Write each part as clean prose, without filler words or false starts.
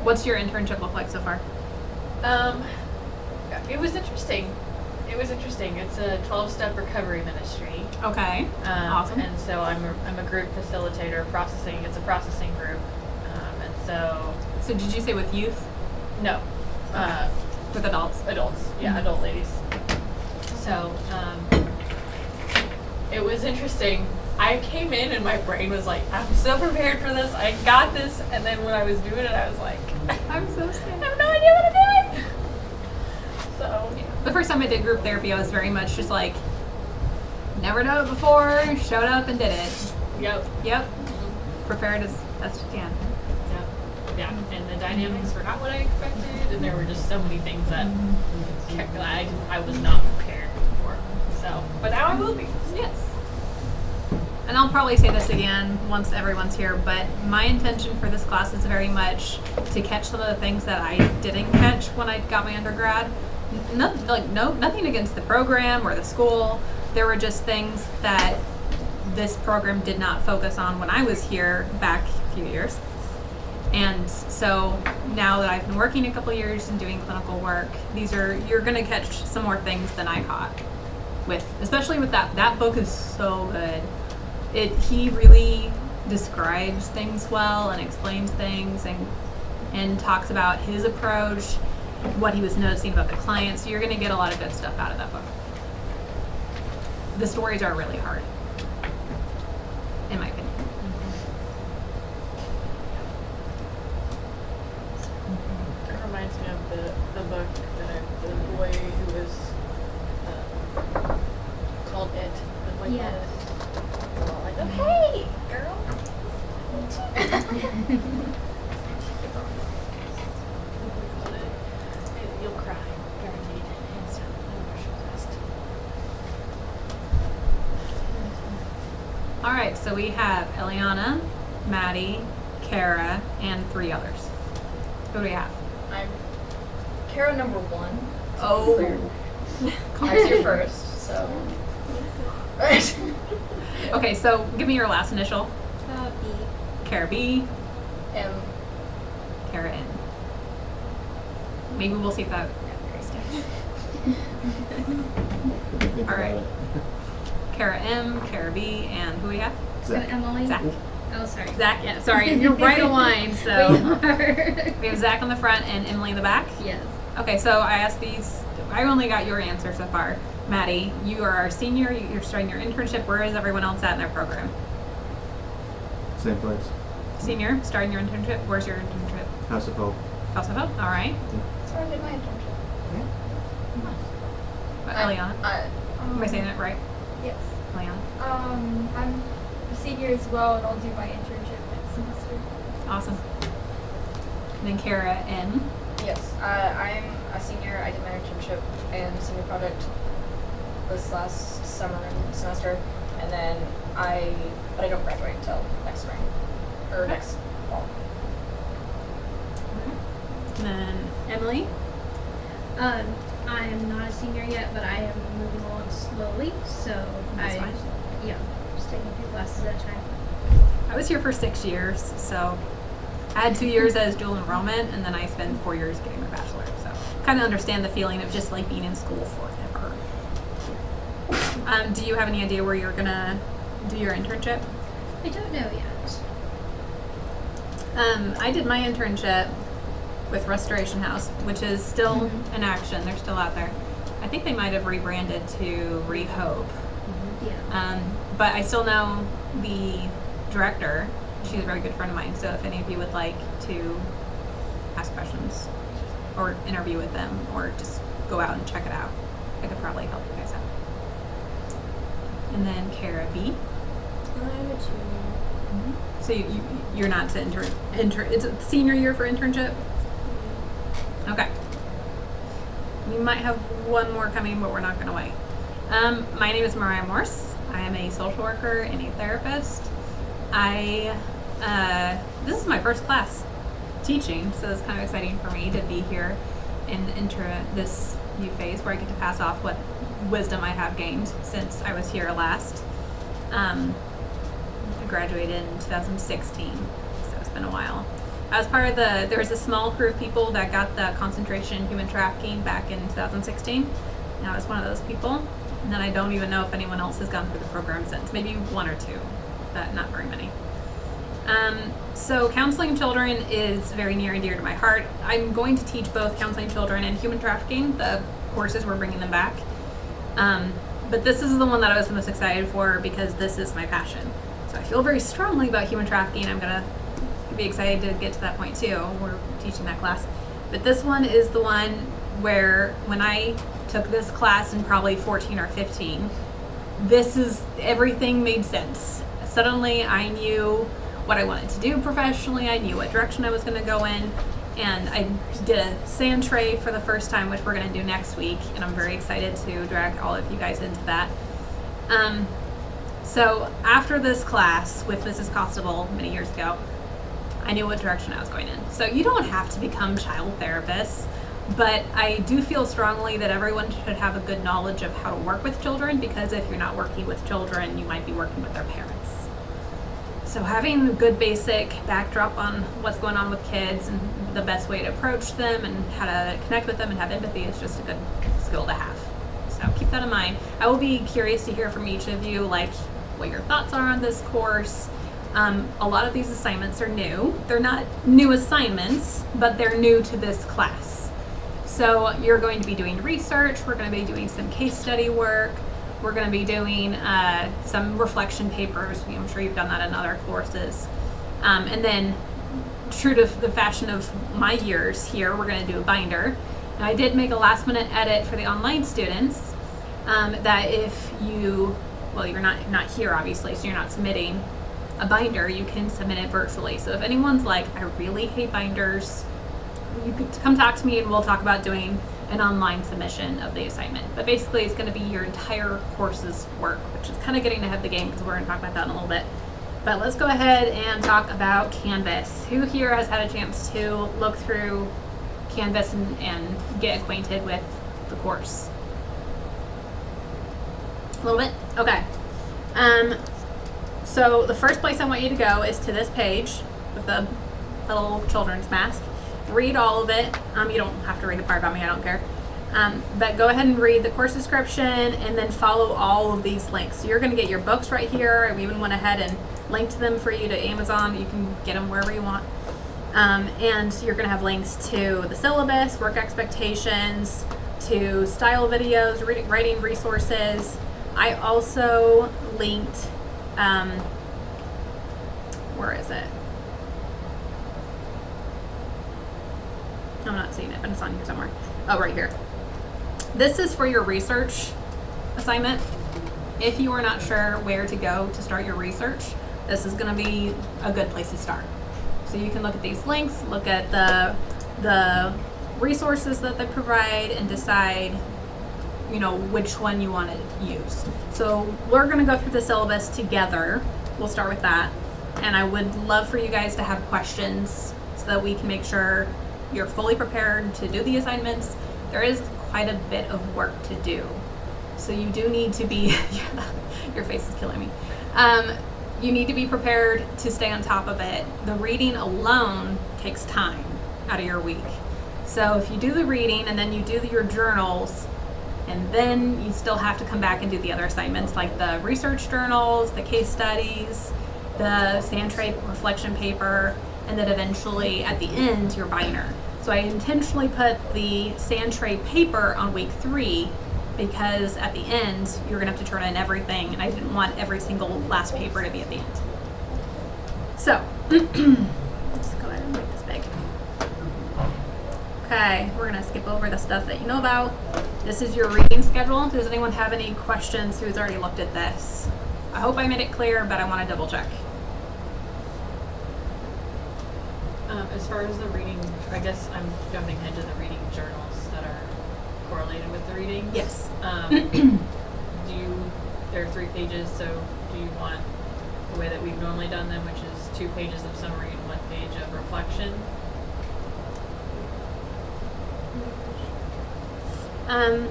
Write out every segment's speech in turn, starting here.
What's your internship look like so far? It was interesting. It's a 12-step recovery ministry. Okay. Awesome. And so I'm a group facilitator. It's a processing group. And so. So did you say with youth? No. Okay. With adults. Adults. Yeah, adult ladies. So it was interesting. I came in and my brain was like, I'm so prepared for this. I got this. And then when I was doing it, I was like, I'm so scared. I have no idea what I'm doing. So, yeah. The first time I did group therapy, I was very much just like, never done it before, showed up and did it. Yep. Prepared as best you can. Yeah. And the dynamics were not what I expected, and there were just so many things that I was not prepared for. So, but now I will be. Yes. And I'll probably say this again once everyone's here, but my intention for this class is very much to catch some of the things that I didn't catch when I got my undergrad. Nothing against the program or the school. There were just things that this program did not focus on when I was here back a few years. And so now that I've been working a couple years and doing clinical work, you're going to catch some more things than I caught especially with that book is so good. He really describes things well and explains things and talks about his approach, what he was noticing about the clients. So you're going to get a lot of good stuff out of that book. The stories are really hard, in my opinion. It reminds me of the book the boy who was called It. Hey, girl. You'll cry, guaranteed. All right, so we have Eliana, Maddie, Kara, and 3 others. Who do we have? I'm Kara number 1. Oh. I was here first, so. Okay, so give me your last initial. B. Kara B. M. Kara N. Maybe we'll see if that. All right. Kara M, Kara B, and who we have? Zach. Emily. Zach. Oh, sorry. Zach. Yeah, sorry, you're right aligned. So We are. we have Zach on the front and Emily in the back. Yes. Okay, so I asked these. I only got your answer so far. Maddie, you are our senior. You're starting your internship. Where is everyone else at in their program? Same place. Senior, starting your internship. Where's your internship? House of Hope. House of Hope. All right. That's where I did my internship. Eliana. Am I saying it right? Yes. Eliana. I'm a senior as well, and I'll do my internship next semester. Awesome. And then Kara N. Yes, I'm a senior. I did my internship and senior project this last summer and semester, and then but I don't graduate until next spring or next fall. And then Emily. I am not a senior yet, but I am moving along slowly, so That's fine. Yeah, just taking a few classes at a time. I was here for 6 years, so I had 2 years as dual enrollment, and then I spent 4 years getting my bachelor. So kind of understand the feeling of just like being in school forever. Do you have any idea where you're gonna do your internship? I don't know yet. I did my internship with Restoration House, which is still in action. They're still out there. I think they might have rebranded to Rehope. Yeah. But I still know the director. She's a very good friend of mine. So if any of you would like to ask questions or interview with them or just go out and check it out, I could probably help you guys out. And then Kara B. I'm a junior. So you're not to enter. It's a senior year for internship. Okay. You might have one more coming, but we're not going to wait. My name is Mariah Morse. I am a social worker and a therapist. This is my first class teaching, so it's kind of exciting for me to be here and enter this new phase where I get to pass off what wisdom I have gained since I was here last. I graduated in 2016, so it's been a while. I was part of there was a small crew of people that got the concentration in human trafficking back in 2016. And I was one of those people. And then I don't even know if anyone else has gone through the program since. Maybe one or two, but not very many. So counseling children is very near and dear to my heart. I'm going to teach both counseling children and human trafficking. The courses, we're bringing them back. But this is the one that I was the most excited for because this is my passion. So I feel very strongly about human trafficking. I'm gonna be excited to get to that point too. We're teaching that class. But this one is the one where when I took this class in probably 14 or 15, everything made sense. Suddenly I knew what I wanted to do professionally. I knew what direction I was going to go in, and I did a sand tray for the first time, which we're going to do next week, and I'm very excited to drag all of you guys into that. So after this class with Mrs. Costable many years ago, I knew what direction I was going in. So you don't have to become child therapists, but I do feel strongly that everyone should have a good knowledge of how to work with children, because if you're not working with children, you might be working with their parents. So having a good basic backdrop on what's going on with kids and the best way to approach them and how to connect with them and have empathy is just a good skill to have. So keep that in mind. I will be curious to hear from each of you, like what your thoughts are on this course. A lot of these assignments are new. They're not new assignments, but they're new to this class. So you're going to be doing research. We're going to be doing some case study work. We're going to be doing some reflection papers. I'm sure you've done that in other courses. And then, true to the fashion of my years here, we're going to do a binder. Now, I did make a last-minute edit for the online students that if you're not here, obviously, so you're not submitting a binder, you can submit it virtually. So if anyone's like, I really hate binders, you could come talk to me and we'll talk about doing an online submission of the assignment. But basically it's going to be your entire course's work, which is kind of getting ahead of the game because we're going to talk about that in a little bit. But let's go ahead and talk about Canvas. Who here has had a chance to look through Canvas and get acquainted with the course? A little bit? Okay. So the first place I want you to go is to this page with the little children's mask. Read all of it. You don't have to read the part about me, I don't care. But go ahead and read the course description and then follow all of these links. So you're going to get your books right here. We even went ahead and linked them for you to Amazon. You can get them wherever you want. And you're going to have links to the syllabus, work expectations, to style videos, writing resources. I also linked, where is it? I'm not seeing it, but it's on here somewhere. Oh, right here. This is for your research assignment. If you are not sure where to go to start your research, this is going to be a good place to start. So you can look at these links, look at the resources that they provide, and decide, which one you want to use. So we're going to go through the syllabus together. We'll start with that. And I would love for you guys to have questions so that we can make sure you're fully prepared to do the assignments. There is quite a bit of work to do. So you do need to be, your face is killing me. You need to be prepared to stay on top of it. The reading alone takes time out of your week. So if you do the reading and then you do your journals, and then you still have to come back and do the other assignments like the research journals, the case studies, the sand tray reflection paper, and then eventually at the end your binder. So I intentionally put the sand tray paper on week 3 because at the end you're gonna have to turn in everything, and I didn't want every single last paper to be at the end. So let's go ahead and make this big. Okay, we're gonna skip over the stuff that you know about. This is your reading schedule. Does anyone have any questions who's already looked at this? I hope I made it clear, but I want to double check. As far as the reading, I guess I'm jumping ahead to the reading journals that are correlated with the readings. Yes. There are 3 pages, so do you want the way that we've normally done them, which is 2 pages of summary and 1 page of reflection? Am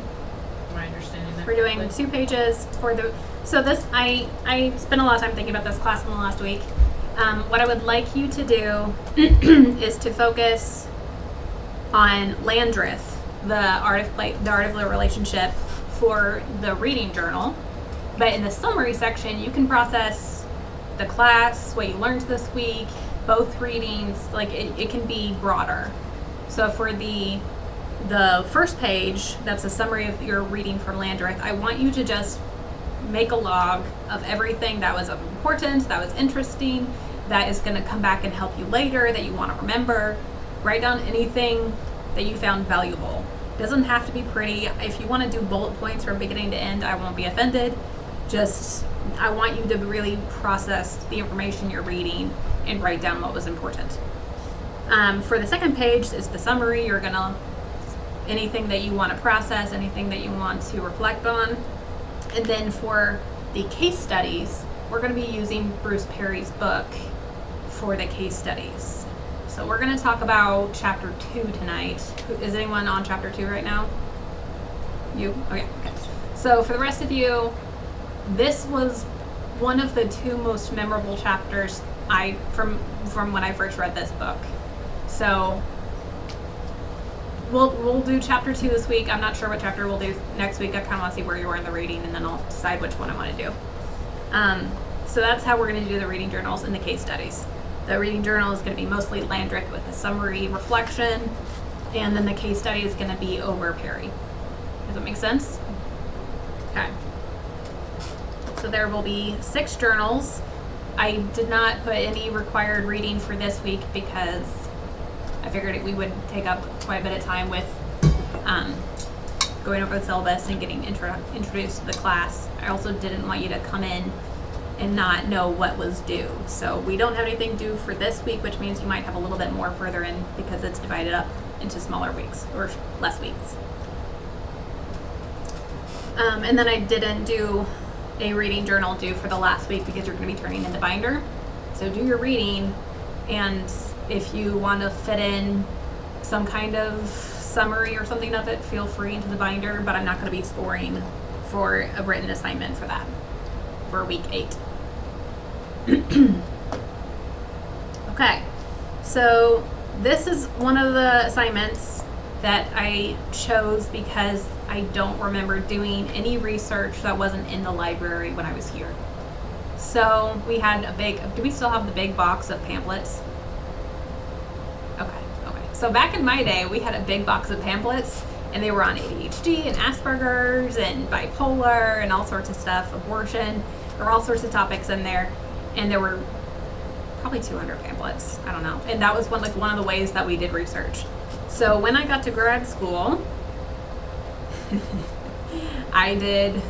I understanding that We're doing correctly? 2 pages for the, so this, I spent a lot of time thinking about this class in the last week. What I would like you to do is to focus on Landreth, the art of the relationship for the reading journal. But in the summary section, you can process the class, what you learned this week, both readings. Like it can be broader. So for the first page, that's a summary of your reading from Landreth. I want you to just make a log of everything that was of importance, that was interesting, that is going to come back and help you later, that you want to remember. Write down anything that you found valuable. Doesn't have to be pretty. If you want to do bullet points from beginning to end, I won't be offended. Just, I want you to really process the information you're reading and write down what was important. For the second page is the summary. You're gonna, anything that you want to process, anything that you want to reflect on. And then for the case studies, we're going to be using Bruce Perry's book for the case studies. So we're going to talk about chapter 2 tonight. Is anyone on chapter 2 right now? You? Okay. So for the rest of you, this was one of the 2 most memorable chapters from when I first read this book. So we'll do chapter 2 this week. I'm not sure what chapter we'll do next week. I kind of want to see where you are in the reading, and then I'll decide which one I want to do. So that's how we're going to do the reading journals and the case studies. The reading journal is going to be mostly Landreth with the summary reflection, and then the case study is going to be over Perry. Does that make sense? Okay. So there will be 6 journals. I did not put any required reading for this week because I figured we would take up quite a bit of time with going over the syllabus and getting introduced to the class. I also didn't want you to come in and not know what was due. So we don't have anything due for this week, which means you might have a little bit more further in because it's divided up into smaller weeks or less weeks. And then I didn't do a reading journal due for the last week because you're going to be turning in the binder. So do your reading, and if you want to fit in some kind of summary or something of it, feel free into the binder, but I'm not going to be scoring for a written assignment for that for week 8. Okay, so this is one of the assignments that I chose because I don't remember doing any research that wasn't in the library when I was here. So we had do we still have the big box of pamphlets? Okay. So back in my day, we had a big box of pamphlets, and they were on ADHD and Asperger's and bipolar and all sorts of stuff, abortion. There were all sorts of topics in there, and there were probably 200 pamphlets. I don't know. And that was one of the ways that we did research. So when I got to grad school, I did,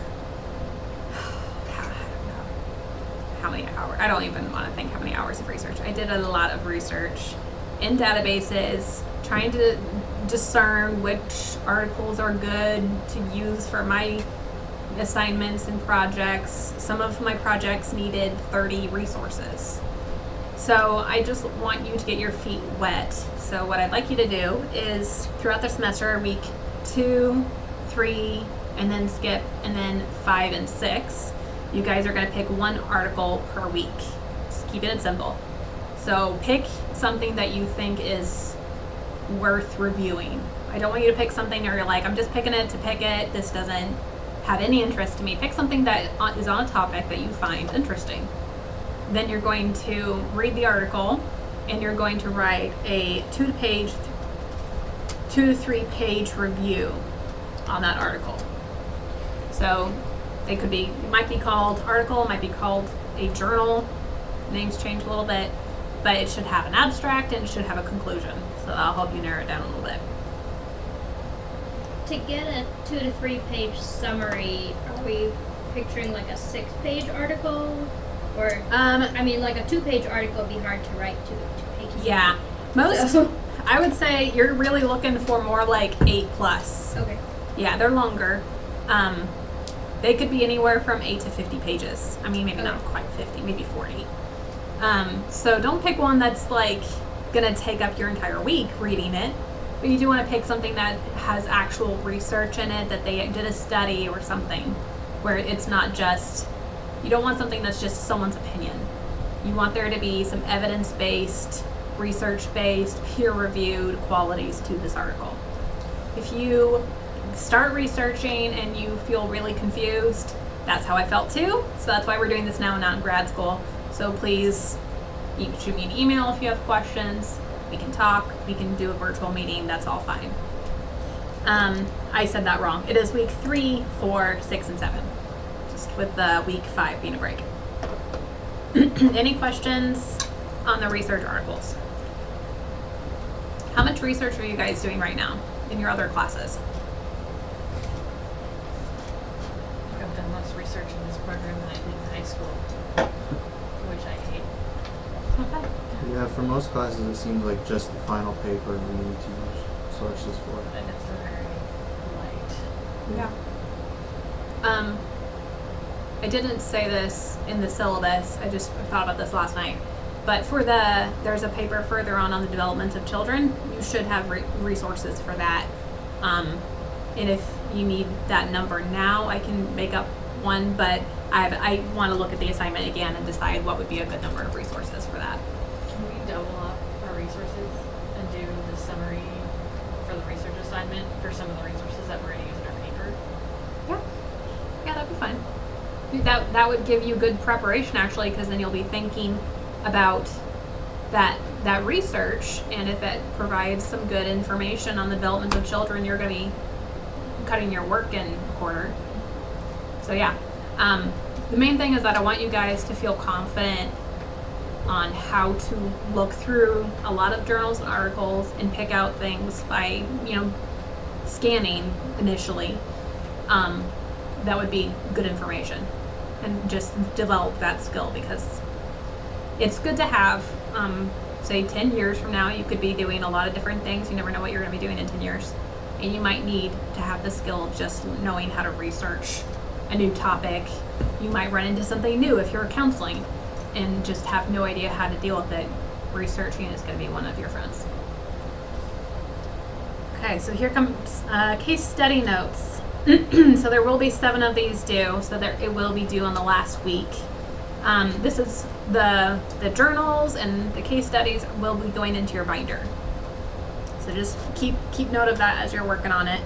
how many hours? I don't even want to think how many hours of research. I did a lot of research in databases, trying to discern which articles are good to use for my assignments and projects. Some of my projects needed 30 resources. So I just want you to get your feet wet. So what I'd like you to do is throughout the semester, week 2, 3, and then skip, and then 5 and 6, you guys are going to pick one article per week. Just keep it simple. So pick something that you think is worth reviewing. I don't want you to pick something where you're like, I'm just picking it to pick it. This doesn't have any interest to me. Pick something that is on a topic that you find interesting. Then you're going to read the article, and you're going to write a 2 to 3 page review on that article. So it might be called article, might be called a journal. Names change a little bit, but it should have an abstract and it should have a conclusion. So that'll help you narrow it down a little bit. To get a 2 to 3 page summary, are we picturing like a 6-page article? Or, I mean, like a 2-page article would be hard to write 2 pages. Yeah. I would say you're really looking for more like 8+. Okay. Yeah, they're longer. They could be anywhere from 8 to 50 pages. I mean, maybe not quite 50, maybe 40. So don't pick one that's like gonna take up your entire week reading it, but you do want to pick something that has actual research in it, that they did a study or something, where it's not just, you don't want something that's just someone's opinion. You want there to be some evidence-based, research-based, peer-reviewed qualities to this article. If you start researching and you feel really confused, that's how I felt too. So that's why we're doing this now and not in grad school. So please, you can shoot me an email if you have questions. We can talk. We can do a virtual meeting. That's all fine. I said that wrong. It is week 3, 4, 6, and 7. Just with the week 5 being a break. Any questions on the research articles? How much research are you guys doing right now in your other classes? I've done less research in this program than I did in high school, which I hate. Okay. Yeah, for most classes it seems like just the final paper we need to use sources for. And it's very light. Yeah. I didn't say this in the syllabus. I just thought about this last night. But there's a paper further on the development of children. You should have resources for that. And if you need that number now, I can make up one. But I want to look at the assignment again and decide what would be a good number of resources for that. Can we double up our resources and do the summary for the research assignment for some of the resources that we're going to use in our paper? Yeah, that'd be fine. That would give you good preparation actually, because then you'll be thinking about that research, and if it provides some good information on the development of children, you're going to be cutting your work in a quarter. So yeah, the main thing is that I want you guys to feel confident on how to look through a lot of journals and articles and pick out things by, scanning initially. That would be good information, and just develop that skill, because it's good to have, say 10 years from now, you could be doing a lot of different things. You never know what you're going to be doing in 10 years. And you might need to have the skill of just knowing how to research a new topic. You might run into something new if you're counseling and just have no idea how to deal with it. Researching is going to be one of your friends. Okay, so here comes case study notes. So there will be 7 of these due, so it will be due on the last week. This is the journals, and the case studies will be going into your binder. So just keep note of that as you're working on it,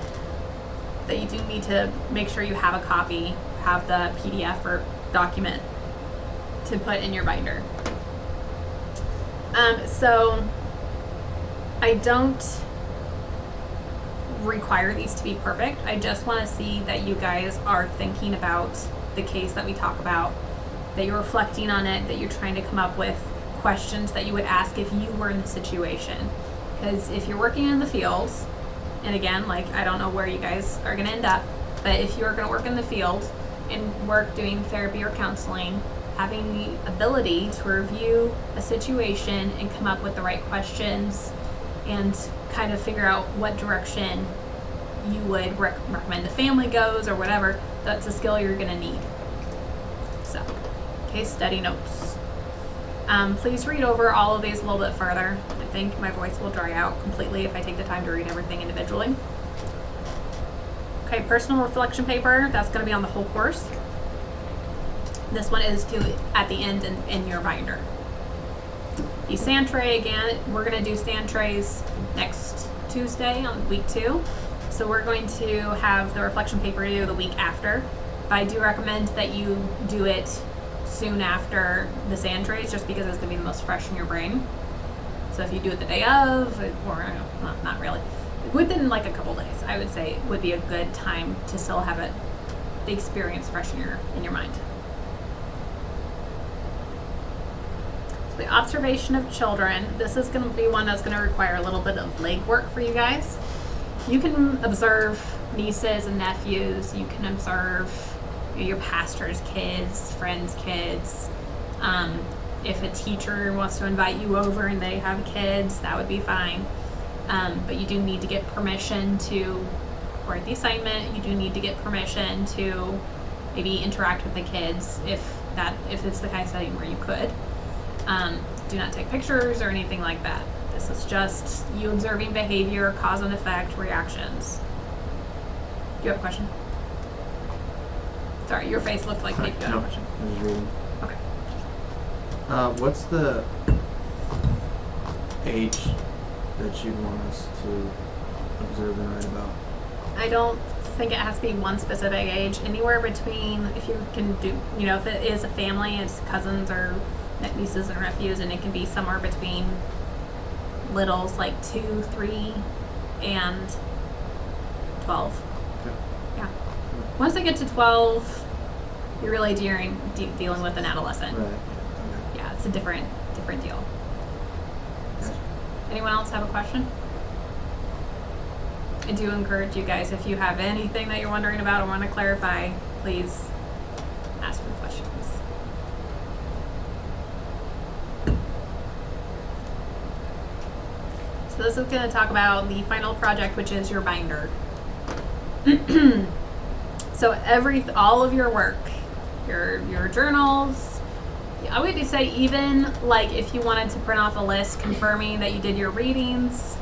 that you do need to make sure you have a copy, have the PDF or document to put in your binder. So I don't require these to be perfect. I just want to see that you guys are thinking about the case that we talk about, that you're reflecting on it, that you're trying to come up with questions that you would ask if you were in the situation. Because if you're working in the fields, and again, I don't know where you guys are going to end up, but if you're going to work in the field and work doing therapy or counseling, having the ability to review a situation and come up with the right questions and kind of figure out what direction you would recommend the family goes or whatever, that's a skill you're going to need. So, case study notes. Please read over all of these a little bit further. I think my voice will dry out completely if I take the time to read everything individually. Okay, personal reflection paper, that's going to be on the whole course. This one is due at the end in your binder. The sand tray, again, we're going to do sand trays next Tuesday on week 2. So we're going to have the reflection paper due the week after. But I do recommend that you do it soon after the sand trays, just because it's going to be the most fresh in your brain. So if you do it the day of, or not really, within a couple days, I would say it would be a good time to still have the experience fresh in your mind. The observation of children, this is going to be one that's going to require a little bit of legwork for you guys. You can observe nieces and nephews, you can observe your pastor's kids, friends' kids. If a teacher wants to invite you over and they have kids, that would be fine. But you do need to get permission to write the assignment. You do need to get permission to maybe interact with the kids if it's the kind of setting where you could. Do not take pictures or anything like that. This is just you observing behavior, cause and effect, reactions. Do you have a question? Sorry, your face looked like maybe you had a question. I was reading. Okay. What's the age that you'd want us to observe and write about? I don't think it has to be one specific age. Anywhere between, if you can do, you know, if it is a family, it's cousins or nieces and nephews, and it can be somewhere between littles like 2, 3, and 12. Okay. Yeah. Once they get to 12, you're really dealing with an adolescent. Right. Okay. Yeah, it's a different deal. Gotcha. Anyone else have a question? I do encourage you guys, if you have anything that you're wondering about or want to clarify, please ask me questions. So this is going to talk about the final project, which is your binder. So all of your work, your journals, I would say even like if you wanted to print off a list confirming that you did your readings,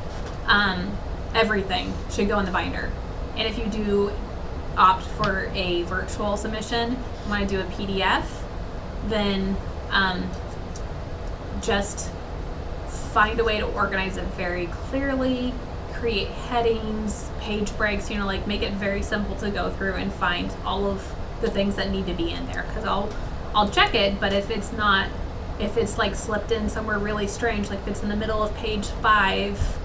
everything should go in the binder. And if you do opt for a virtual submission, want to do a PDF, then just find a way to organize it very clearly, create headings, page breaks, you know, like make it very simple to go through and find all of the things that need to be in there. Because I'll check it, but if it's like slipped in somewhere really strange, like if it's in the middle of page 5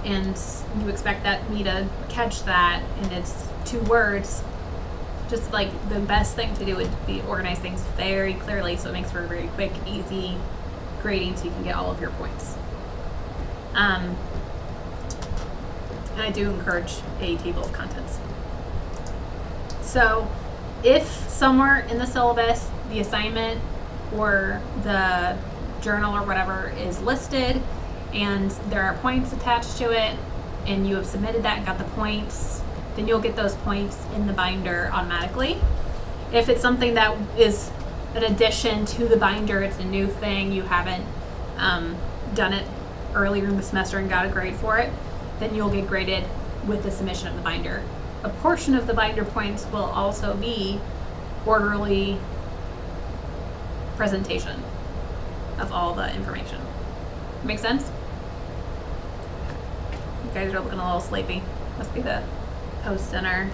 and you expect me to catch that and it's 2 words, just like the best thing to do would be organize things very clearly so it makes for a very quick, easy grading so you can get all of your points. And I do encourage a table of contents. So if somewhere in the syllabus the assignment or the journal or whatever is listed and there are points attached to it and you have submitted that and got the points, then you'll get those points in the binder automatically. If it's something that is an addition to the binder, it's a new thing, you haven't done it earlier in the semester and got a grade for it, then you'll get graded with the submission of the binder. A portion of the binder points will also be orderly presentation of all the information. Make sense? You guys are looking a little sleepy. Must be the post dinner.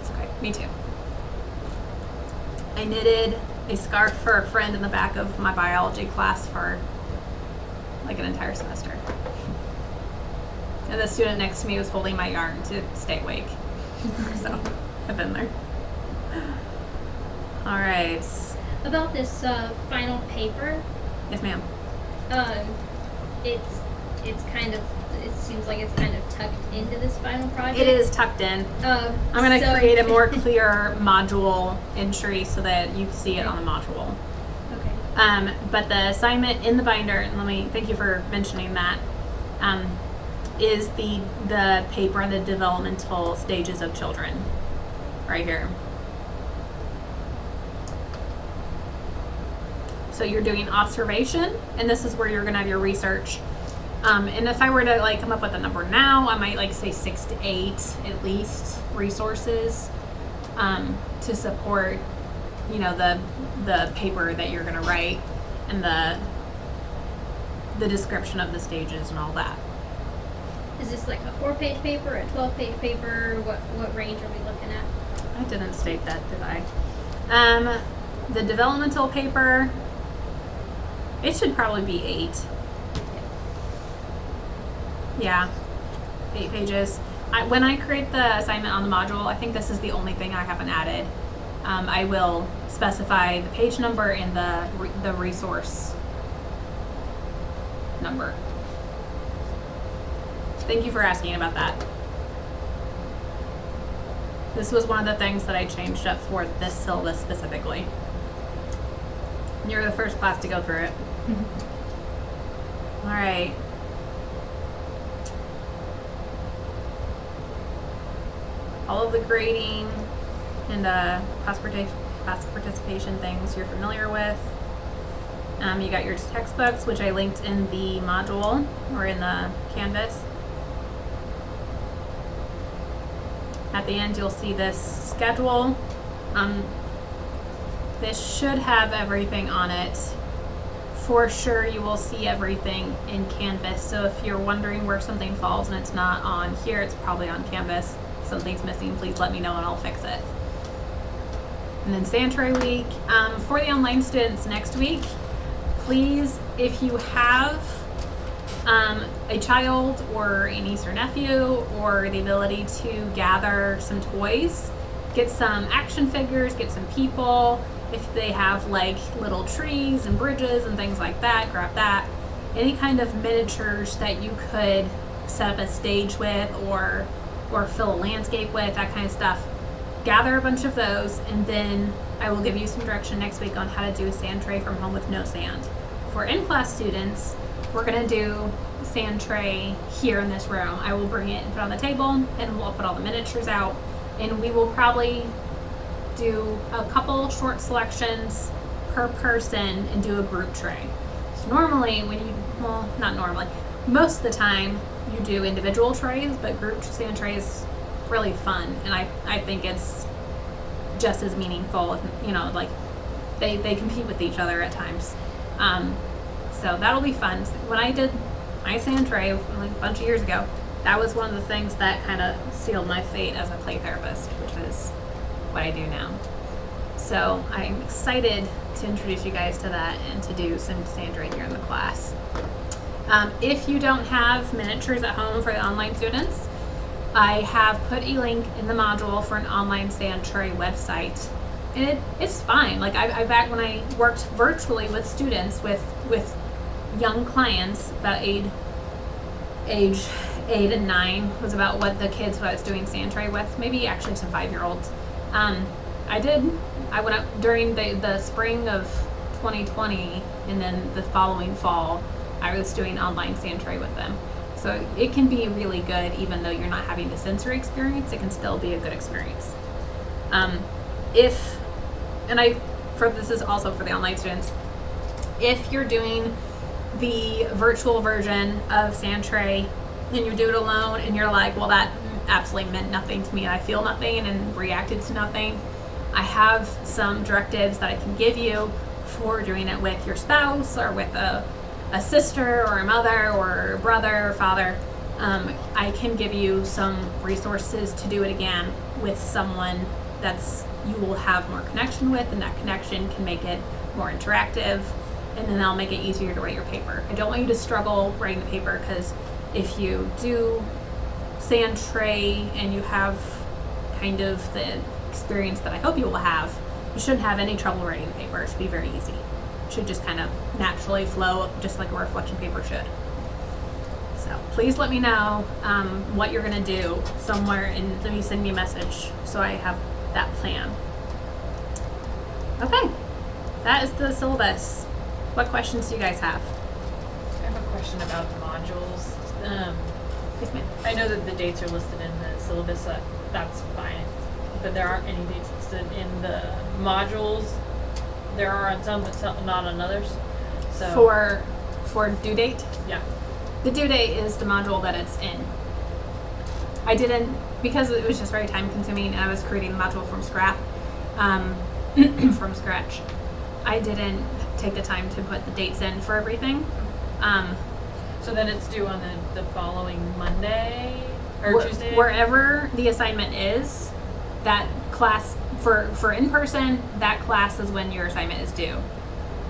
It's okay, me too. I knitted a scarf for a friend in the back of my biology class for like an entire semester. And the student next to me was holding my yarn to stay awake. So, I've been there. All right. About this final paper, Yes, ma'am. it's kind of, it seems like it's kind of tucked into this final project. It is tucked in. I'm going to create a more clear module entry so that you can see it on the module. Okay. But the assignment in the binder, and thank you for mentioning that, is the paper on the developmental stages of children, right here. So you're doing observation, and this is where you're gonna have your research. And if I were to like come up with a number now, I might like say 6 to 8 at least resources to support, you know, the paper that you're gonna write and the description of the stages and all that. Is this like a 4-page paper, a 12-page paper? What range are we looking at? I didn't state that, did I? The developmental paper, it should probably be 8. Yeah, 8 pages. When I create the assignment on the module, I think this is the only thing I haven't added. I will specify the page number and the resource number. Thank you for asking about that. This was one of the things that I changed up for this syllabus specifically. You're the first class to go through it. All right. All of the grading and class participation things you're familiar with. You got your textbooks, which I linked in the module or in the Canvas. At the end, you'll see this schedule. This should have everything on it. For sure, you will see everything in Canvas. So if you're wondering where something falls and it's not on here, it's probably on Canvas. If something's missing, please let me know and I'll fix it. And then Santry Week. For the online students next week, please, if you have a child or a niece or nephew, or the ability to gather some toys, get some action figures, get some people. If they have like little trees and bridges and things like that, grab that. Any kind of miniatures that you could set up a stage with or fill a landscape with, that kind of stuff. Gather a bunch of those, and then I will give you some direction next week on how to do a sand tray from home with no sand. For in-class students, we're gonna do sand tray here in this room. I will bring it and put it on the table, and we'll put all the miniatures out, and we will probably do a couple short selections per person and do a group tray. So normally not normally, most of the time you do individual trays, but group sand tray is really fun, and I think it's just as meaningful. You know, like they compete with each other at times. So that'll be fun. When I did my sand tray like a bunch of years ago, that was one of the things that kind of sealed my fate as a play therapist, which is what I do now. So I'm excited to introduce you guys to that and to do some sand tray here in the class. If you don't have miniatures at home for the online students, I have put a link in the module for an online sand tray website. And it's fine. Like back when I worked virtually with students with young clients, about age 8 and 9 was about what the kids I was doing sand tray with, maybe actually some 5-year-olds. I went up during the spring of 2020, and then the following fall, I was doing online sand tray with them. So it can be really good, even though you're not having the sensory experience, it can still be a good experience. This is also for the online students, if you're doing the virtual version of sand tray and you do it alone and you're like, well, that absolutely meant nothing to me, I feel nothing and reacted to nothing, I have some directives that I can give you for doing it with your spouse or with a sister or a mother or a brother or father. I can give you some resources to do it again with someone that's you will have more connection with, and that connection can make it more interactive, and then that'll make it easier to write your paper. I don't want you to struggle writing the paper, because if you do sand tray and you have kind of the experience that I hope you will have, you shouldn't have any trouble writing the paper. It should be very easy. It should just kind of naturally flow, just like a reflection paper should. So please let me know what you're gonna do somewhere, and let me send me a message so I have that plan. Okay, that is the syllabus. What questions do you guys have? I have a question about the modules. Yes, ma'am. I know that the dates are listed in the syllabus, that's fine, but there aren't any dates listed in the modules. There are on some, but not on others. So For due date? yeah. The due date is the module that it's in. I didn't, because it was just very time consuming and I was creating the module from scratch, I didn't take the time to put the dates in for everything. So then it's due on the following Monday or Tuesday? Wherever the assignment is, that class, for in-person, that class is when your assignment is due.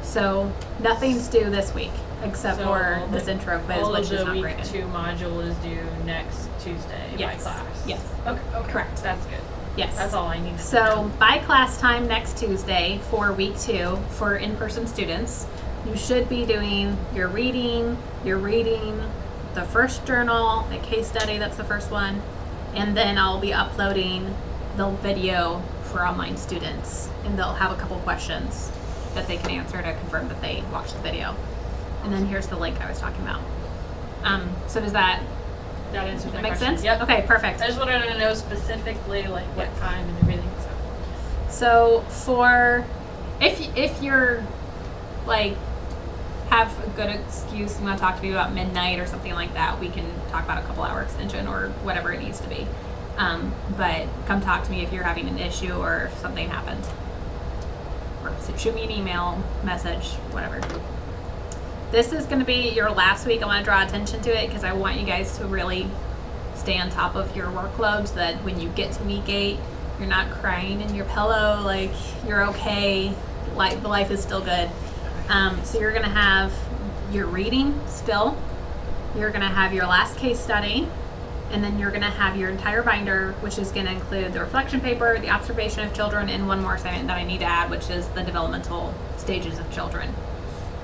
So nothing's due this week, except for this intro quiz, which is not Week graded. 2 module is due next Tuesday by class. Yes. Okay. Correct. That's good. Yes. That's all I need to know. So by class time next Tuesday for week 2 for in-person students, you should be doing your reading, the first journal, the case study, that's the first one, and then I'll be uploading the video for online students, and they'll have a couple questions that they can answer to confirm that they watched the video. And then here's the link I was talking about. So does that answers my make question. sense? Yep. Okay, perfect. I just wanted to know specifically like what time and everything. So for if you're like have a good excuse and want to talk to me about midnight or something like that, we can talk about a couple hour extension or whatever it needs to be. But come talk to me if you're having an issue or if something happened. whatever. So shoot me an email, message, whatever. This is going to be your last week. I want to draw attention to it because I want you guys to really stay on top of your workload so that when you get to week 8, you're not crying in your pillow, like you're okay, like the life is still good. So you're going to have your reading still. You're going to have your last case study. And then you're going to have your entire binder, which is going to include the reflection paper, the observation of children, and one more assignment that I need to add, which is the developmental stages of children.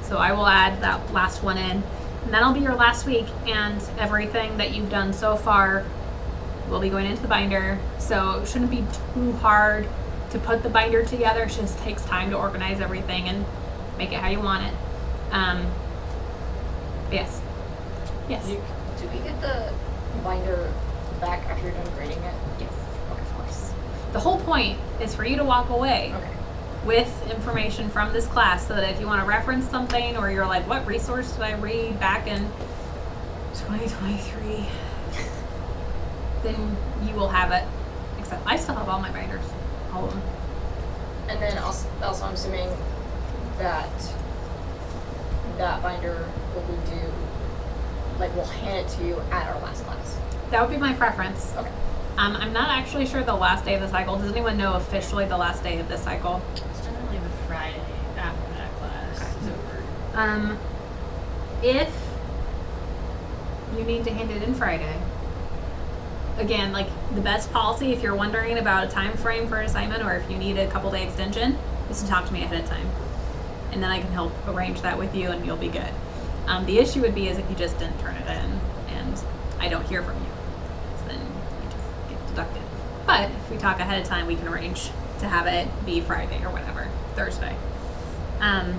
So I will add that last one in. And that'll be your last week, and everything that you've done so far will be going into the binder. So it shouldn't be too hard to put the binder together. It just takes time to organize everything and make it how you want it. Yes. Yes. Do we get the binder back after you're done grading it? Yes. Okay, of course. The whole point is for you to walk away Okay. with information from this class so that if you want to reference something or you're like, what resource did I read back in 2023? Then you will have it. Except I still have all my binders. All of them. And then also I'm assuming that that binder will be due, like we'll hand it to you at our last class. That would be my preference. Okay. I'm not actually sure the last day of the cycle. Does anyone know officially the last day of this cycle? It's generally the Friday after that class is over. If you need to hand it in Friday, again, like the best policy if you're wondering about a time frame for an assignment or if you need a couple day extension is to talk to me ahead of time. And then I can help arrange that with you and you'll be good. The issue would be is if you just didn't turn it in and I don't hear from you. So then you just get deducted. But if we talk ahead of time, we can arrange to have it be Friday or whatever, Thursday. I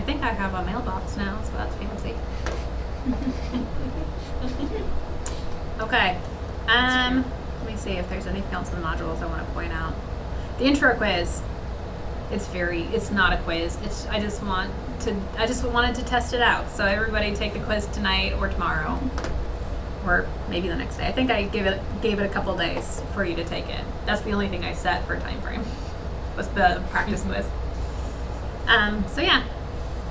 think I have a mailbox now, so that's fancy. Okay. Let me see if there's anything else in the modules I want to point out. The intro quiz. It's not a quiz. I just wanted to test it out. So everybody take the quiz tonight or tomorrow. Or maybe the next day. I think I gave it a couple days for you to take it. That's the only thing I set for time frame. Was the practice quiz. So yeah.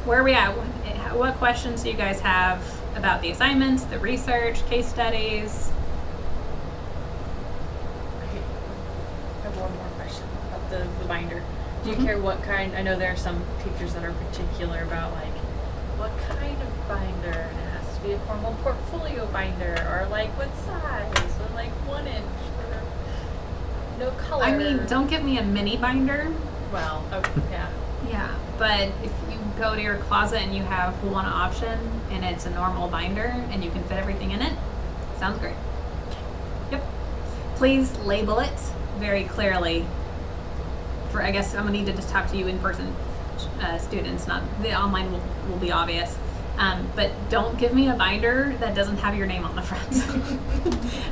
Where are we at? What questions do you guys have about the assignments, the research, case studies? I have one more question about the binder. Do you care what kind? I know there are some teachers that are particular about like what kind of binder. It has to be a formal portfolio binder, or like what size, or like 1 inch, or no color. I mean, don't give me a mini binder. Well, okay, yeah. Yeah, but if you go to your closet and you have one option and it's a normal binder and you can fit everything in it, sounds great. Yep. Please label it very clearly. I guess I'm gonna need to just talk to you in person students, not the online will be obvious. But don't give me a binder that doesn't have your name on the front.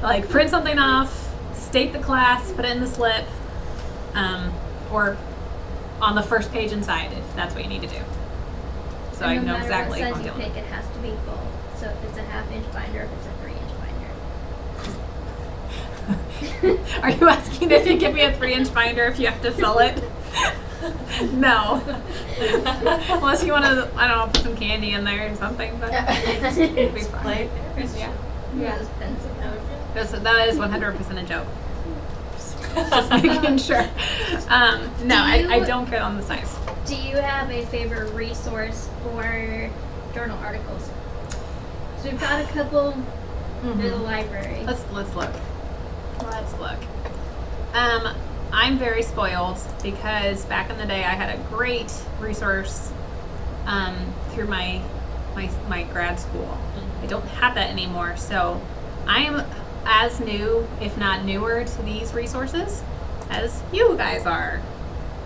Like print something off, state the class, put it in the slip, or on the first page inside if that's what you need to do. So I know exactly what what I'm size you dealing pick, it has to be full. So if it's a 1/2 inch binder, if it's a 3-inch binder. Are you asking if you give me a 3-inch binder if you have to fill it? No. Unless you want to, I don't know, put some candy in there or something, but it'd be fine. Yeah. Yeah, it's pencil. That is 100% a joke. Just making sure. No, I don't care on the size. Do you have a favorite resource for journal articles? So we've got a couple through the library. Let's look. I'm very spoiled because back in the day I had a great resource through my grad school. I don't have that anymore, so I am as new, if not newer, to these resources as you guys are.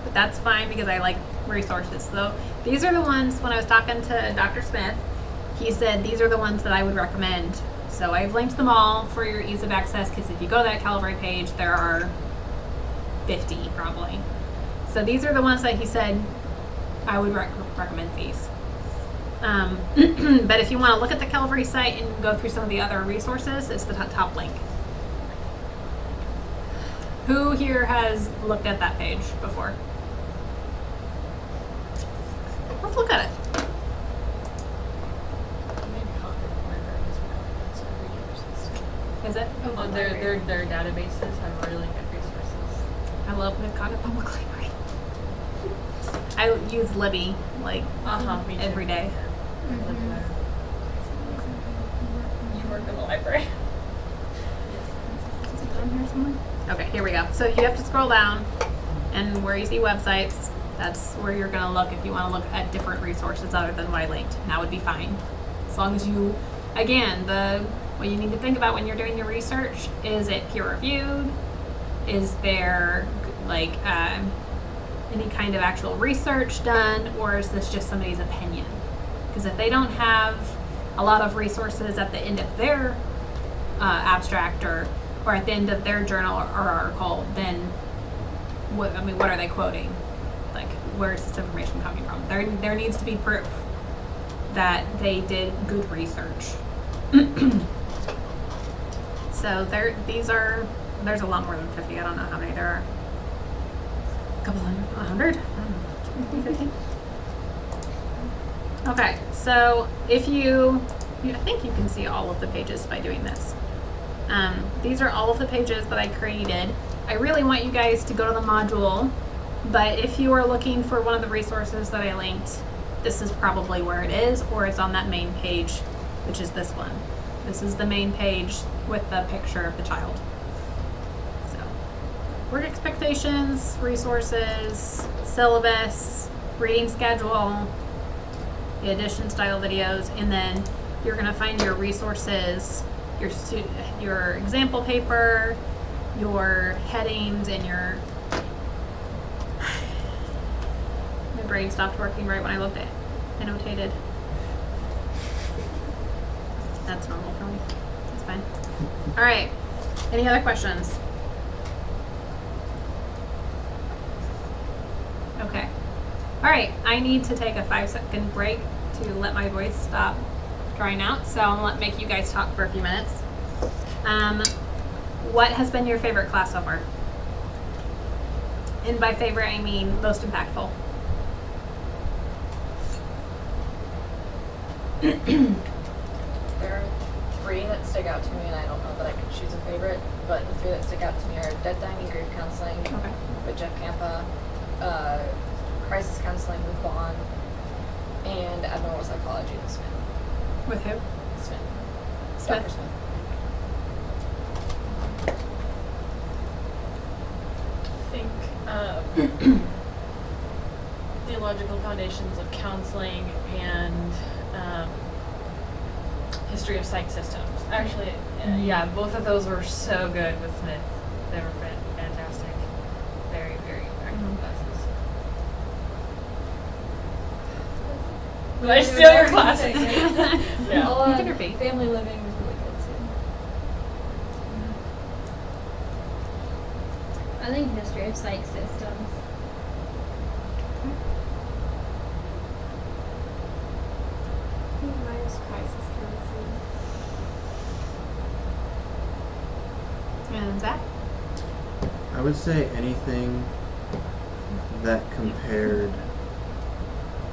But that's fine because I like resources. So these are the ones, when I was talking to Dr. Smith, he said these are the ones that I would recommend. So I've linked them all for your ease of access because if you go to that Calvary page, there are 50 probably. So these are the ones that he said I would recommend these. But if you want to look at the Calvary site and go through some of the other resources, it's the top link. Who here has looked at that page before? let's look at it. Maybe Concord Library is really good, so resources. Is it? Oh, their databases have really good resources. I love Concord Public Library. I use Libby like Me too. every day. I live there. You work in the library. Is it down here somewhere? Okay, here we go. So you have to scroll down, and where you see websites, that's where you're going to look if you want to look at different resources other than Y-linked. And that would be fine. As long as you, again, what you need to think about when you're doing your research, is it peer reviewed? Is there like any kind of actual research done, or is this just somebody's opinion? Because if they don't have a lot of resources at the end of their abstract or at the end of their journal or article, then what are they quoting? Like, where is this information coming from? There needs to be proof that they did good research. So there's a lot more than 50. I don't know how many there are. A couple hundred, 100? I don't know, 50? Okay, so if I think you can see all of the pages by doing this. These are all of the pages that I created. I really want you guys to go to the module, but if you are looking for one of the resources that I linked, this is probably where it is, or it's on that main page, which is this one. This is the main page with the picture of the child. So, work expectations, resources, syllabus, reading schedule, the edition style videos, and then you're going to find your resources, your example paper, your headings, and your my brain stopped working right when I looked at annotated. That's normal for me. That's fine. All right. Any other questions? Okay. All right. I need to take a 5-second break to let my voice stop drying out. So I'm gonna make you guys talk for a few minutes. What has been your favorite class so far? And by favorite, I mean most impactful. There are 3 that stick out to me, and I don't know that I could choose a favorite, but the 3 that stick out to me are Dead, Dying, and Grief Counseling Okay. with Jeff Campa, Crisis Counseling with Vaughn, and Abnormal Psychology with Smith. With who? Smith. Smith. Dr. Smith. I think theological foundations of counseling and history of psych systems. Actually, yeah, both of those were so good with Smith. They were fantastic. Very, very impactful classes. Did I steal your classes? Yeah. You can repeat. Family living was really good too. I think history of psych systems. Mariah's crisis counseling. And Zach? I would say anything that compared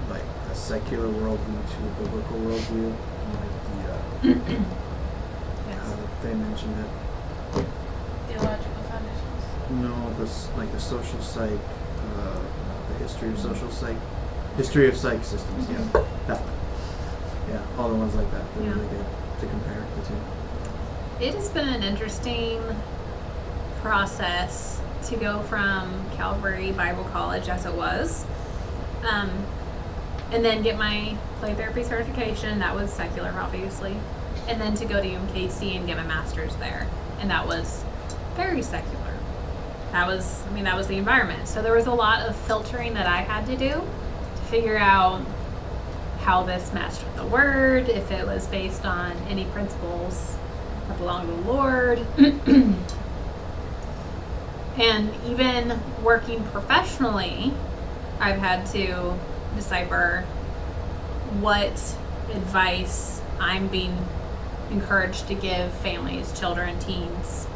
like a secular worldview to a biblical worldview, like the Yes. they mentioned it. Theological foundations. No, like the social psych, the history of social psych, history of psych systems. Yeah, that one. Yeah, all the ones like that. They're Yeah. really good to compare the two. It has been an interesting process to go from Calvary Bible College as it was, and then get my play therapy certification. That was secular, obviously, and then to go to UMKC and get my master's there, and that was very secular. That was the environment. So there was a lot of filtering that I had to do to figure out how this matched with the Word, if it was based on any principles that belong to the Lord. And even working professionally, I've had to decipher what advice I'm being encouraged to give families, children, teens,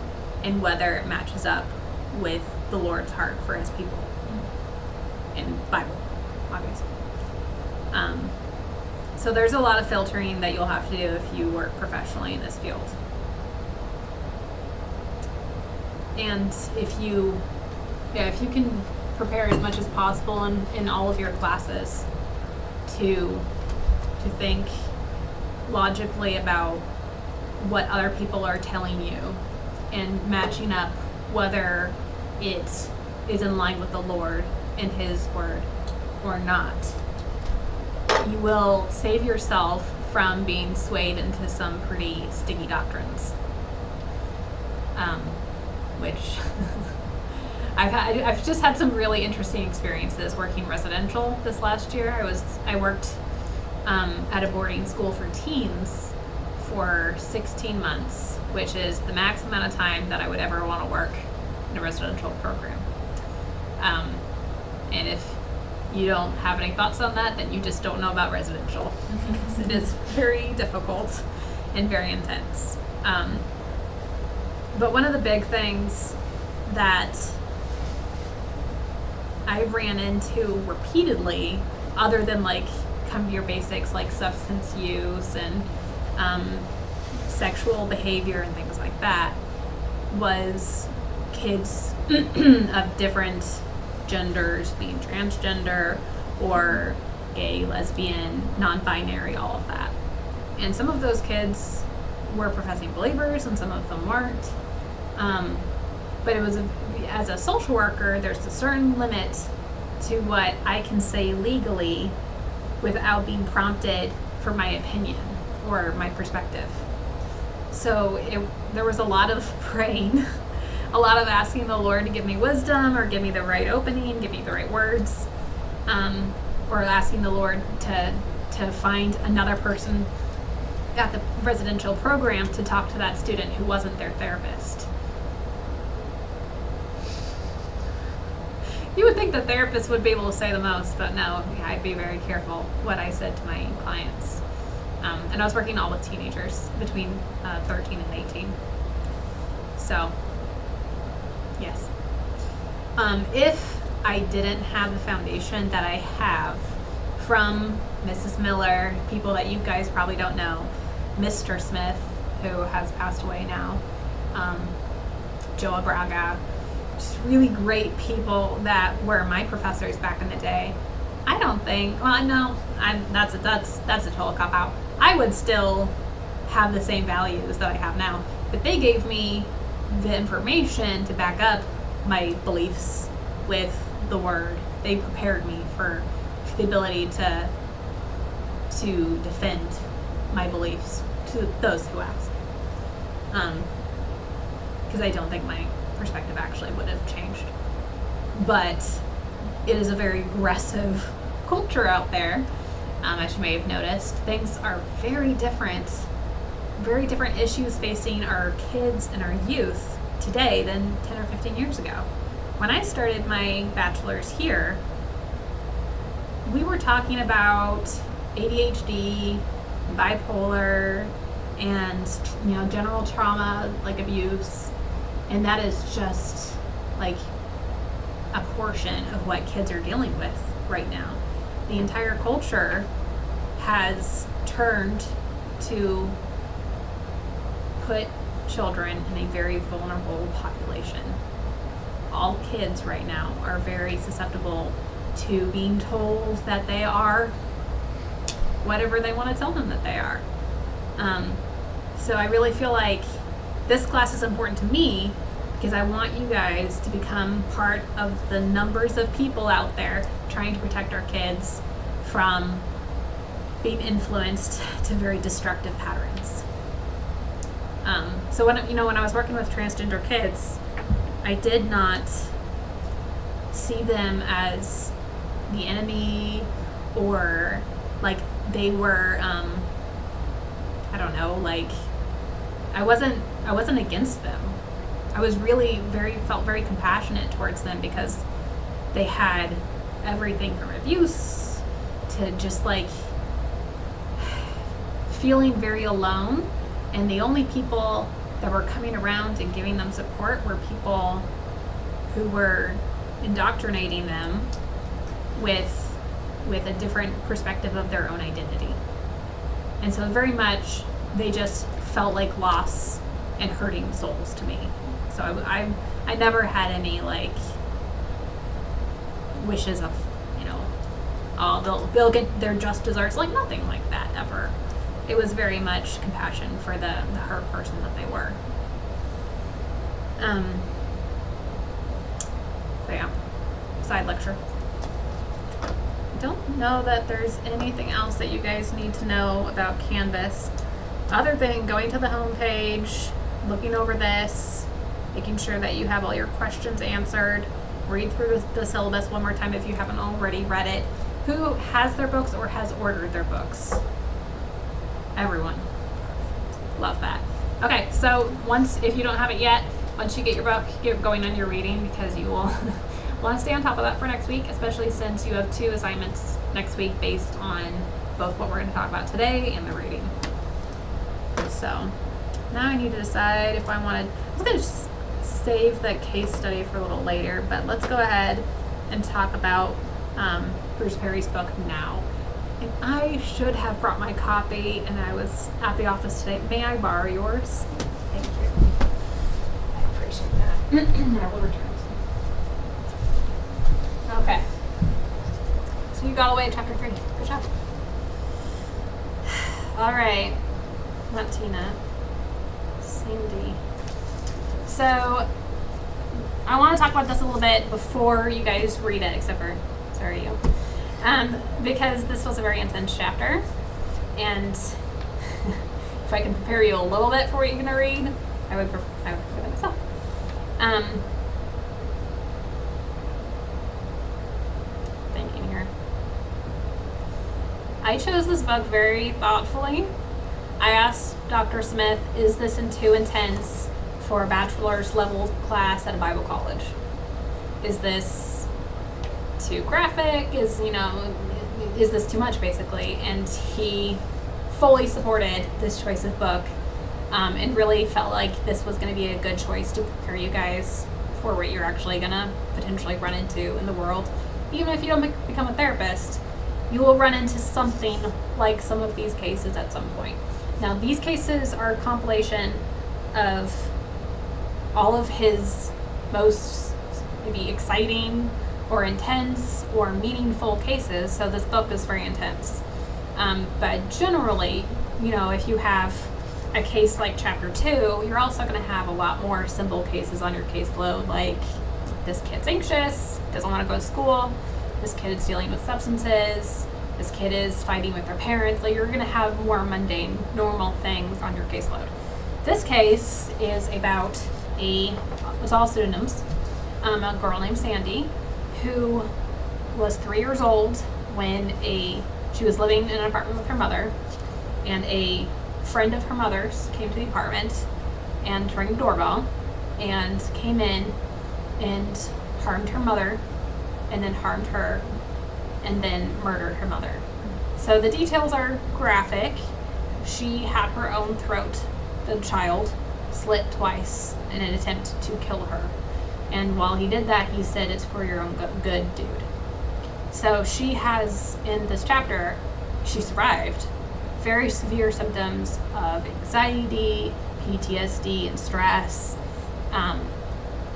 and whether it matches up with the Lord's heart for His people in Bible, obviously. So there's a lot of filtering that you'll have to do if you work professionally in this field. And if you can prepare as much as possible in all of your classes to think logically about what other people are telling you and matching up whether it is in line with the Lord and His Word or not, you will save yourself from being swayed into some pretty sticky doctrines. Which I've just had some really interesting experiences working residential this last year. I worked at a boarding school for teens for 16 months, which is the max amount of time that I would ever want to work in a residential program. And if you don't have any thoughts on that, then you just don't know about residential, because it is very difficult and very intense. But one of the big things that I ran into repeatedly, other than like kind of your basics like substance use and sexual behavior and things like that, was kids of different genders being transgender or gay, lesbian, non-binary, all of that. And some of those kids were professing believers and some of them weren't. But it was, as a social worker, there's a certain limit to what I can say legally without being prompted for my opinion or my perspective. So there was a lot of praying, a lot of asking the Lord to give me wisdom or give me the right opening, give me the right words, or asking the Lord to find another person at the residential program to talk to that student who wasn't their therapist. You would think the therapist would be able to say the most, but no, I'd be very careful what I said to my clients. And I was working all with teenagers between 13 and 18. So, yes. If I didn't have the foundation that I have from Mrs. Miller, people that you guys probably don't know, Mr. Smith, who has passed away now, Joa Braga, just really great people that were my professors back in the day. I don't think, well, no, that's a total cop-out. I would still have the same values that I have now, but they gave me the information to back up my beliefs with the Word. They prepared me for the ability to defend my beliefs to those who ask. Because I don't think my perspective actually would have changed. But it is a very aggressive culture out there. As you may have noticed, things are very different issues facing our kids and our youth today than 10 or 15 years ago. When I started my bachelor's here, we were talking about ADHD, bipolar, and general trauma like abuse, and that is just like a portion of what kids are dealing with right now. The entire culture has turned to put children in a very vulnerable population. All kids right now are very susceptible to being told that they are whatever they want to tell them that they are. So I really feel like this class is important to me because I want you guys to become part of the numbers of people out there trying to protect our kids from being influenced to very destructive patterns. So when I was working with transgender kids, I did not see them as the enemy or like they were I wasn't against them. I was really felt very compassionate towards them because they had everything from abuse to just like feeling very alone, and the only people that were coming around and giving them support were people who were indoctrinating them with with a different perspective of their own identity. And so very much they just felt like loss and hurting souls to me. So I never had any like wishes of, you know, oh, they'll get their just desserts, like nothing like that ever. It was very much compassion for the hurt person that they were. But yeah, side lecture. I don't know that there's anything else that you guys need to know about Canvas other than going to the home page, looking over this, making sure that you have all your questions answered. Read through the syllabus one more time if you haven't already read it. Who has their books or has ordered their books? Everyone. Love that. Okay, so if you don't have it yet, once you get your book, get going on your reading, because you will want to stay on top of that for next week, especially since you have 2 assignments next week based on both what we're going to talk about today and the reading. So now I need to decide if I want to, I was going to save the case study for a little later, but let's go ahead and talk about Bruce Perry's book now. And I should have brought my copy, and I was at the office today. May I borrow yours? Thank you. I appreciate that. I will return it. Okay. So you got away chapter 3. Good job. All right. Not Tina. Sandy. So I want to talk about this a little bit before you guys read it, except for, sorry, you. Because this was a very intense chapter, and if I can prepare you a little bit for what you're going to read, I would prefer that myself. Thinking here. I chose this book very thoughtfully. I asked Dr. Smith, is this too intense for a bachelor's level class at a Bible college? Is this too graphic? Is this too much, basically? And he fully supported this choice of book, and really felt like this was going to be a good choice to prepare you guys for what you're actually going to potentially run into in the world. Even if you don't become a therapist, you will run into something like some of these cases at some point. Now, these cases are a compilation of all of his most maybe exciting or intense or meaningful cases, so this book is very intense. But generally, if you have a case like chapter 2, you're also going to have a lot more simple cases on your caseload, like this kid's anxious, doesn't want to go to school, this kid is dealing with substances, this kid is fighting with their parents. Like, you're going to have more mundane, normal things on your caseload. This case is about it's all pseudonyms, a girl named Sandy, who was 3 years old when she was living in an apartment with her mother, and a friend of her mother's came to the apartment and rang the doorbell and came in and harmed her mother, and then harmed her, and then murdered her mother. So the details are graphic. She had her own throat, the child, slit twice in an attempt to kill her. And while he did that, he said, "It's for your own good, dude." So she has, in this chapter, she survived very severe symptoms of anxiety, PTSD, and stress.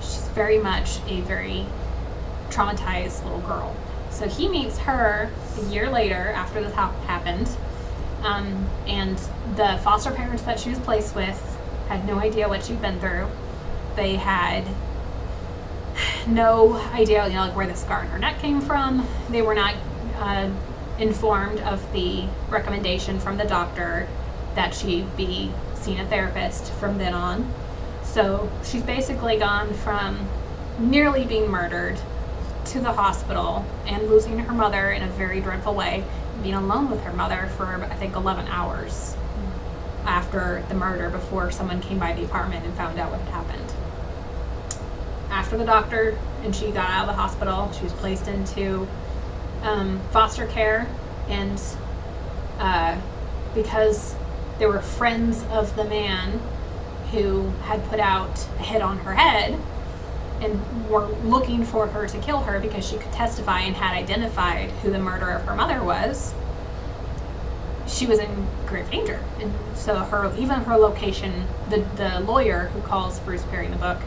She's very much a very traumatized little girl. So he meets her a year later after this happened, and the foster parents that she was placed with had no idea what she'd been through. They had no idea, like where the scar on her neck came from. They were not informed of the recommendation from the doctor that she be seen a therapist from then on. So she's basically gone from nearly being murdered to the hospital and losing her mother in a very dreadful way, being alone with her mother for, I think, 11 hours after the murder, before someone came by the apartment and found out what had happened. After the doctor and she got out of the hospital, she was placed into foster care, and because they were friends of the man who had put out a hit on her head, and were looking for her to kill her because she could testify and had identified who the murderer of her mother was, she was in grave danger. And so her location, the lawyer who calls Bruce Perry in the book,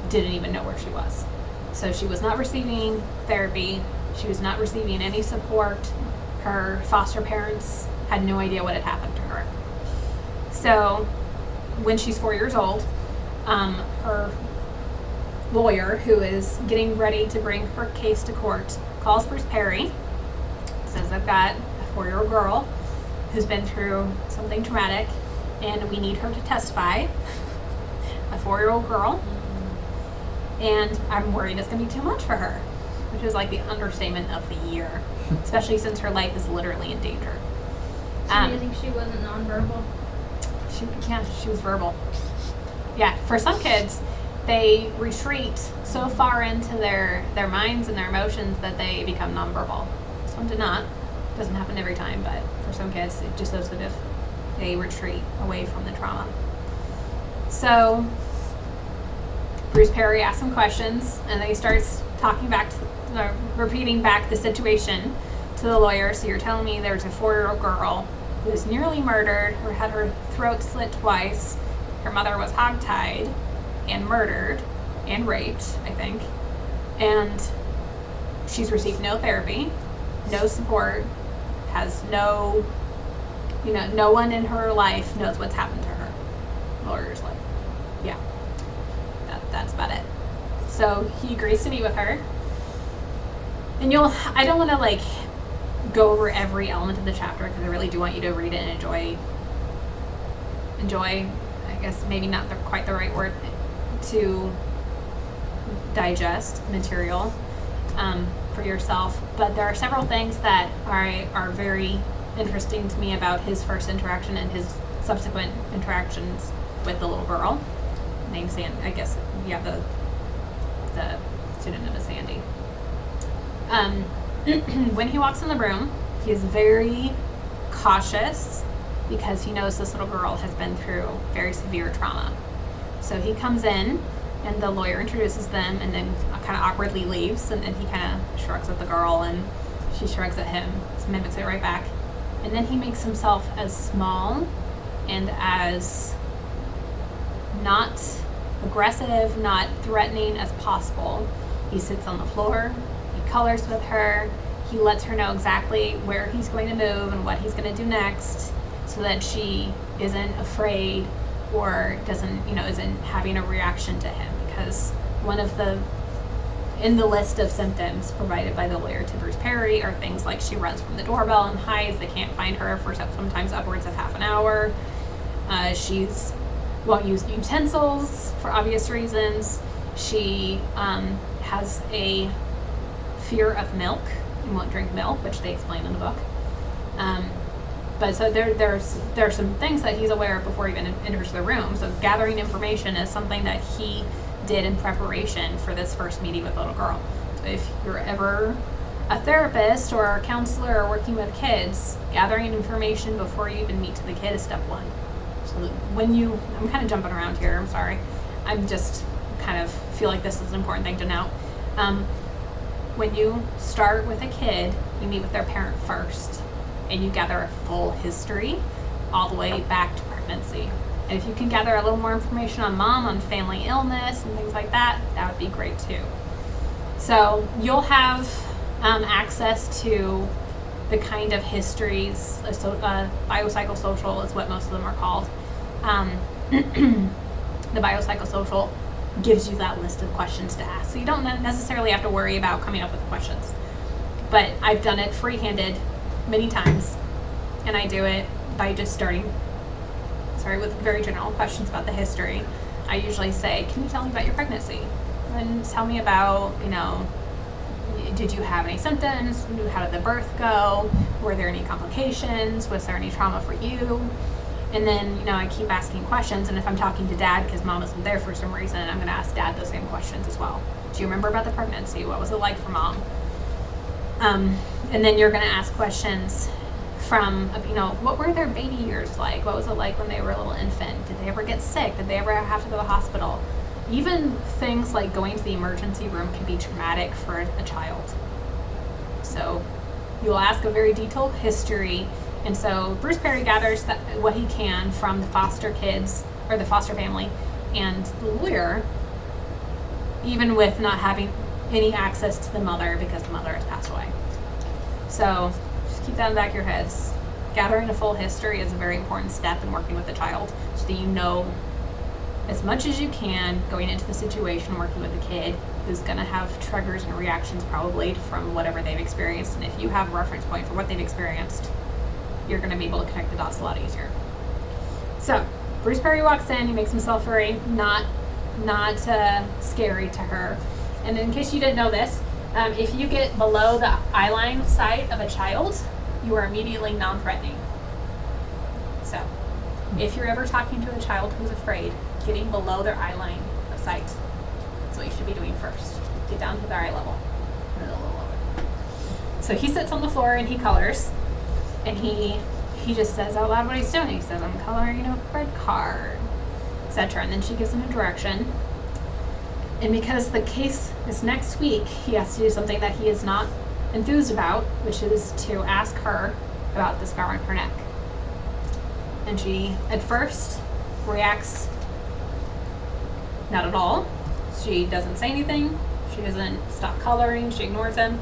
didn't even know where she was. So she was not receiving therapy. She was not receiving any support. Her foster parents had no idea what had happened to her. So when she's 4 years old, her lawyer, who is getting ready to bring her case to court, calls Bruce Perry, says, I've got a 4-year-old girl who's been through something traumatic and we need her to testify. A 4-year-old girl. And I'm worried it's going to be too much for her, which is like the understatement of the year, especially since her life is literally in danger. So do you think she wasn't nonverbal? She was verbal. Yeah, for some kids, they retreat so far into their minds and their emotions that they become nonverbal. This one did not. Doesn't happen every time, but for some kids, it just goes as if they retreat away from the trauma. So Bruce Perry asks some questions, and then he starts repeating back the situation to the lawyer. So you're telling me there's a 4-year-old girl who was nearly murdered, or had her throat slit twice. Her mother was hogtied and murdered and raped, I think. And she's received no therapy, no support, has no one in her life knows what's happened to her. The lawyer's like, yeah, that's about it. So he agrees to meet with her. And I don't want to go over every element of the chapter because I really do want you to read it and enjoy, I guess maybe not quite the right word, to digest the material for yourself. But there are several things that are very interesting to me about his first interaction and his subsequent interactions with the little girl named Sandy. I guess the pseudonym is Sandy. When he walks in the room, he is very cautious because he knows this little girl has been through very severe trauma. So he comes in and the lawyer introduces them and then kind of awkwardly leaves, and then he kind of shrugs at the girl and she shrugs at him, mimics it right back. And then he makes himself as small and as not aggressive, not threatening as possible. He sits on the floor, he colors with her, he lets her know exactly where he's going to move and what he's going to do next so that she isn't afraid or isn't having a reaction to him. Because one of in the list of symptoms provided by the lawyer to Bruce Perry are things like she runs from the doorbell and hides, they can't find her for sometimes upwards of half an hour. She's won't use utensils for obvious reasons. She has a fear of milk and won't drink milk, which they explain in the book. But so there's some things that he's aware of before he even enters the room. So gathering information is something that he did in preparation for this first meeting with the little girl. So if you're ever a therapist or a counselor or working with kids, gathering information before you even meet to the kid is step one. So I'm kind of jumping around here, I'm sorry. I'm just kind of feel like this is an important thing to know. When you start with a kid, you meet with their parent first, and you gather a full history all the way back to pregnancy. And if you can gather a little more information on mom, on family illness and things like that, that would be great too. So you'll have access to the kind of histories, biopsychosocial is what most of them are called. The biopsychosocial gives you that list of questions to ask. So you don't necessarily have to worry about coming up with questions. But I've done it free-handed many times, and I do it by just starting with very general questions about the history. I usually say, can you tell me about your pregnancy? And tell me about, did you have any symptoms? How did the birth go? Were there any complications? Was there any trauma for you? And then, I keep asking questions, and if I'm talking to dad because mom isn't there for some reason, I'm going to ask dad the same questions as well. Do you remember about the pregnancy? What was it like for mom? And then you're going to ask questions from, what were their baby years like? What was it like when they were a little infant? Did they ever get sick? Did they ever have to go to the hospital? even things like going to the emergency room can be traumatic for a child. So you'll ask a very detailed history. And so Bruce Perry gathers what he can from the foster kids or the foster family and the lawyer, even with not having any access to the mother because the mother has passed away. So just keep that in the back of your heads. Gathering a full history is a very important step in working with the child so that you know as much as you can going into the situation working with a kid who's going to have triggers and reactions probably from whatever they've experienced. And if you have a reference point for what they've experienced, you're going to be able to connect the dots a lot easier. So Bruce Perry walks in, he makes himself very not scary to her. And in case you didn't know this, if you get below the eyeline sight of a child, you are immediately non-threatening. So if you're ever talking to a child who's afraid, getting below their eyeline of sight, that's what you should be doing first. Get down to their eye level. And then a little lower. So he sits on the floor and he colors. And he just says out loud what he's doing. He says, I'm coloring a red card, etc. And then she gives him a direction. And because the case is next week, he has to do something that he is not enthused about, which is to ask her about the scar on her neck. And she, at first, reacts not at all. She doesn't say anything. She doesn't stop coloring. She ignores him.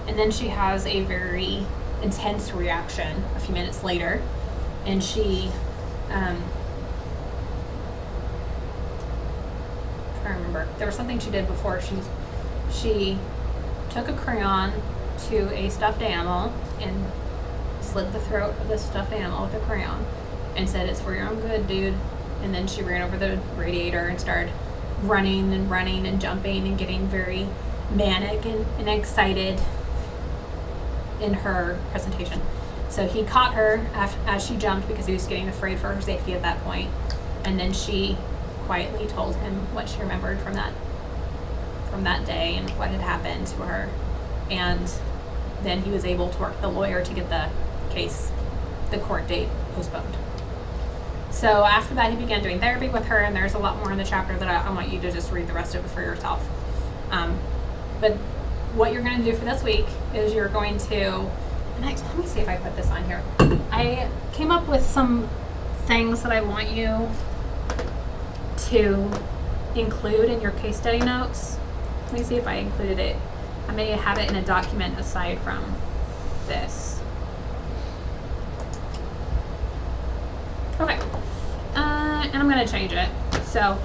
And then she has a very intense reaction a few minutes later. And she, trying to remember, there was something she did before. She took a crayon to a stuffed animal and slit the throat of the stuffed animal with a crayon and said, it's for your own good, dude. And then she ran over the radiator and started running and jumping and getting very manic and excited in her presentation. So he caught her as she jumped because he was getting afraid for her safety at that point. And then she quietly told him what she remembered from that day and what had happened to her. And then he was able to work with the lawyer to get the court date postponed. So after that, he began doing therapy with her, and there's a lot more in the chapter that I want you to just read the rest of it for yourself. But what you're going to do for this week is you're going to, let me see if I put this on here. I came up with some things that I want you to include in your case study notes. Let me see if I included it. I may have it in a document aside from this. Okay, and I'm going to change it. So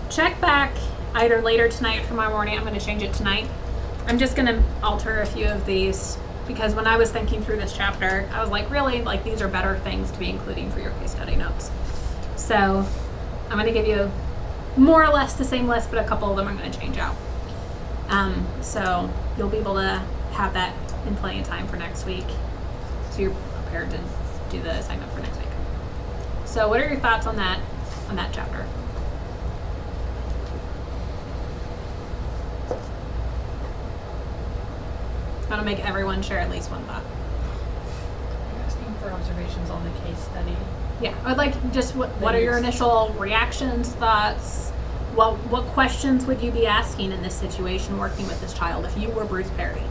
check back either later tonight or tomorrow morning. I'm going to change it tonight. I'm just going to alter a few of these because when I was thinking through this chapter, I was like, really, like these are better things to be including for your case study notes. So I'm going to give you more or less the same list, but a couple of them I'm going to change out. So you'll be able to have that in plenty of time for next week. So you're prepared to do the assignment for next week. So what are your thoughts on that chapter? I want to make everyone share at least one thought. You're asking for observations on the case study. Yeah, I would like just what are your initial reactions, thoughts? Well, what questions would you be asking in this situation working with this child if you were Bruce Perry?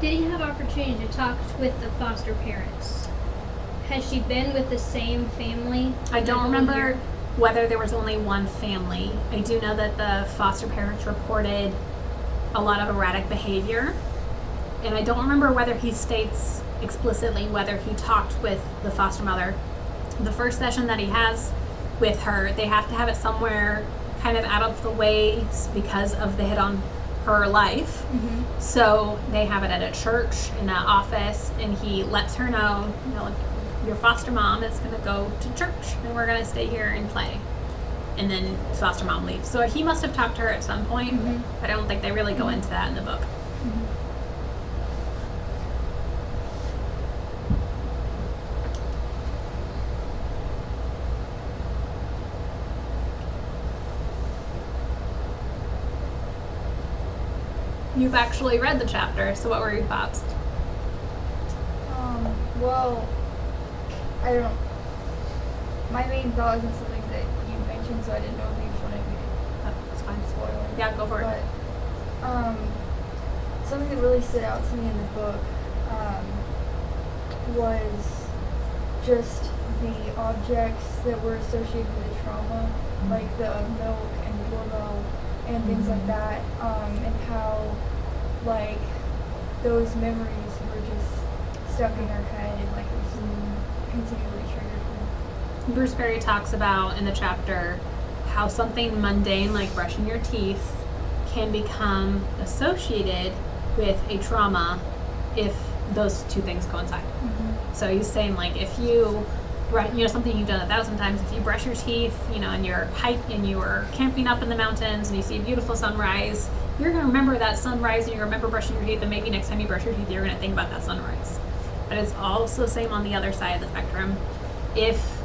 Did he have opportunity to talk with the foster parents? Has she been with the same family? I don't the whole remember year? whether there was only one family. I do know that the foster parents reported a lot of erratic behavior. And I don't remember whether he states explicitly whether he talked with the foster mother. The first session that he has with her, they have to have it somewhere kind of out of the way because of the hit on her life. Mm-hmm. So they have it at a church, in an office, and he lets her know, like, your foster mom is going to go to church and we're going to stay here and play. And then foster mom leaves. So he must have talked to her at some point. Mm-hmm. But I don't think they really go into that in the book. You've actually read the chapter, so what were your thoughts? Well, I don't. My main thought isn't something that you mentioned, so I didn't know if you wanted me That's fine. to spoil it. Yeah, go for it. But something that really stood out to me in the book was just the objects that were associated with the trauma, like the milk and the doorbell and things like that, and how like those memories were just stuck in her head and like it was continually triggered her. Bruce Perry talks about in the chapter how something mundane like brushing your teeth can become associated with a trauma if those two things coincide. So he's saying like if you something you've done 1,000 times, if you brush your teeth, and you're camping up in the mountains and you see a beautiful sunrise, you're going to remember that sunrise and you remember brushing your teeth, and maybe next time you brush your teeth you're going to think about that sunrise. But it's also the same on the other side of the spectrum. If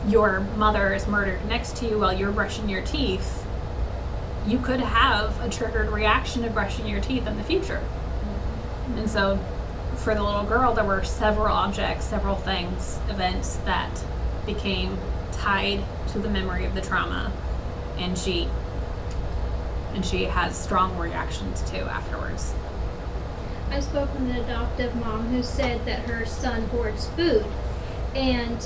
your mother is murdered next to you while you're brushing your teeth, you could have a triggered reaction to brushing your teeth in the future. And so for the little girl, there were several objects, several things, events that became tied to the memory of the trauma, and she has strong reactions too afterwards. I spoke with an adoptive mom who said that her son hoards food, and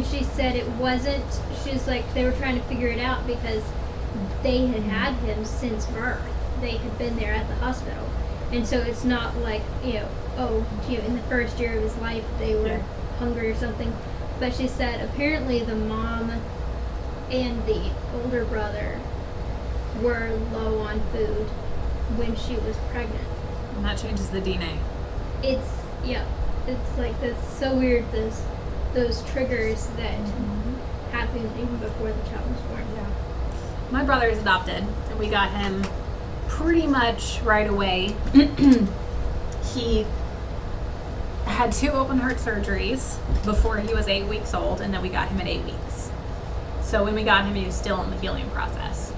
she said it wasn't. She's like they were trying to figure it out because they had him since birth. They had been there at the hospital, and so it's not like in the first year of his life they were hungry or something. But she said apparently the mom and the older brother were low on food when she was pregnant. And that changes the DNA. It's like that's so weird. Those triggers that happen even before the child was born. My brother is adopted, and we got him pretty much right away. He had 2 open heart surgeries before he was 8 weeks old, and then we got him at 8 weeks. So when we got him, he was still in the healing process.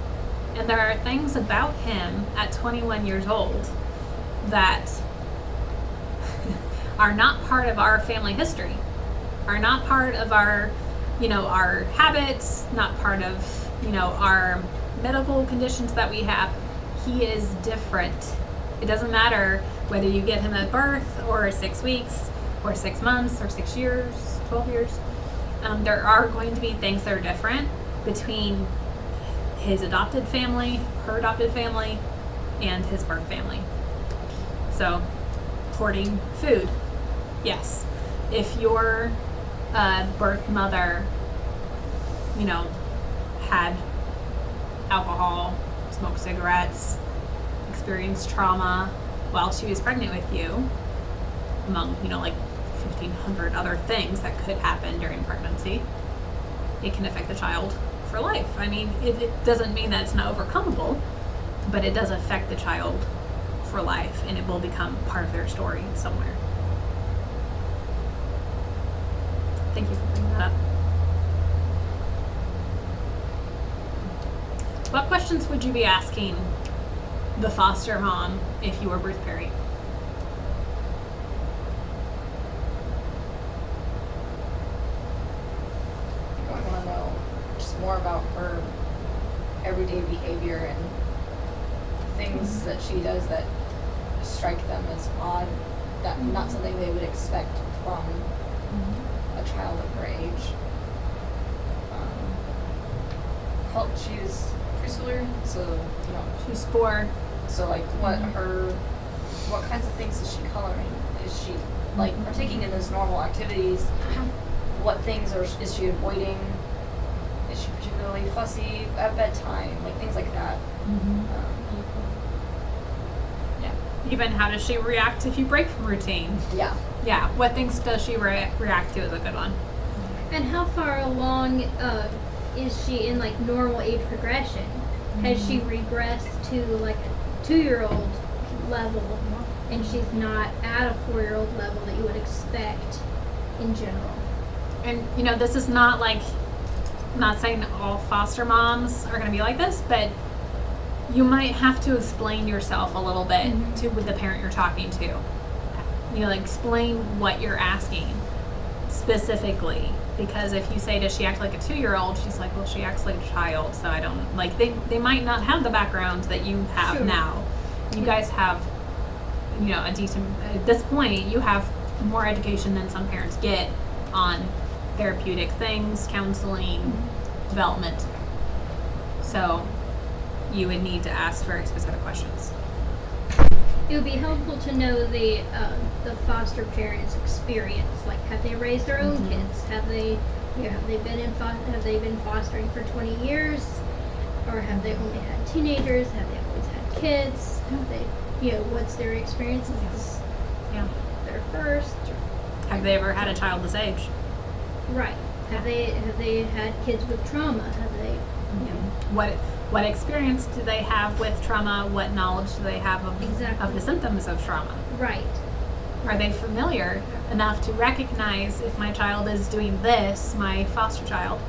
And there are things about him at 21 years old that are not part of our family history, are not part of our, our habits, not part of, our medical conditions that we have. He is different. It doesn't matter whether you get him at birth or 6 weeks or 6 months or 6 years, 12 years. There are going to be things that are different between his adopted family, her adopted family, and his birth family. So, hoarding food. Yes. If your birth mother, had alcohol, smoked cigarettes, experienced trauma while she was pregnant with you, among, like 1,500 other things that could happen during pregnancy, it can affect the child for life. I mean, it doesn't mean that it's not overcomable, but it does affect the child for life, and it will become part of their story somewhere. Thank you for bringing that up. What questions would you be asking the foster mom if you were Bruce Perry? I want to know just more about her everyday behavior and things that she does that strike them as odd, that not something they would expect from a child of her age. She's preschooler, so She's 4. so like what kinds of things is she coloring? Is she like partaking in those normal activities? What things is she avoiding? Is she particularly fussy at bedtime? Like things like that. Even how does she react if you break from routine? Yeah. Yeah, what things does she react to is a good one. And how far along is she in like normal age progression? Has she regressed to like a 2-year-old level, and she's not at a 4-year-old level that you would expect in general? And this is not like, I'm not saying all foster moms are going to be like this, but you might have to explain yourself a little bit to with the parent you're talking to. explain what you're asking specifically. Because if you say, does she act like a 2-year-old? She's like, well, she acts like a child, so I don't, like, they might not have the backgrounds that you have Sure. now. You guys have, a decent, at this point, you have more education than some parents get on therapeutic things, counseling, development. So you would need to ask very specific questions. It would be helpful to know the foster parents' experience. Like, have they raised their own kids? Have they been fostering for 20 years, or have they only had teenagers? Have they always had kids? Have they, what's their experience? Is this Yeah. their first? Have they ever had a child this age? Right. Have they had kids with trauma? Have they, What experience do they have with trauma? What knowledge do they have of Exactly. the symptoms of trauma? right. Are they familiar enough to recognize if my child is doing this, my foster child,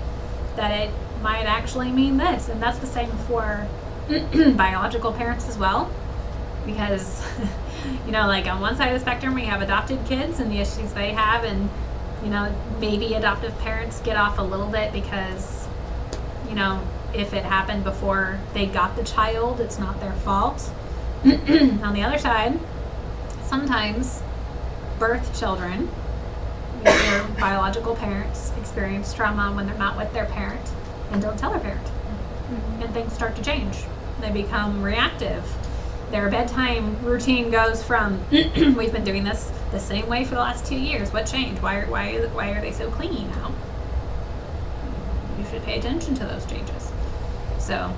that it might actually mean this? And that's the same for biological parents as well. Because, like on one side of the spectrum, we have adopted kids and the issues they have, and, maybe adoptive parents get off a little bit because, if it happened before they got the child, it's not their fault. On the other side, sometimes birth children, their biological parents, experience trauma when they're not with their parent and don't tell their parent. And things start to change. They become reactive. Their bedtime routine goes from, we've been doing this the same way for the last 2 years. What changed? Why are they so clingy now? You should pay attention to those changes. So,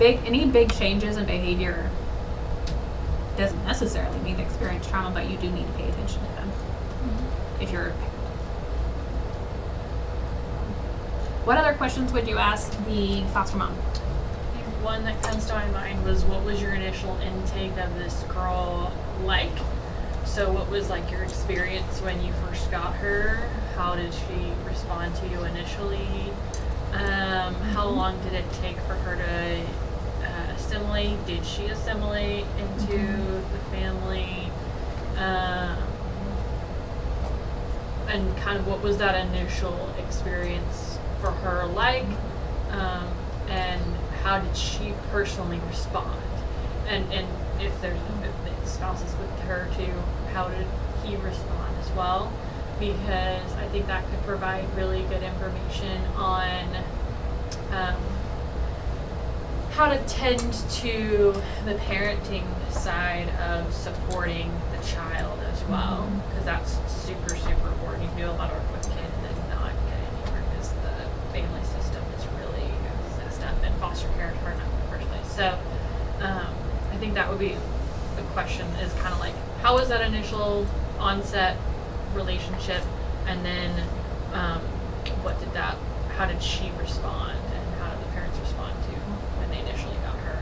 any big changes in behavior doesn't necessarily mean they experience trauma, but you do need to pay attention to them if you're a parent. What other questions would you ask the foster mom? I think one that comes to my mind was, what was your initial intake of this girl like? So what was like your experience when you first got her? How did she respond to you initially? How long did it take for her to assimilate? Did she assimilate into the family? And kind of what was that initial experience for her like? And how did she personally respond? And if there's spouses with her too, how did he respond as well? Because I think that could provide really good information on how to tend to the parenting side of supporting the child as well, because that's super, super important. You can do a lot of work with kids and not get anywhere because the family system is really messed up, and foster care is hard enough in the first place. So I think that would be the question, is kind of like, how was that initial onset relationship, and then how did she respond, and how did the parents respond to when they initially got her?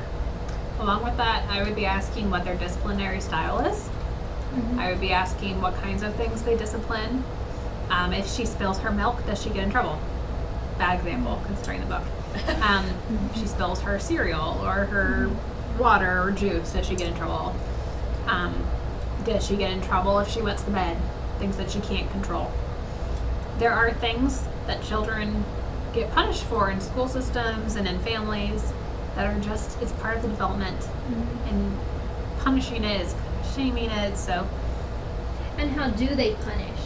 Along with that, I would be asking what their disciplinary style is. I would be asking what kinds of things they discipline. If she spills her milk, does she get in trouble? Bad example, considering the book. If she spills her cereal or her water or juice, does she get in trouble? Does she get in trouble if she wets the bed? Things that she can't control. There are things that children get punished for in school systems and in families that are just, it's part of the development. And punishing it is kind of shaming it, so. And how do they punish?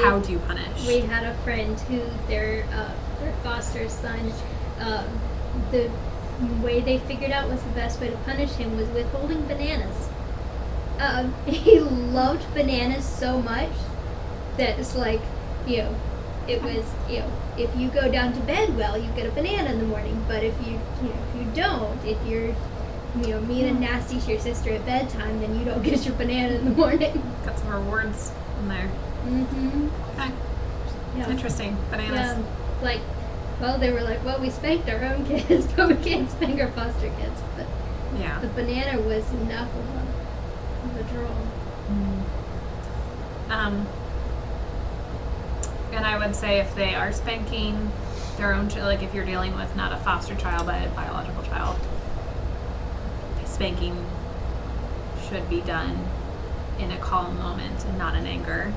How do you punish? We had a friend who their foster son, the way they figured out was the best way to punish him was withholding bananas. He loved bananas so much that it's like, it was, if you go down to bed well, you get a banana in the morning. But if you don't, if you're, mean and nasty to your sister at bedtime, then you don't get your banana in the morning. Got some rewards in there. Okay. Yeah. Interesting. Bananas. Yeah. They were like, well, we spanked our own kids, but we can't spank our foster kids. But Yeah. the banana was enough of a draw. And I would say if they are spanking their own child, like if you're dealing with not a foster child but a biological child, spanking should be done in a calm moment and not in anger.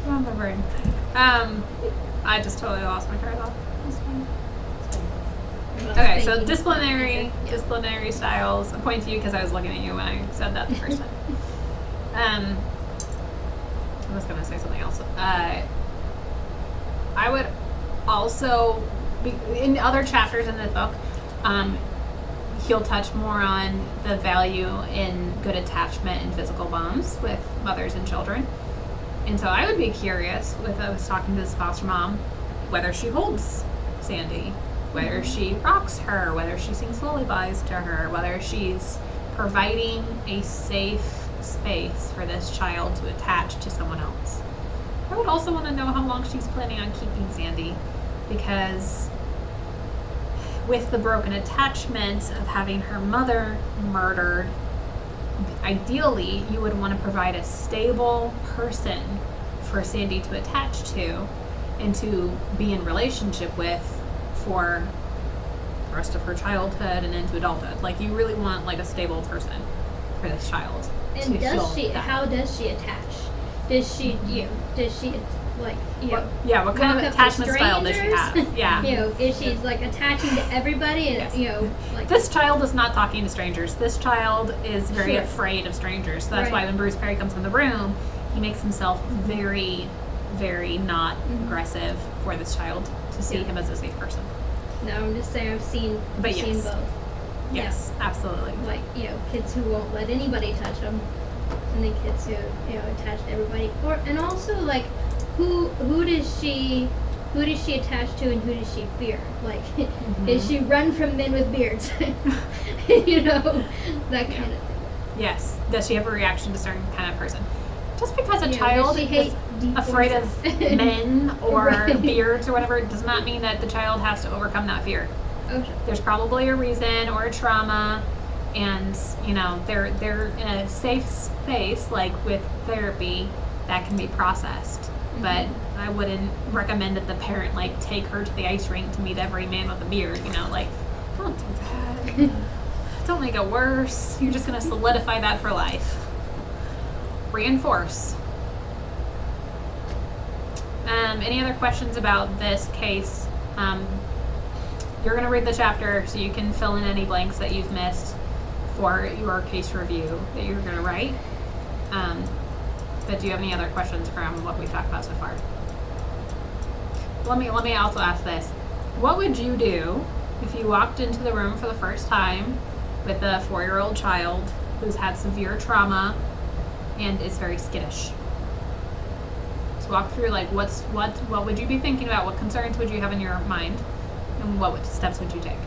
Oh, my brain. I just totally lost my train of thought. That's fine. Okay, so disciplinary styles. I'm pointing to you because I was looking at you when I said that the first time. I was gonna say something else. I would also, in other chapters in the book, he'll touch more on the value in good attachment and physical bonds with mothers and children. And so I would be curious, with us talking to this foster mom, whether she holds Sandy, whether she rocks her, whether she sings lullabies to her, whether she's providing a safe space for this child to attach to someone else. I would also want to know how long she's planning on keeping Sandy, because with the broken attachment of having her mother murdered, ideally you would want to provide a stable person for Sandy to attach to and to be in relationship with for the rest of her childhood and into adulthood. Like, you really want like a stable person for this child. And to does feel she? that. How does she attach? Does she? Does she like? What kind of walk up to attachment style does she strangers? have? Yeah. Is she like attaching to everybody? And Yes. like This child is not talking to strangers. This child is very Sure. afraid of strangers. So that's Right. why when Bruce Perry comes in the room, he makes himself very, very not aggressive for this child to see Yeah. him as a safe person. No, I'm just saying I've seen But seen yes. both. Yes, absolutely. Like kids who won't let anybody touch them, and then kids who attach to everybody. And also like who does she attach to and who does she fear? Like does she run from men with beards? That kind of thing. Yes. Does she have a reaction to certain kind of person? Just because a Does child she is hate deep afraid of voices? men or Right. beards or whatever, does not mean that the child has to overcome that fear. Oh, sure. There's probably a reason or a trauma, and they're in a safe space, like with therapy, that can be processed. But I wouldn't recommend that the parent like take her to the ice rink to meet every man with a beard. Like, don't do that. Don't make it worse. You're just gonna solidify that for life. Reinforce. Any other questions about this case? You're going to read the chapter so you can fill in any blanks that you've missed for your case review that you're going to write. But do you have any other questions from what we've talked about so far? Let me also ask this. What would you do if you walked into the room for the first time with a 4-year-old child who's had severe trauma and is very skittish? So walk through like what would you be thinking about? What concerns would you have in your mind? And what steps would you take?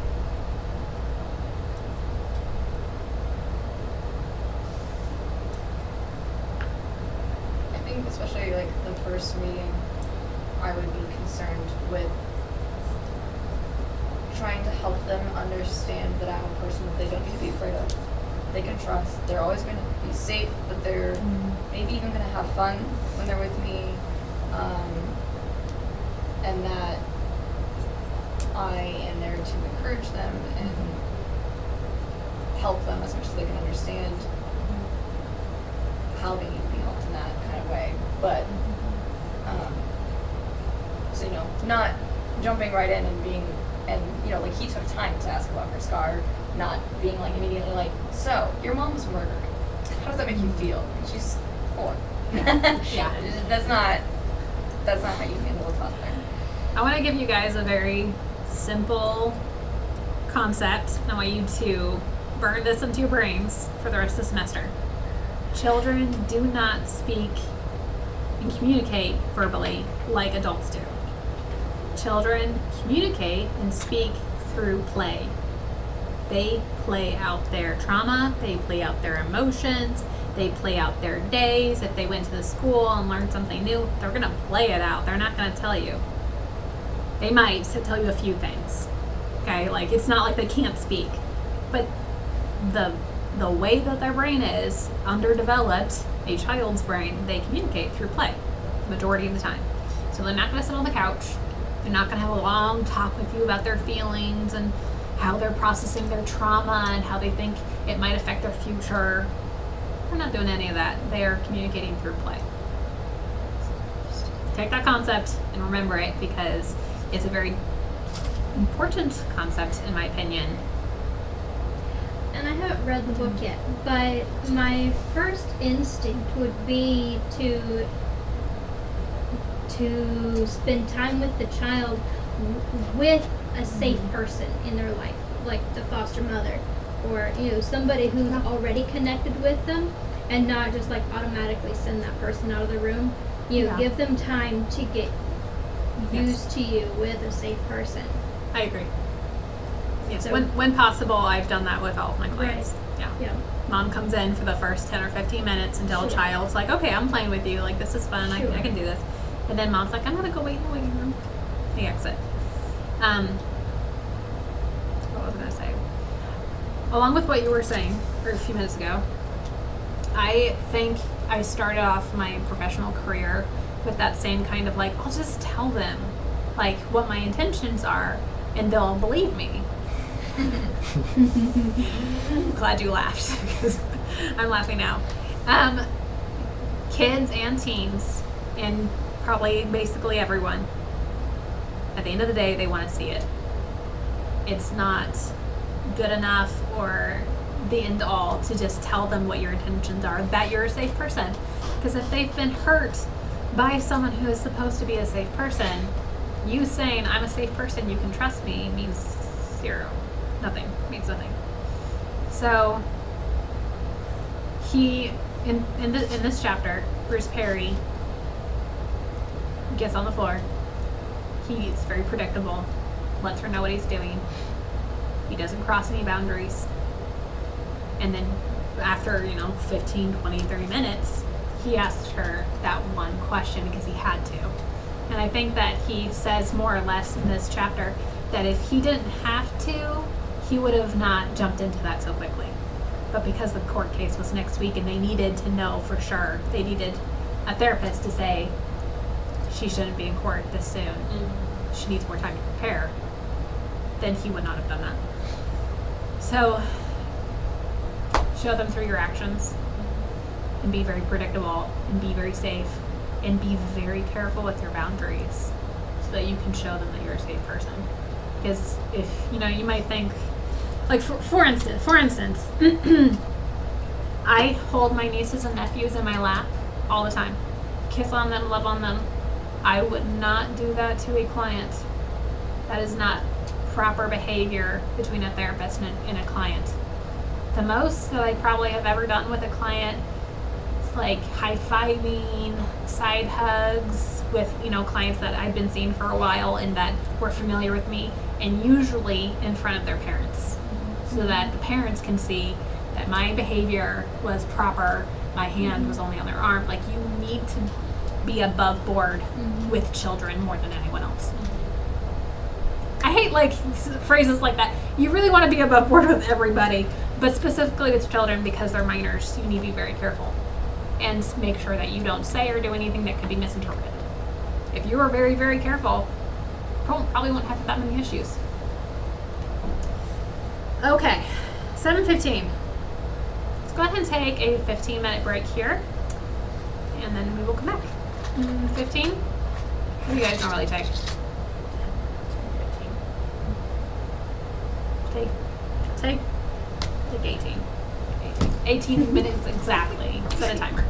I think especially like the first meeting, I would be concerned with trying to help them understand that I'm a person that they don't need to be afraid of. They can trust. They're always going to be safe, but they're maybe even going to have fun when they're with me, and that I am there to encourage them and help them as much as they can understand how they need to be helped in that kind of way. But so not jumping right in and being like he took time to ask about her scar, not being like immediately like, so your mom was murdered. How does that make you feel? She's 4. Yeah. That's not how you handle a toddler. I want to give you guys a very simple concept. I want you to burn this into your brains for the rest of the semester. Children do not speak and communicate verbally like adults do. Children communicate and speak through play. They play out their trauma, they play out their emotions, they play out their days. If they went to the school and learned something new, they're going to play it out. They're not going to tell you. They might tell you a few things. Okay, like it's not like they can't speak, but the way that their brain is underdeveloped, a child's brain, they communicate through play, the majority of the time. So they're not going to sit on the couch. They're not going to have a long talk with you about their feelings and how they're processing their trauma and how they think it might affect their future. They're not doing any of that. They are communicating through play. Just take that concept and remember it, because it's a very important concept, in my opinion. And I haven't read the book yet, but my first instinct would be to spend time with the child with a safe person in their life, like the foster mother, or somebody who's already connected with them, and not just like automatically send that person out of the room. Give them time to get used to you with a safe person. I agree. Yes, So- when possible, I've done that with all of my clients. Right. Yeah. Yeah. Mom comes in for the first 10 or 15 minutes until a Sure. child's like, okay, I'm playing with you. Like, this is fun. Sure. I can do this. And then mom's like, I'm going to go wait in the waiting room. They exit. What was I going to say? Along with what you were saying a few minutes ago, I think I started off my professional career with that same kind of like, I'll just tell them like what my intentions are and they'll believe me. I'm glad you laughed because I'm laughing now. Kids and teens, and probably basically everyone, at the end of the day, they want to see it. It's not good enough or the end all to just tell them what your intentions are, that you're a safe person. Because if they've been hurt by someone who is supposed to be a safe person, you saying, I'm a safe person, you can trust me, means zero. Nothing. Means nothing. So, he, in this chapter, Bruce Perry gets on the floor. He's very predictable, lets her know what he's doing. He doesn't cross any boundaries. And then after, 15, 20, 30 minutes, he asked her that one question because he had to. And I think that he says more or less in this chapter that if he didn't have to, he would have not jumped into that so quickly. But because the court case was next week and they needed to know for sure, they needed a therapist to say, she shouldn't be in court this soon. Mm-hmm. She needs more time to prepare. Then he would not have done that. So, show them through your actions and be very predictable and be very safe and be very careful with your boundaries so that you can show them that you're a safe person. Because if, you might think, like for instance, I hold my nieces and nephews in my lap all the time. Kiss on them, love on them. I would not do that to a client. That is not proper behavior between a therapist and a client. The most that I probably have ever done with a client is like high-fiving, side hugs with, clients that I've been seeing for a while and that were familiar with me, and usually in front of their parents, so that the parents can see that my behavior was proper, my hand was only on their arm. Like, you need to be above board with children more than anyone else. I hate phrases like that. You really want to be above board with everybody, but specifically with children because they're minors. You need to be very careful and make sure that you don't say or do anything that could be misinterpreted. If you are very, very careful, probably won't have that many issues. Okay, 7:15. Let's go ahead and take a 15-minute break here, and then we will come back. 15? What do you guys normally take? Take 18. 18 minutes exactly. Set a timer.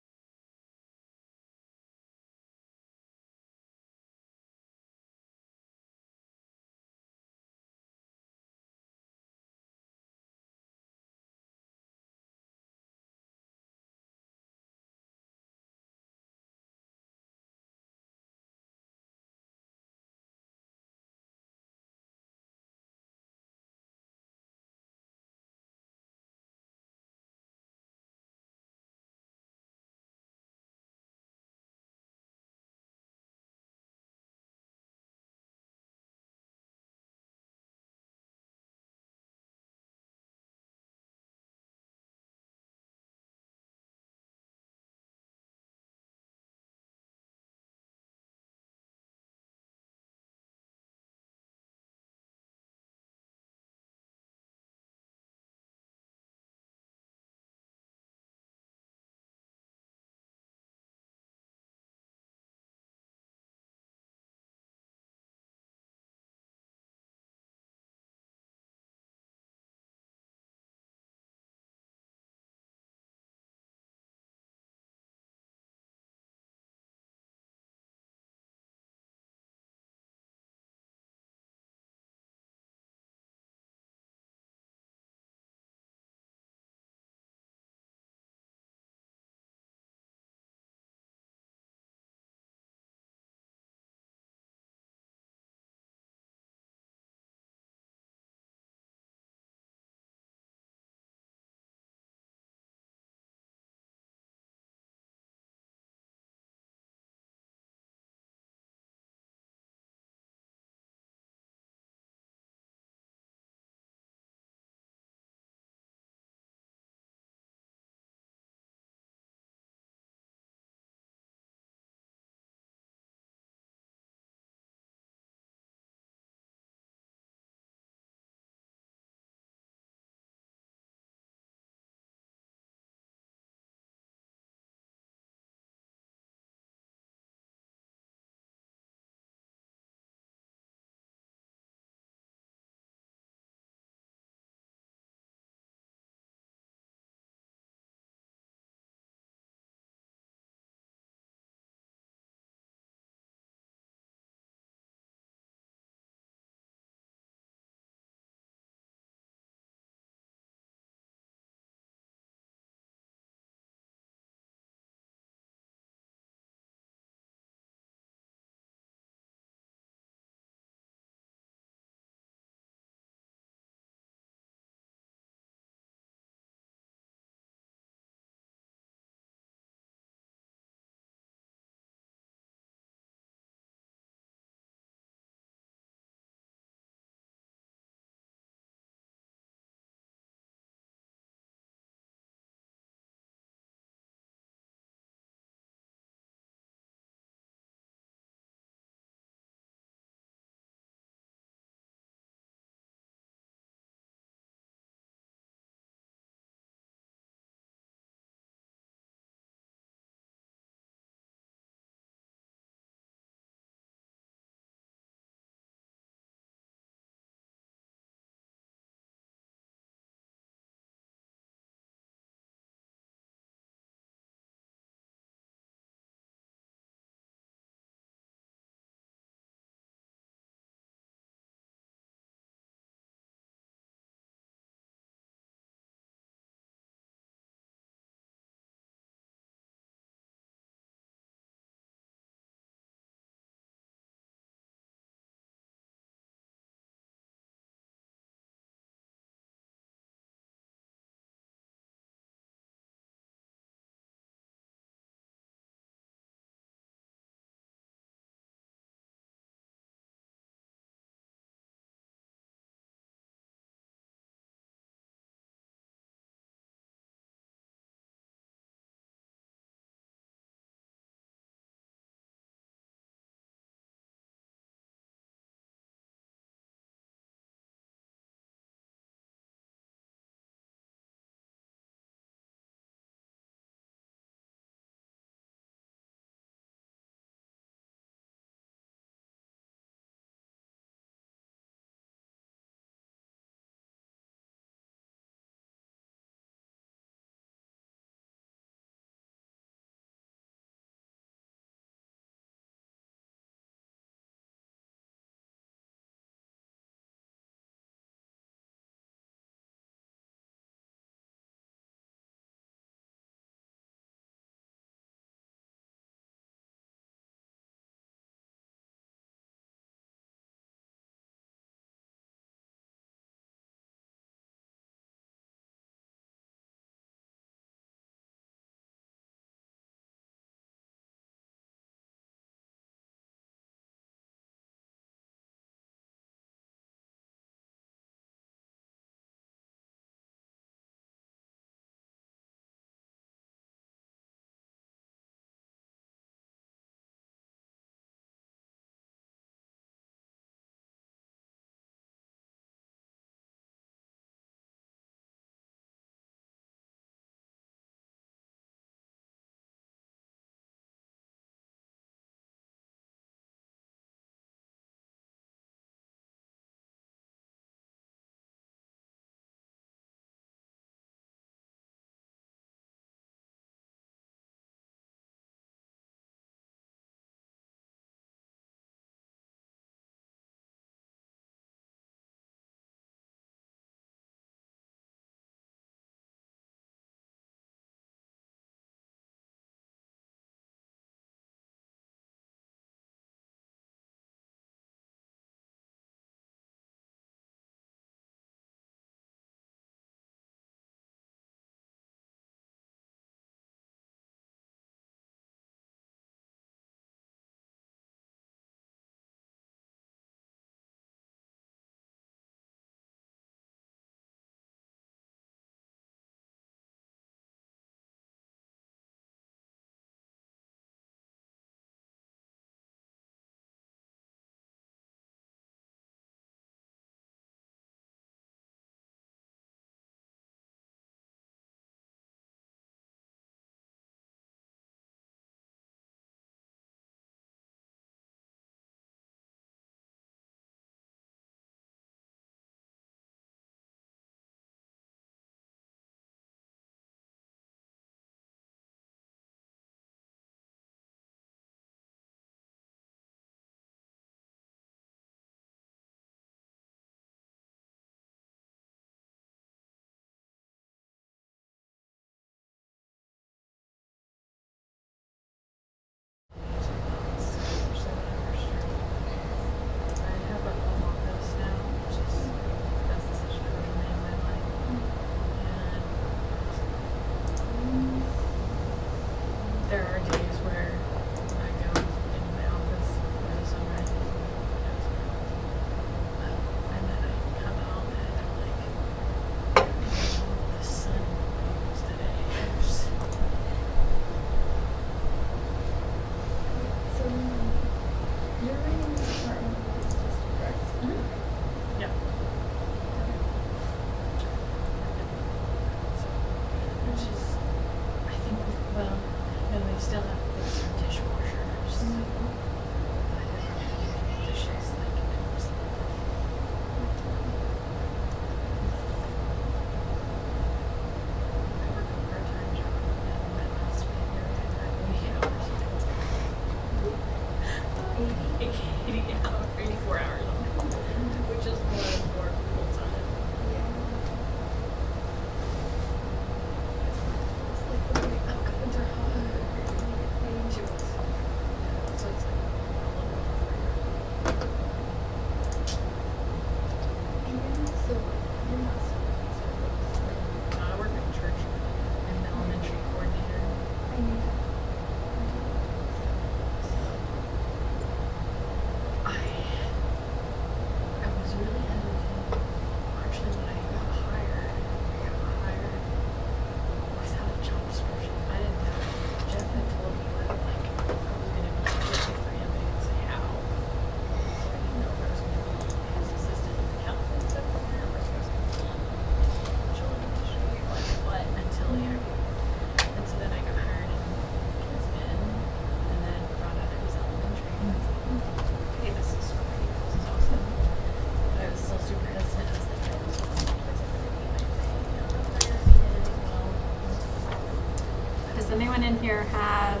anyone in here have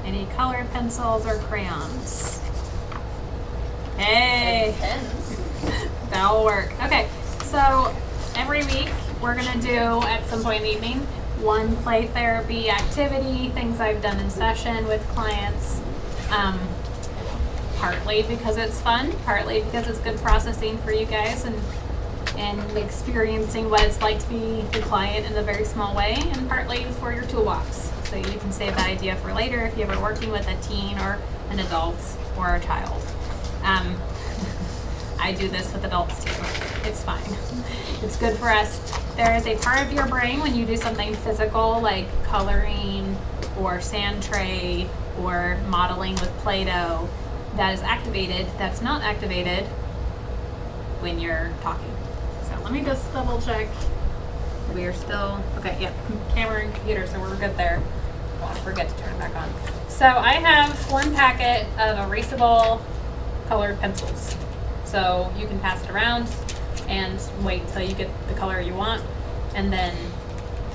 any colored pencils or crayons? Hey, Pens. that'll work. Okay, so every week we're gonna do at some point in the evening one play therapy activity, things I've done in session with clients. Partly because it's fun, partly because it's good processing for you guys and experiencing what it's like to be the client in a very small way, and partly for your toolbox. So you can save that idea for later if you're ever working with a teen or an adult or a child. I do this with adults too. It's fine. It's good for us. There is a part of your brain when you do something physical like coloring or sand tray or modeling with Play-Doh that is activated, that's not activated when you're talking. So let me just double check. We are still, okay, yeah, camera and computer, so we're good there. Well, forget to turn it back on. So I have one packet of erasable colored pencils. So you can pass it around and wait until you get the color you want, and then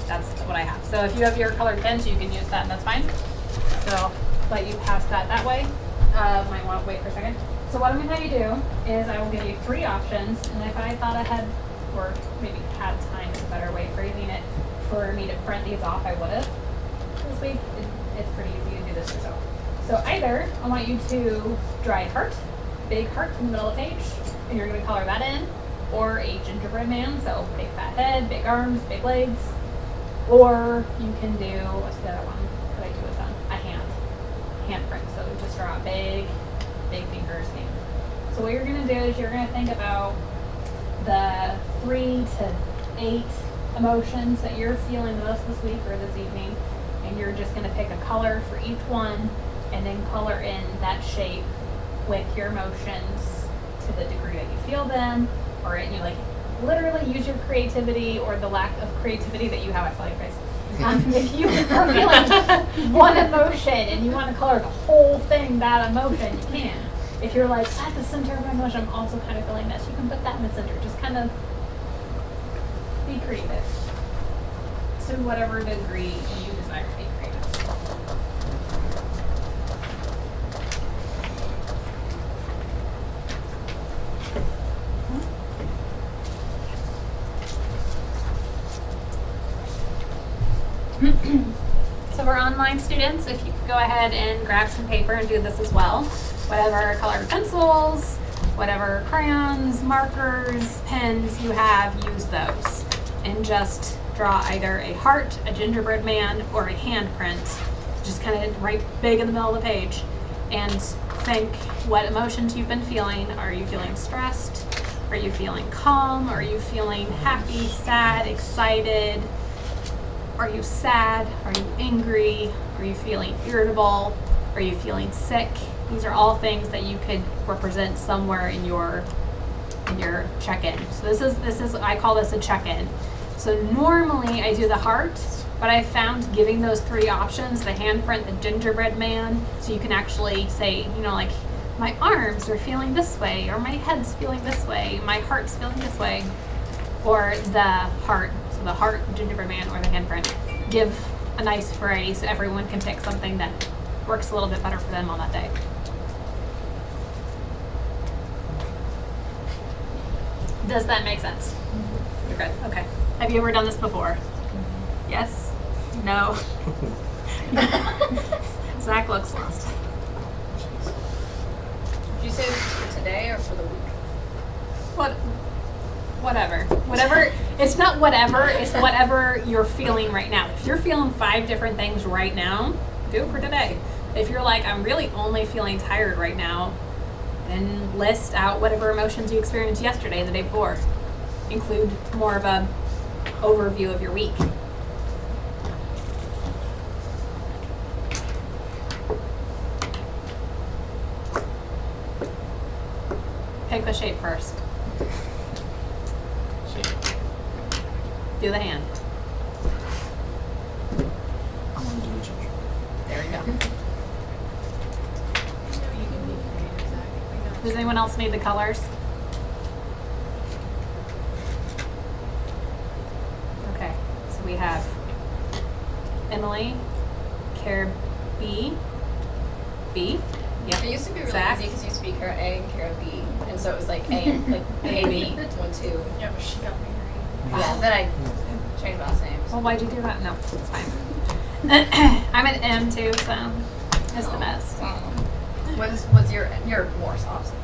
that's what I have. So if you have your colored pens, you can use that, and that's fine. So let you pass that way. Might want to wait for a second. So what I'm going to have you do is I will give you 3 options, and if I thought I had, or maybe had time is a better way of phrasing it, for me to print these off, I would have. This week, it's pretty easy to do this yourself. So either I want you to draw a heart, big heart in the middle of the page, and you're going to color that in, or a gingerbread man, so big fat head, big arms, big legs, or you can do, what's the other one that I do with them? A hand print. So just draw a big fingers hand. So what you're going to do is you're going to think about the 3 to 8 emotions that you're feeling the most this week or this evening, and you're just going to pick a color for each one and then color in that shape with your emotions to the degree that you feel them, or you like literally use your creativity or the lack of creativity that you have. I feel like this. If you are feeling one emotion and you want to color the whole thing that emotion, you can. If you're like, at the center of my emotion, I'm also kind of feeling this, you can put that in the center. Just kind of be creative to whatever degree you desire to be creative. So for online students, if you could go ahead and grab some paper and do this as well. Whatever colored pencils, whatever crayons, markers, pens you have, use those. And just draw either a heart, a gingerbread man, or a handprint. Just kind of right big in the middle of the page. And think what emotions you've been feeling. Are you feeling stressed? Are you feeling calm? Are you feeling happy, sad, excited? Are you sad? Are you angry? Are you feeling irritable? Are you feeling sick? These are all things that you could represent somewhere in your check-in. So this is I call this a check-in. So normally I do the heart, but I found giving those 3 options, the handprint, the gingerbread man, so you can actually say, you know, like my arms are feeling this way, or my head's feeling this way, my heart's feeling this way, or the heart. So the heart, gingerbread man, or the handprint. Give a nice variety so everyone can pick something that works a little bit better for them on that day. Does that make sense? You're good. Okay. Have you ever done this before? Yes? No? Zach looks lost. Did you say this is for today or for the week? Whatever. It's not whatever, it's whatever you're feeling right now. If you're feeling 5 different things right now, do it for today. If you're like, I'm really only feeling tired right now, then list out whatever emotions you experienced yesterday, the day before. Include more of a overview of your week. Pick the shape first. Do the hand. I want to do a ginger. There you go. Does anyone else need the colors? Okay, so we have Emily, Kara B. B? Yep. It used to be really Zach? easy because you used to be Kara A and Kara B, and so it was like A, like A, B, 1, 2. Yeah, but she got married. Yeah, then I changed last names. Well, why'd you do that? No, it's fine. I'm an M too, so it's the best. What's your Morse? Awesome.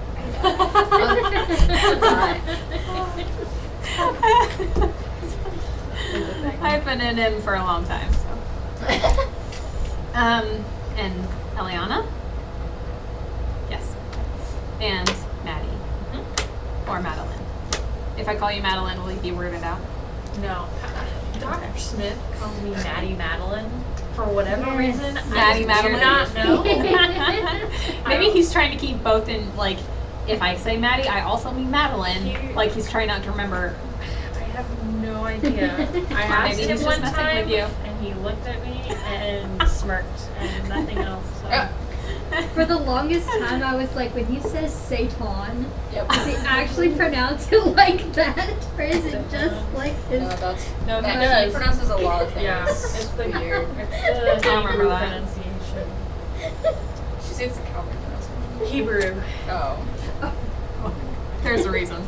I've been an M for a long time, so. And Eliana? Yes. And Maddie. Or Madeline. If I call you Madeline, will you be weirded out? No. Dr. Smith calls me Maddie Madeline for whatever Yes. reason. Maddie I Madeline? do not know. Maybe he's trying to keep both in, like, if I say Maddie, I also mean Madeline. Like, he's trying not to remember. I have no idea. I asked Maybe him he's just one messing time, with you. and he looked at me and smirked, and nothing else. So. For the longest time, I was like, when he says Satan, Yep. does he actually pronounce it like that, or is it just like his? No, that's No, that, he he does. pronounces a lot of things. Yeah, it's the weird. It's I the don't remember Hebrew that. pronunciation. She says it's a Calvin pronunciation. Hebrew. Oh. There's a reason.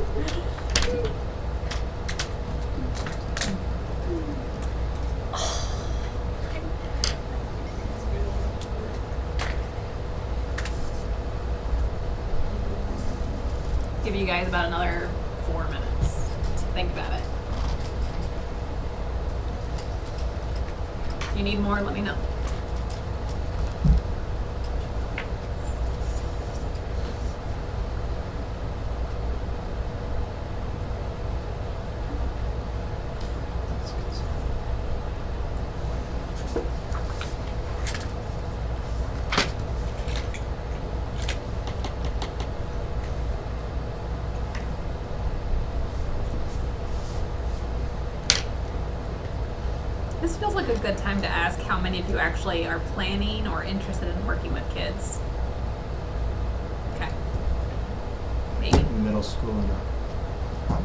Give you guys about another 4 minutes to think about it. If you need more, let me know. This feels like a good time to ask how many of you actually are planning or interested in working with kids. Okay. Maybe. Middle school and up.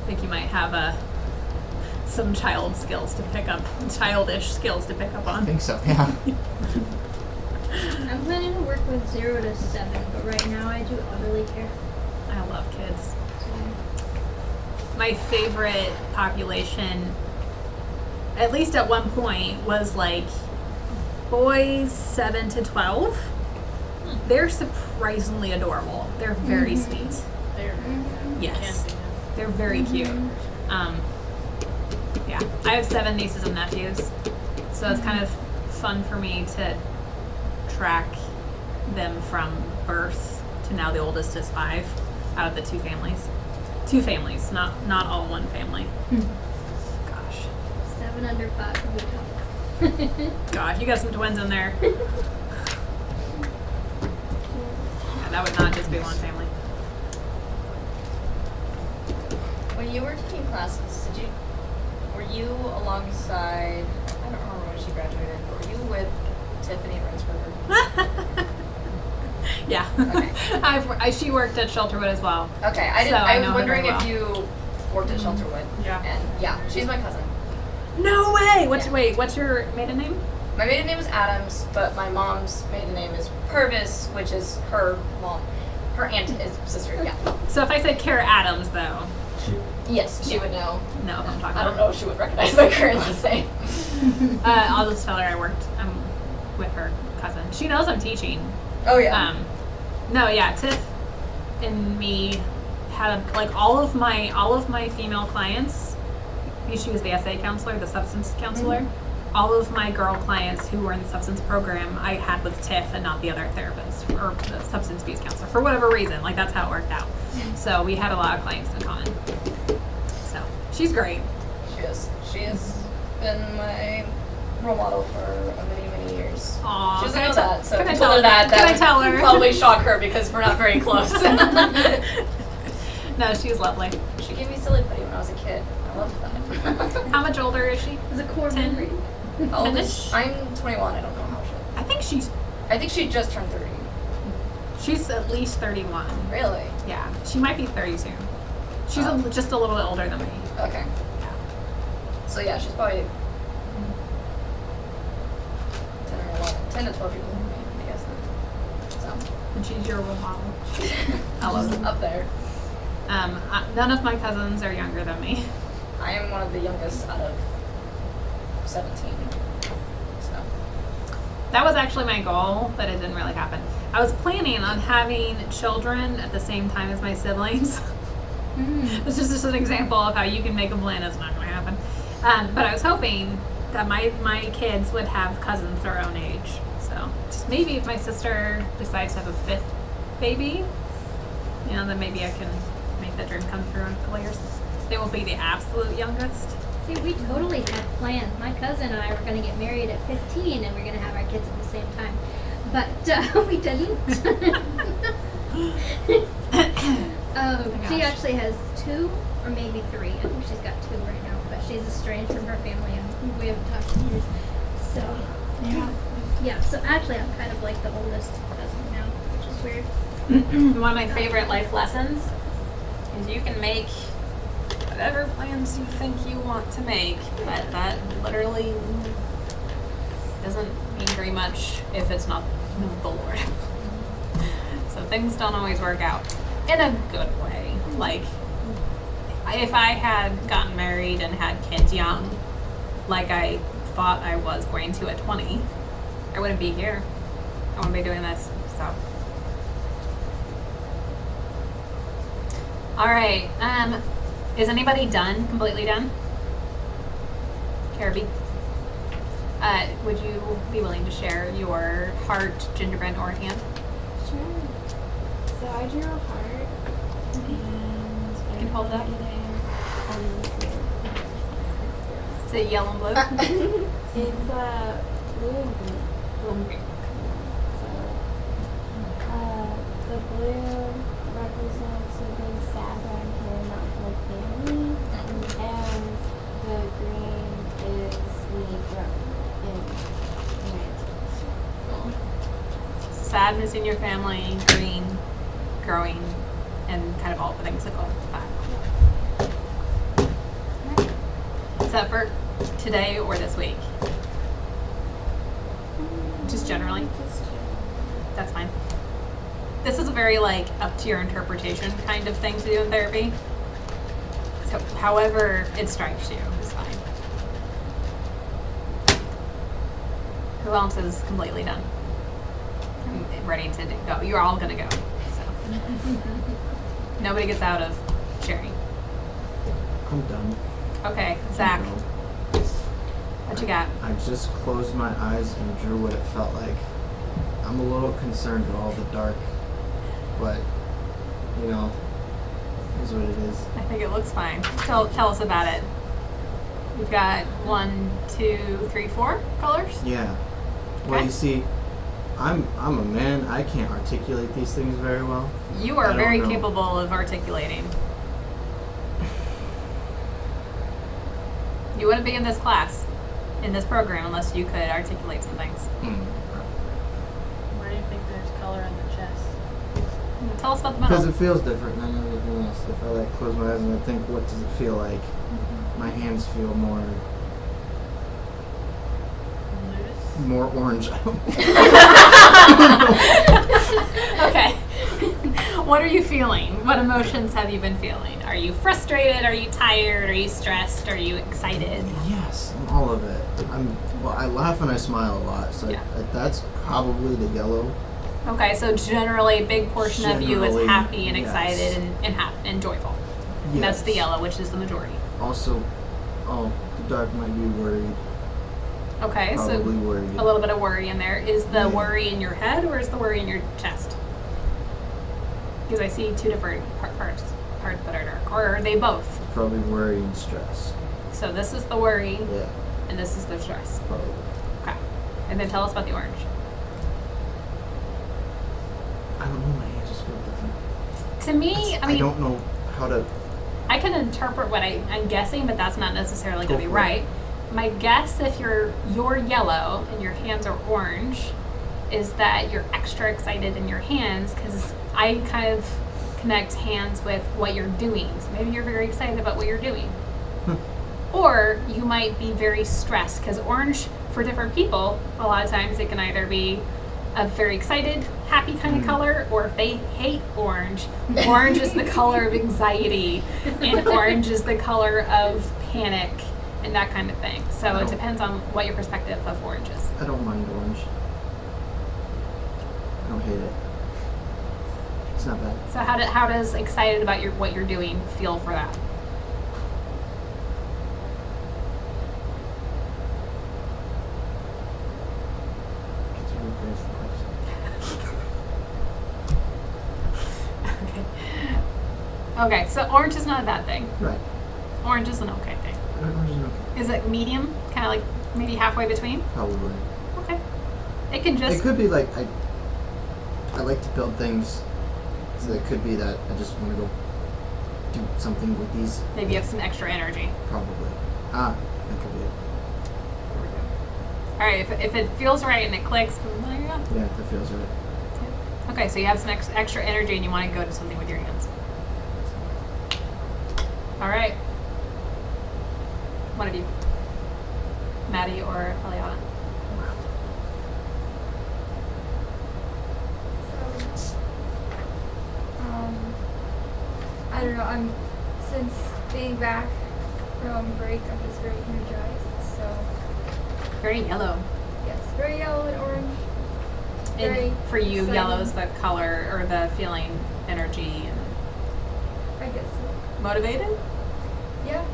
I think you might have some childish skills to pick up I on. think so, yeah. I'm planning to work with 0 to 7, but right now I do elderly care. I love kids. My favorite population, at least at one point, was like boys 7 to 12. They're surprisingly adorable. They're very sweet. There. Yes. Can be. They're very cute. Yeah, I have 7 nieces and nephews, so it's kind of fun for me to track them from birth to now. The oldest is 5 out of the 2 families. 2 families, not all one family. Gosh, 7 under 5 would be tough. gosh, you got some twins in there. Yeah, that would not just be one family. When you were taking classes, were you alongside, I don't remember when she graduated, but were you with Tiffany Rinsberger? Yeah, Okay. she worked at Shelterwood as well. Okay, So I I was know her wondering very if you worked at Shelterwood. Yeah. And yeah, she's my cousin. No way. What's Yeah. what's your maiden name? My maiden name is Adams, but my mom's maiden name is Purvis, which is her mom. Her aunt is sister, yeah. So if I said Kara Adams, though, Yes, she would know. no, I'm talking I about. don't know if she would recognize my current last name. I'll just tell her I'm with her cousin. She knows I'm teaching. Oh yeah. No, yeah, Tiff and me had like all of my female clients. She was the SA counselor, the substance counselor. All of my girl clients who were in the substance program, I had with Tiff and not the other therapist or the substance abuse counselor for whatever reason. Like that's how it worked out. So we had a lot of clients in common. So she's great. She has been my role model for many years. Aw, She doesn't can I know tell- that, so can I if you tell told her her? that Can I would tell her? probably shock her because we're not very close. No, she's lovely. She gave me silly putty when I was a kid. I loved that. How much older is she? It's a core 10? memory. How old is Finish? she? I'm 21. I don't know how she. I think she just turned 30. She's at least 31. Really? Yeah, she might be 32. She's Oh. just a little bit older than me. Okay. Yeah. So yeah, she's probably 10 to 12 years older than me, I guess. So, And she's your role model. I love she's it. up there. None of my cousins are younger than me. I am one of the youngest out of 17. So, That was actually my goal, but it didn't really happen. I was planning on having children at the same time as my siblings. This is just an example of how you can make a plan. It's not going to happen. But I was hoping that my kids would have cousins their own age. So just maybe if my sister decides to have a fifth baby, then maybe I can make that dream come true in a couple years. They will be the absolute youngest. See, we totally had plans. My cousin and I were going to get married at 15, and we're going to have our kids at the same time. But we didn't. She gosh. actually has 2 or maybe 3. I think she's got 2 right now. But she's estranged from her family, and we haven't talked in years. So, yeah. So actually, I'm kind of like the oldest cousin now, which is weird. One of my favorite life lessons is you can make whatever plans you think you want to make, but that literally doesn't mean very much if it's not the Lord. So things don't always work out in a good way. Like, if I had gotten married and had kids young, like I thought I was going to at 20, I wouldn't be here. I wouldn't be doing this. So. All right. Is anybody done? Completely done? Caribbean? Would you be willing to share your heart, gingerbread, or hand? Sure. So I drew a heart, and You can hold it up. Is it yellow and blue? It's blue and green. Blue and green. So the blue represents me being sad that I'm here, not with my family, and the green is me growing in my Sad, missing your family, green, growing, and kind of all the things that go with that. Is that for today or this week? Just generally? That's fine. This is a very up to your interpretation kind of thing to do in therapy. So however it strikes you is fine. Who else is completely done? I'm ready to go. You're all gonna go. So nobody gets out of sharing. I'm done. Okay, Zach, No. what you got? I just closed my eyes and drew what it felt like. I'm a little concerned with all the dark, but is what it is. I think it looks fine. Tell us about it. You've got 1, 2, 3, 4 colors? Yeah. Well, Okay. you see, I'm a man. I can't articulate these things very well. You I are don't very know. capable of articulating. You wouldn't be in this class, in this program, unless you could articulate some things. Why do you think there's color in the chest? Tell us about the Because middle. it feels different than everything else. If I close my eyes and I think, what does it feel like? My hands feel more Loose? orange. Okay. What are you feeling? What emotions have you been feeling? Are you frustrated? Are you tired? Are you stressed? Are you excited? Yes, all of it. I laugh and I smile a lot, so Yeah. that's probably the yellow. Okay, so generally a big portion of you is Generally, happy and yes. excited and joyful. And that's the Yes. yellow, which is the majority. Also, the dark might be worried. Okay, so Probably worried. a little bit of worry in there. Is the Yeah. worry in your head or is the worry in your chest? Because I see two different parts that are dark. Or are they both? Probably worry and stress. So this is the worry Yeah, and this is the stress. probably. Okay. And then tell us about the orange. I don't know, my hands just feel different. To me, I mean, don't know how to. I can interpret what I'm guessing, but that's not necessarily going to Go be for it. right. My guess, if you're yellow and your hands are orange, is that you're extra excited in your hands because I kind of connect hands with what you're doing. So maybe you're very excited about what you're doing. Or you might be very stressed because orange for different people, a lot of times it can either be a very excited, happy kind of color, or if they hate orange, orange is the color of anxiety, and orange is the color of panic, and that kind of thing. So it depends on what your perspective of orange is. I don't mind orange. I don't hate it. It's not bad. So how does excited about what you're doing feel for that? Could you rephrase the question? Okay, so orange is not a bad thing. Right. Orange is an okay thing. Orange is okay. Is it medium? Kind of like maybe halfway between? Probably. Okay. It can just. It could be like I like to build things, so it could be that I just want to go do something with these. Maybe you have some extra energy. Probably. That could be it. All right, if it feels right and it clicks, there you go. Yeah, that feels right. Okay, so you have some extra energy and you want to go to something with your hands. All right. One of you, Maddie or Eliana. So, I don't know. Since being back from break, I'm just very energized. So, Very yellow. yes, very yellow and orange. Very And for you, exciting. yellow is the color or the feeling, energy, and I guess so. motivated. Yeah.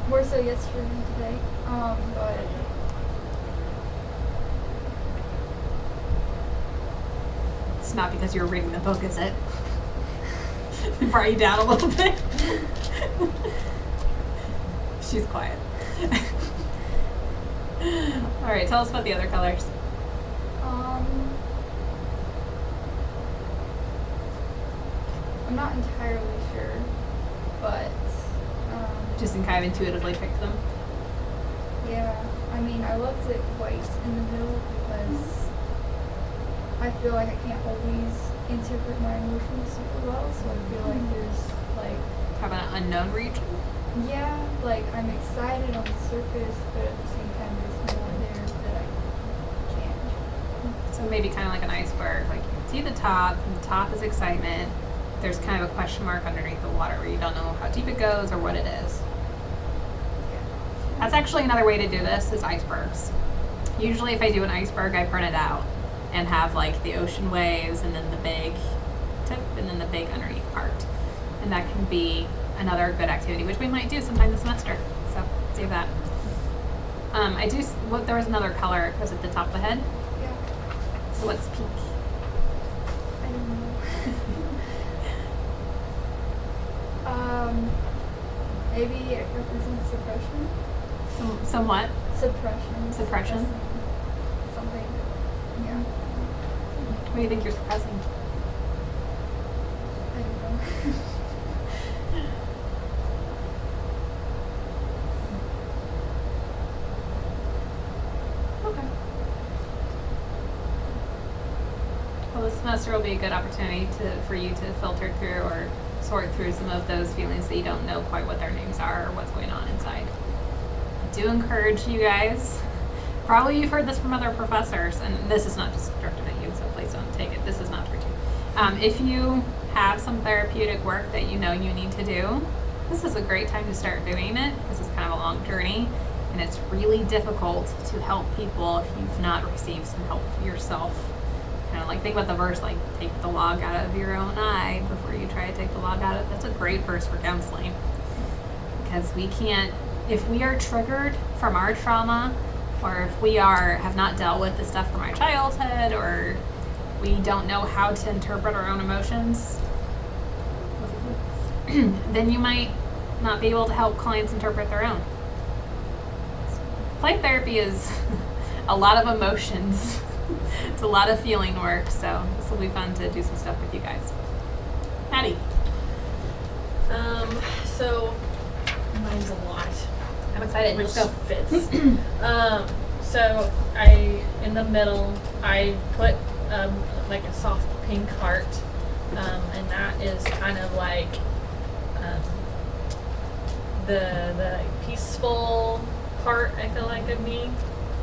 More so yesterday than today. But It's not because you were reading the book, is it? Brought you down a little bit. She's quiet. All right, tell us about the other colors. I'm not entirely sure, but Just kind of intuitively picked them. yeah. I mean, I left it white in the middle because I feel like I can't always interpret my emotions super well, so I feel like there's like, Have an unknown region. yeah, like I'm excited on the surface, but at the same time there's more there that I can't. So maybe kind of like an iceberg. Like you can see the top, and the top is excitement. There's kind of a question mark underneath the water where you don't know how deep it goes or what it is. That's actually another way to do this is icebergs. Usually if I do an iceberg, I print it out and have like the ocean waves and then the big tip and then the big underneath part. And that can be another good activity, which we might do sometime this semester. So save that. There was another color. Was it the top of the head? Yeah, So what's pink? I don't know. Maybe it represents suppression. Somewhat. Suppression. Suppression? Something. Yeah. What do you think you're suppressing? I don't know. Okay. Well, this semester will be a good opportunity for you to filter through or sort through some of those feelings that you don't know quite what their names are or what's going on inside. I do encourage you guys, probably you've heard this from other professors, and this is not just directed at you, so please don't take it. This is not for you. If you have some therapeutic work that you know you need to do, this is a great time to start doing it because it's kind of a long journey. And it's really difficult to help people if you've not received some help for yourself. Kind of like think about the verse, like take the log out of your own eye before you try to take the log out of it. That's a great verse for counseling. Because we can't, if we are triggered from our trauma, or if we have not dealt with the stuff from our childhood, or we don't know how to interpret our own emotions, then you might not be able to help clients interpret their own. Play therapy is a lot of emotions. It's a lot of feeling work, so this will be fun to do some stuff with you guys. Maddie. So mine's a lot. I'm excited. Which Let's go. fits. So in the middle, I put like a soft pink heart, and that is kind of like the peaceful part, I feel like, of me.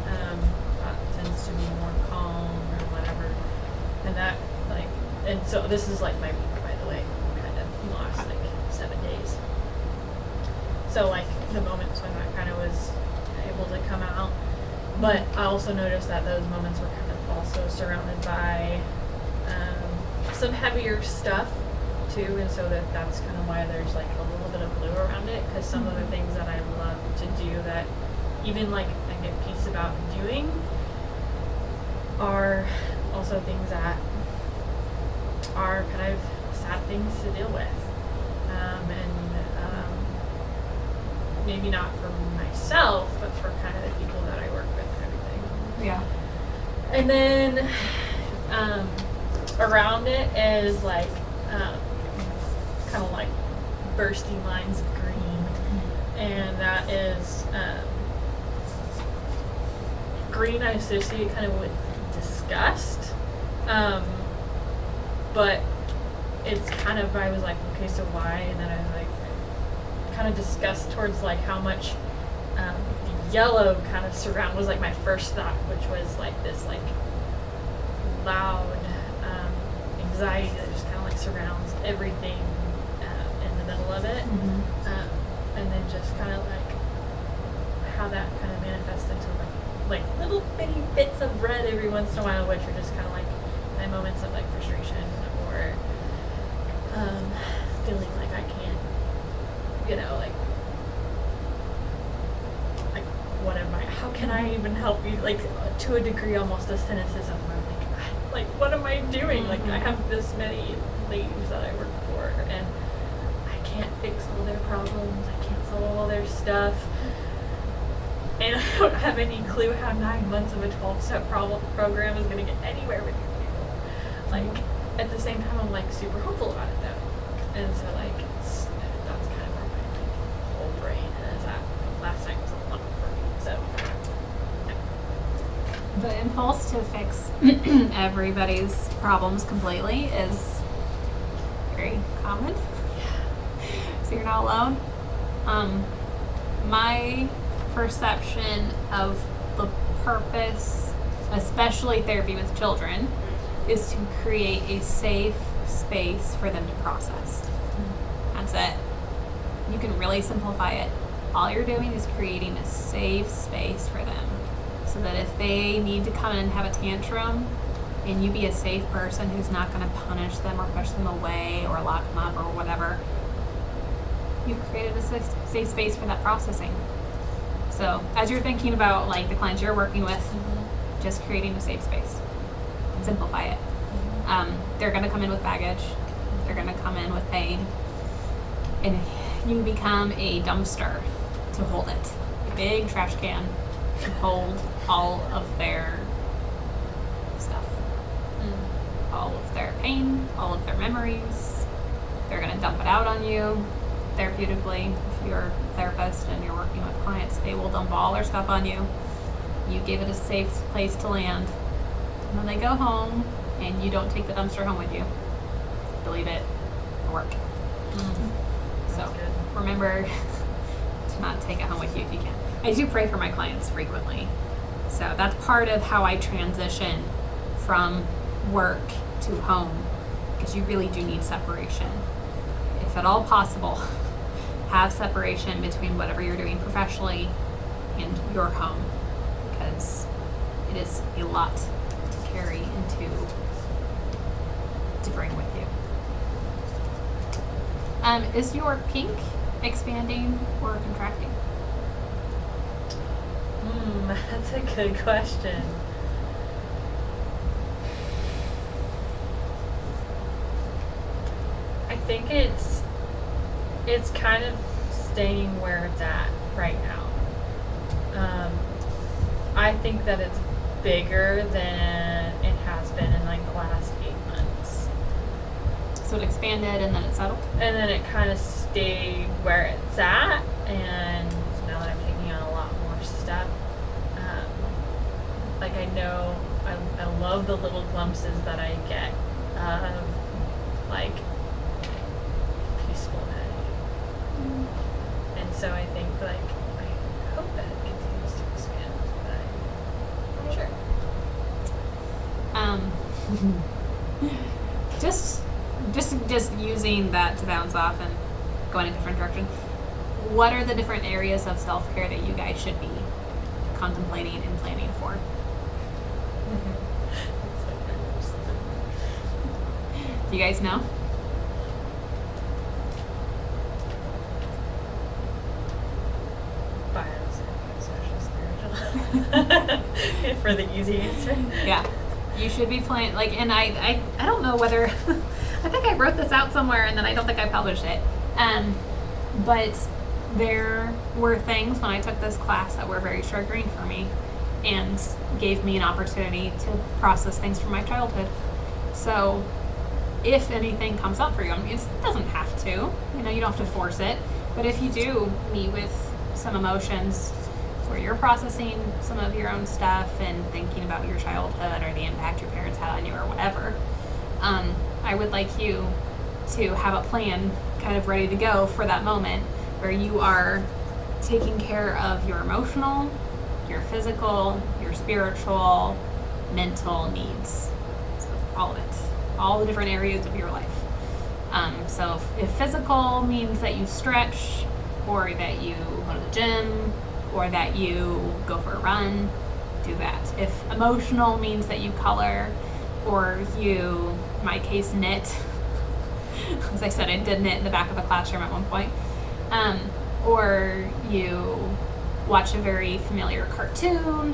That tends to be more calm or whatever. And that, like, and so this is like my week, by the way, kind of in the last like 7 days. So like the moments when I kind of was able to come out, but I also noticed that those moments were kind of also surrounded by some heavier stuff too, and so that's kind of why there's like a little bit of blue around it, because some of the things that I love to do that even like I get peace about doing are also things that are kind of sad things to deal with, and maybe not for myself, but for kind of the people that I work with and everything. Yeah. And then around it is like kind of like bursting lines of green, and that is green I associate kind of with disgust, but it's kind of, I was like, okay, so why? And then I was like kind of disgust towards like how much yellow kind of surround was like my first thought, which was like this like loud anxiety that just kind of like surrounds everything in the middle of it, and then just kind of like how that kind of manifests into like little bitty bits of red every once in a while, which are just kind of like my moments of like frustration or feeling like I can't, you know, like what am I, how can I even help you, like to a degree almost a cynicism where I'm like what am I doing? Like I have this many ladies that I work for and I can't fix all their problems, I can't solve all their stuff, and I don't have any clue how 9 months of a 12-step program is going to get anywhere with you people. Like at the same time I'm like super hopeful about it though, and so like that's kind of where my like whole brain is at. Last night was a lot for me, so The impulse to fix everybody's problems completely is very common. So you're not alone. My perception of the purpose, especially therapy with children, is to create a safe space for them to process. That's it. You can really simplify it. All you're doing is creating a safe space for them, so that if they need to come in and have a tantrum, and you be a safe person who's not going to punish them or push them away or lock them up or whatever, you've created a safe space for that processing. So as you're thinking about like the clients you're working with, just creating a safe space. Simplify it. They're going to come in with baggage. They're going to come in with pain. And you become a dumpster to hold it. A big trash can to hold all of their stuff. All of their pain, all of their memories. They're going to dump it out on you therapeutically. If you're a therapist and you're working with clients, they will dump all their stuff on you. You give it a safe place to land. And then they go home and you don't take the dumpster home with you. You leave it at work. So remember to not take it home with you if you can. I do pray for my clients frequently. So that's part of how I transition from work to home, because you really do need separation. If at all possible, have separation between whatever you're doing professionally and your home, because it is a lot to carry into, to bring with you. Is your pink expanding or contracting? That's a good question. I think it's kind of staying where it's at right now. I think that it's bigger than it has been in like the last 8 months. So it expanded and then it settled? And then it kind of stayed where it's at, and now that I'm taking on a lot more stuff, like I know I love the little glimpses that I get of like peacefulness. And so I think like I hope that it continues just using that to bounce off and go in a different direction. What are the different areas of self-care that you guys should be contemplating and planning for? Do you guys know? Social, spiritual. For the easy answer. Yeah. You should be planning, like, and I don't know whether, I think I wrote this out somewhere and then I don't think I published it. But there were things when I took this class that were very triggering for me and gave me an opportunity to process things from my childhood. So if anything comes up for you, I mean, it doesn't have to, you know, you don't have to force it, but if you do meet with some emotions where you're processing some of your own stuff and thinking about your childhood or the impact your parents had on you or whatever, I would like you to have a plan kind of ready to go for that moment where you are taking care of your emotional, your physical, your spiritual, mental needs. So all of it. All the different areas of your life. So if physical means that you stretch, or that you go to the gym, or that you go for a run, do that. If emotional means that you color, or you, in my case, knit, as I said, I did knit in the back of a classroom at one point, or you watch a very familiar cartoon,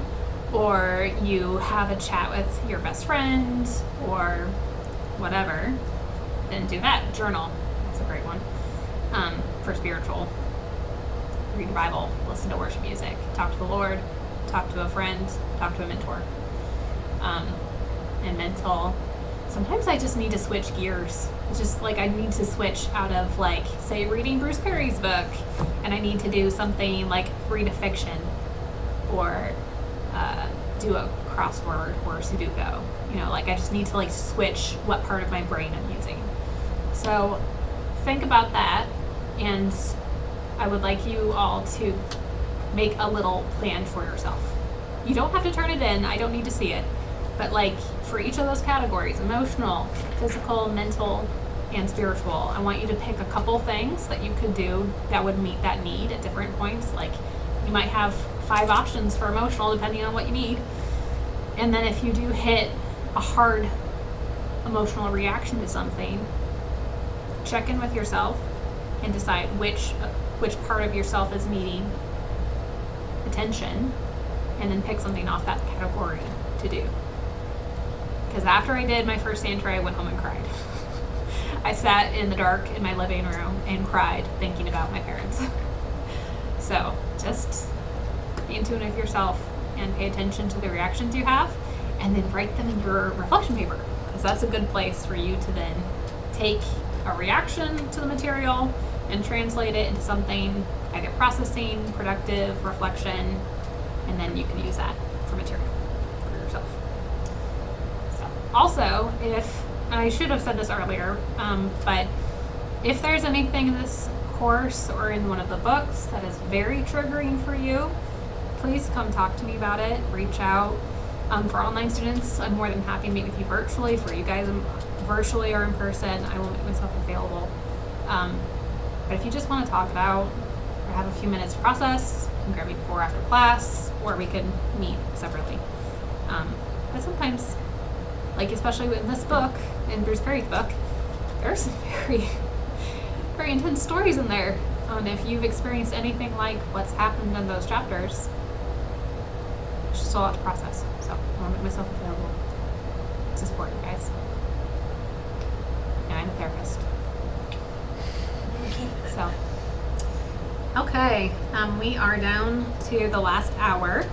or you have a chat with your best friend, or whatever, then do that. Journal. That's a great one. For spiritual. Read the Bible, listen to worship music, talk to the Lord, talk to a friend, talk to a mentor. And mental, sometimes I just need to switch gears. It's just like I need to switch out of, like, say, reading Bruce Perry's book, and I need to do something like read a fiction or do a crossword or a Sudoku. You know, like I just need to like switch what part of my brain I'm using. So think about that, and I would like you all to make a little plan for yourself. You don't have to turn it in, I don't need to see it, but like for each of those categories, emotional, physical, mental, and spiritual, I want you to pick a couple things that you could do that would meet that need at different points. Like you might have 5 options for emotional depending on what you need. And then if you do hit a hard emotional reaction to something, check in with yourself and decide which part of yourself is needing attention, and then pick something off that category to do. Because after I did my first Santa, I went home and cried. I sat in the dark in my living room and cried thinking about my parents. So just be in tune with yourself and pay attention to the reactions you have, and then write them in your reflection paper, because that's a good place for you to then take a reaction to the material and translate it into something either processing, productive, reflection, and then you can use that for material for yourself. So also, if I should have said this earlier, but if there's anything in this course or in one of the books that is very triggering for you, please come talk to me about it. Reach out. For online students, I'm more than happy to meet with you virtually. For you guys virtually or in person, I will make myself available. But if you just want to talk about or have a few minutes to process, you can grab me before or after class, or we can meet separately. But sometimes, like especially with this book, in Bruce Perry's book, there are some very, very intense stories in there. And if you've experienced anything like what's happened in those chapters, it's just a lot to process. So I want to make myself available to support you guys. And I'm a therapist. So, okay, we are down to the last hour.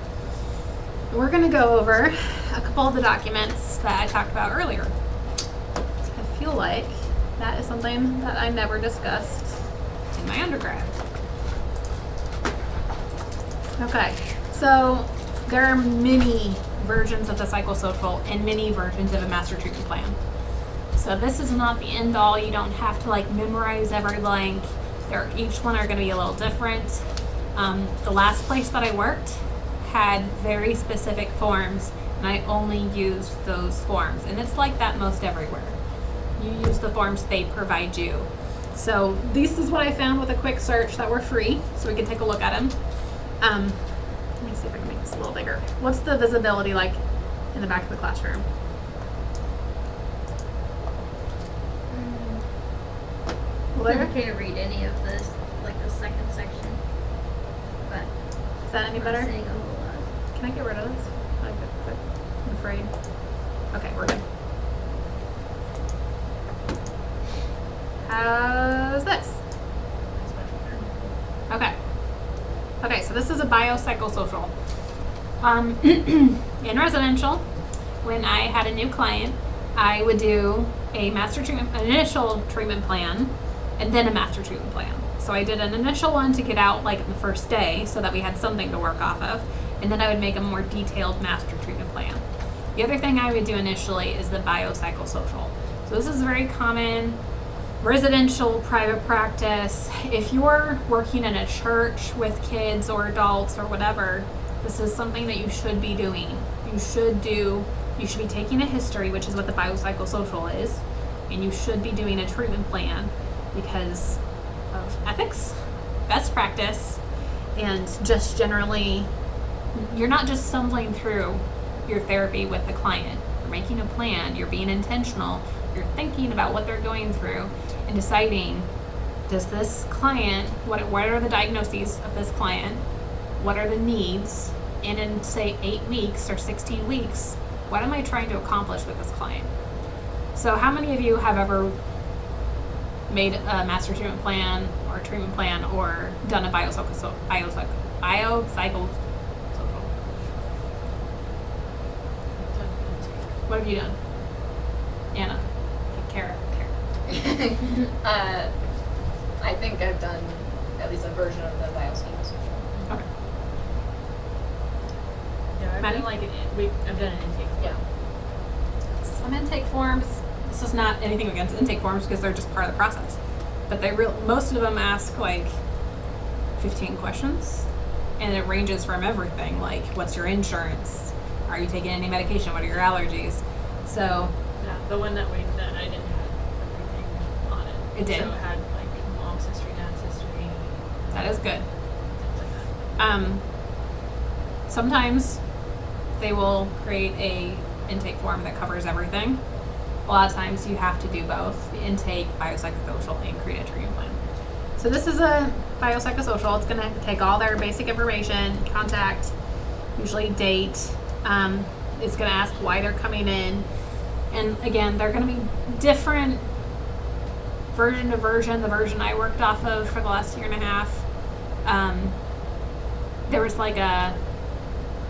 We're going to go over a couple of the documents that I talked about earlier. I feel like that is something that I never discussed in my undergrad. Okay, so there are many versions of the psychosocial and many versions of a master treatment plan. So this is not the end all. You don't have to like memorize every blank. Each one are going to be a little different. The last place that I worked had very specific forms and I only use those forms. And it's like that most everywhere. You use the forms they provide you. So this is what I found with a quick search that were free, so we can take a look at them. Let me see if I can make this a little bigger. What's the visibility like in the back of the classroom? Well, I there. can't read any of this, like the second section. But Is that any better? I'm saying a whole lot. Can I get rid of this? I'm afraid. Okay, we're good. How's this? Okay. Okay, so this is a biopsychosocial. In residential, when I had a new client, I would do a initial treatment plan, and then a master treatment plan. So I did an initial one to get out like the first day so that we had something to work off of, and then I would make a more detailed master treatment plan. The other thing I would do initially is the biopsychosocial. So this is very common, residential private practice. If you're working in a church with kids or adults or whatever, this is something that you should be doing. You should be taking a history, which is what the biopsychosocial is, and you should be doing a treatment plan because of ethics, best practice, and just generally, you're not just stumbling through your therapy with the client. You're making a plan, you're being intentional, you're thinking about what they're going through and deciding, does this client, what are the diagnoses of this client, what are the needs, and in say 8 weeks or 16 weeks, what am I trying to accomplish with this client? So how many of you have ever made a master treatment plan or treatment plan or done a biopsychosocial? What have you done? Anna. Kara. I think I've done at least a version of the biopsychosocial. Okay. Yeah, I've Maddie? done like I've done an intake. Yeah. Some intake forms, this is not anything against intake forms because they're just part of the process. But most of them ask like 15 questions, and it ranges from everything like what's your insurance? Are you taking any medication? What are your allergies? So Yeah, the one that I did had everything on it. It did? So it had like mom's history, dad's history, that is good. things like that. Sometimes they will create a intake form that covers everything. A lot of times you have to do both, the intake, biopsychosocial, and create a treatment plan. So this is a biopsychosocial. It's going to take all their basic information, contact, usually date. It's going to ask why they're coming in. And again, they're going to be different version to version. The version I worked off of for the last year and a half, there was like a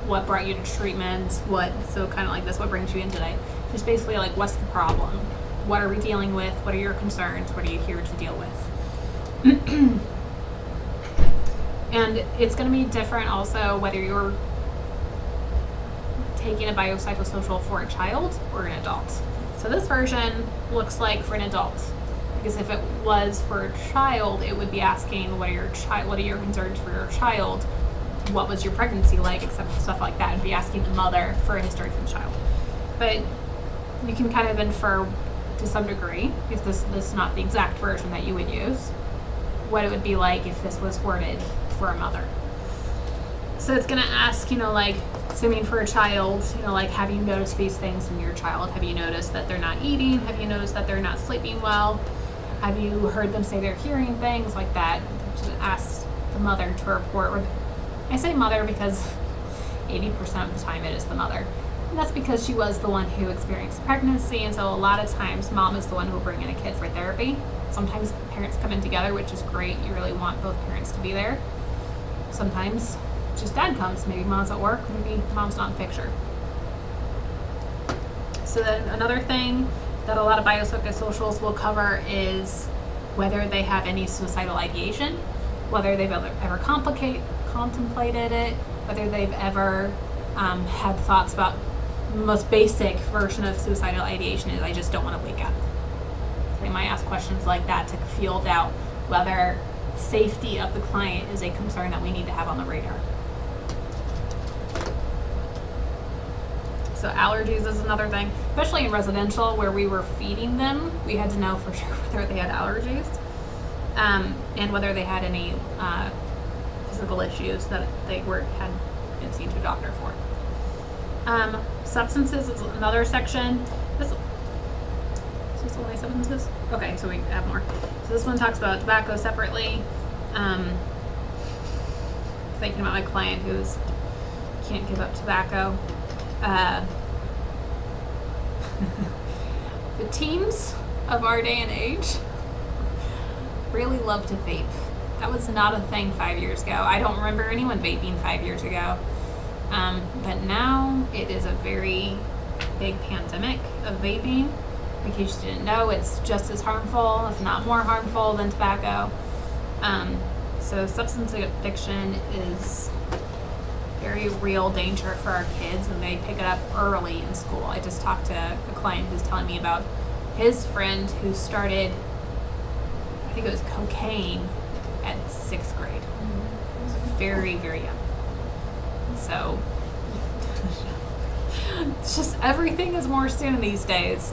what brought you to treatment, so kind of like this, what brings you in today. Just basically like, what's the problem? What are we dealing with? What are your concerns? What are you here to deal with? And it's going to be different also whether you're taking a biopsychosocial for a child or an adult. So this version looks like for an adult, because if it was for a child, it would be asking what are your concerns for your child, what was your pregnancy like, except stuff like that. It'd be asking the mother for a history for the child. But you can kind of infer to some degree, because this is not the exact version that you would use, what it would be like if this was worded for a mother. So it's going to ask, like, assuming for a child, like, have you noticed these things in your child? Have you noticed that they're not eating? Have you noticed that they're not sleeping well? Have you heard them say they're hearing things like that? Just ask the mother to report. I say mother because 80% of the time it is the mother. And that's because she was the one who experienced pregnancy, and so a lot of times mom is the one who will bring in a kid for therapy. Sometimes parents come in together, which is great. You really want both parents to be there. Sometimes just dad comes. Maybe mom's at work, maybe mom's not in the picture. So then another thing that a lot of biopsychosocials will cover is whether they have any suicidal ideation, whether they've ever contemplated it, whether they've ever had thoughts about the most basic version of suicidal ideation is I just don't want to wake up. So they might ask questions like that to field out whether safety of the client is a concern that we need to have on the radar. So allergies is another thing, especially in residential where we were feeding them. We had to know for sure whether they had allergies, and whether they had any physical issues that they had been seen to a doctor for. Substances is another section. Is this only substances? Okay, so we have more. So this one talks about tobacco separately. Thinking about my client who's can't give up tobacco. The teens of our day and age really love to vape. That was not a thing 5 years ago. I don't remember anyone vaping 5 years ago. But now it is a very big pandemic of vaping. In case you didn't know, it's just as harmful, if not more harmful, than tobacco. So substance addiction is very real danger for our kids, and they pick it up early in school. I just talked to a client who's telling me about his friend who started, I think it was cocaine, at 6th grade. It was very, very young. So, it's just everything is more soon these days.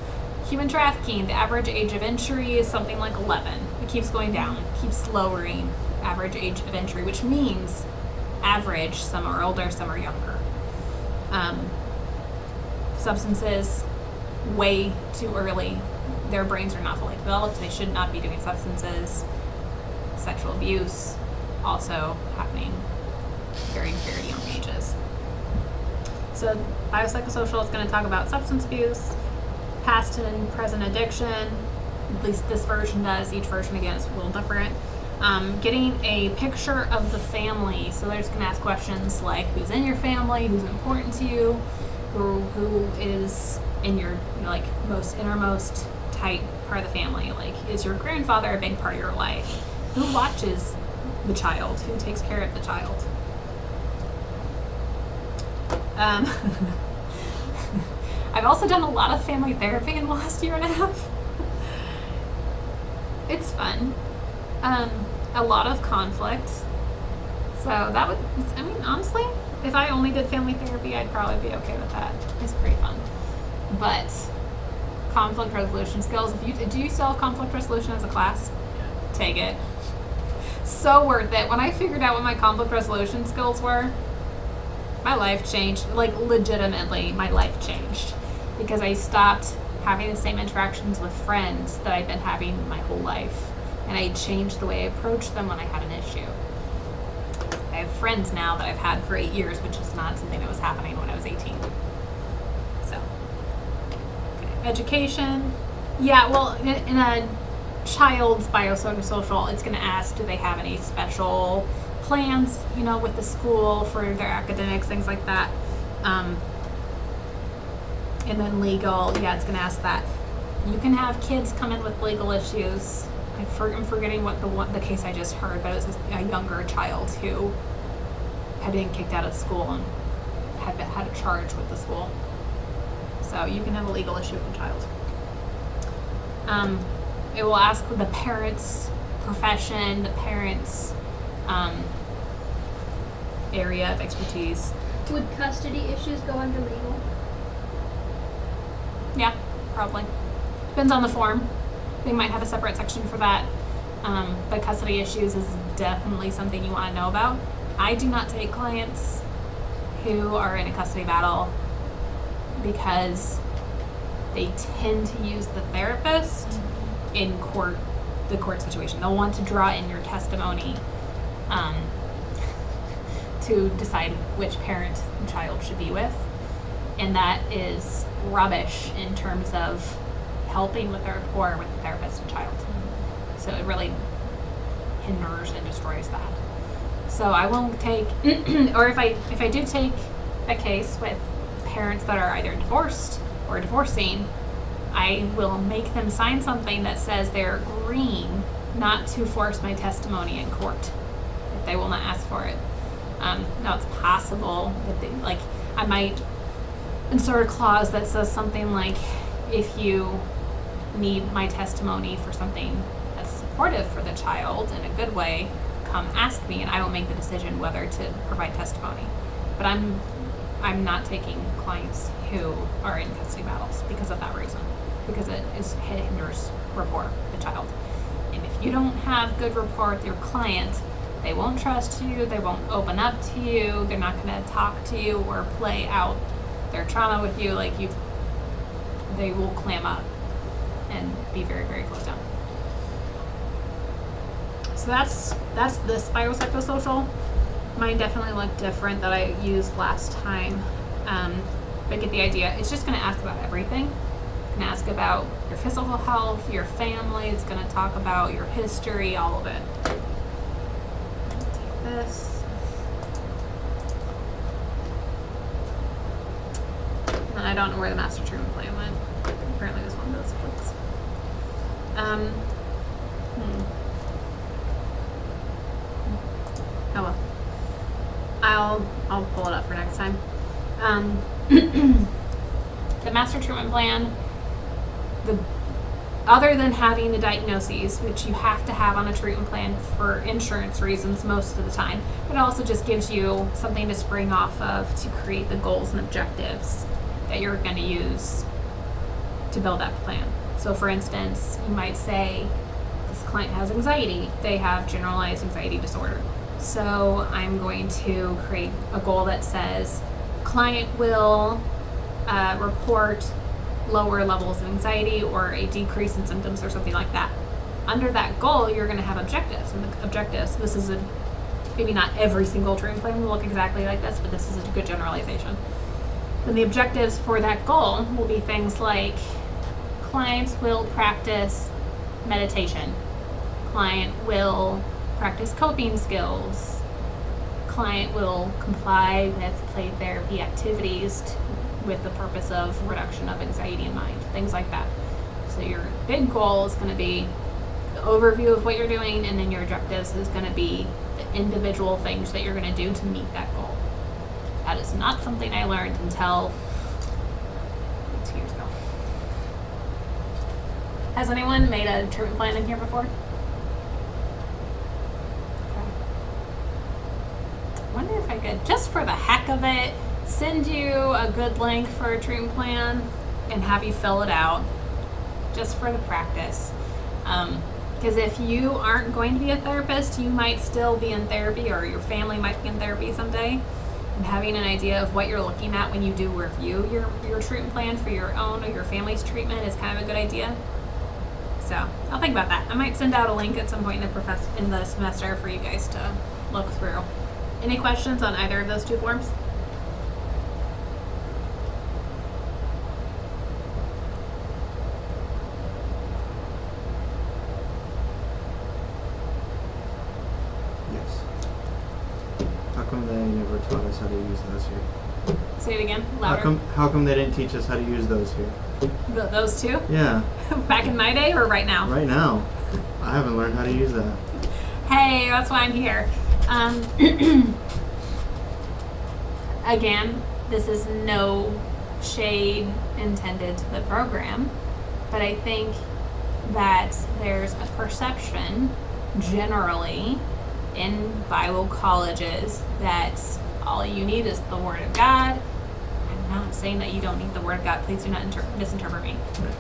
Human trafficking, the average age of entry is something like 11. It keeps going down, keeps lowering average age of entry, which means average, some are older, some are younger. Substances, way too early. Their brains are not fully developed. They should not be doing substances. Sexual abuse, also happening very, very young ages. So biopsychosocial is going to talk about substance abuse, past and present addiction. At least this version does. Each version, again, is a little different. Getting a picture of the family. So they're just going to ask questions like, who's in your family, who's important to you, who is in your most innermost tight part of the family. Like, is your grandfather a big part of your life? Who watches the child? Who takes care of the child? I've also done a lot of family therapy in the last year and a half. It's fun. A lot of conflict. So that would, I mean, honestly, if I only did family therapy, I'd probably be okay with that. It's pretty fun. But conflict resolution skills, do you still have conflict resolution as a class? Take it. So worth it. When I figured out what my conflict resolution skills were, my life changed. Like, legitimately, my life changed. Because I stopped having the same interactions with friends that I've been having my whole life. And I changed the way I approached them when I had an issue. I have friends now that I've had for 8 years, which is not something that was happening when I was 18. So, okay. Education. Yeah, well, in a child's biopsychosocial, it's going to ask, do they have any special plans, with the school for their academics, things like that. And then legal, it's going to ask that. You can have kids come in with legal issues. I'm forgetting what the case I just heard, but it was a younger child who had been kicked out of school and had a charge with the school. So you can have a legal issue with the child. It will ask the parents' profession, the parents' area of expertise. Would custody issues go under legal? Yeah, probably. Depends on the form. They might have a separate section for that. But custody issues is definitely something you want to know about. I do not take clients who are in a custody battle because they tend to use the therapist in the court situation. They'll want to draw in your testimony to decide which parent the child should be with. And that is rubbish in terms of helping with their rapport with the therapist and child. So it really hinders and destroys that. So I won't take, or if I do take a case with parents that are either divorced or divorcing, I will make them sign something that says they're agreeing not to force my testimony in court if they will not ask for it. Now it's possible that I might insert a clause that says something like, if you need my testimony for something that's supportive for the child in a good way, come ask me and I will make the decision whether to provide testimony. But I'm I'm not taking clients who are in custody battles because of that reason, because it hinders rapport with the child. And if you don't have good rapport with your client, they won't trust you, they won't open up to you, they're not going to talk to you or play out their trauma with you like you. They will clam up and be very, very closed down. So that's this biopsychosocial. Mine definitely looked different that I used last time, but get the idea. It's just going to ask about everything. It's going to ask about your physical health, your family. It's going to talk about your history, all of it. Take this. And I don't know where the master treatment plan went. Apparently it was one of those books. Oh well. I'll pull it up for next time. The master treatment plan, other than having the diagnoses, which you have to have on a treatment plan for insurance reasons most of the time, it also just gives you something to spring off of to create the goals and objectives that you're going to use to build that plan. So for instance, you might say this client has anxiety. They have generalized anxiety disorder. So I'm going to create a goal that says client will report lower levels of anxiety or a decrease in symptoms or something like that. Under that goal, you're going to have objectives. And the objectives, this is maybe not every single treatment plan will look exactly like this, but this is a good generalization. And the objectives for that goal will be things like clients will practice meditation. Client will practice coping skills. Client will comply with play therapy activities with the purpose of reduction of anxiety in mind, things like that. So your big goal is going to be the overview of what you're doing, and then your objectives is going to be the individual things that you're going to do to meet that goal. That is not something I learned until 2 years ago. Has anyone made a treatment plan in here before? I wonder if I could, just for the heck of it, send you a good link for a treatment plan and have you fill it out just for the practice. Because if you aren't going to be a therapist, you might still be in therapy, or your family might be in therapy someday. And having an idea of what you're looking at when you do review your treatment plan for your own or your family's treatment is kind of a good idea. So I'll think about that. I might send out a link at some point in the semester for you guys to look through. Any questions on either of those two forms? Yes. How come they never taught us how to use those here? Say it again, louder. How come they didn't teach us how to use those here? Those two? Yeah. Back in my day or right now? Right now. I haven't learned how to use that. Hey, that's why I'm here. Again, this is no shade intended to the program, but I think that there's a perception generally in Bible colleges that all you need is the Word of God. I'm not saying that you don't need the Word of God. Please do not misinterpret me. Right.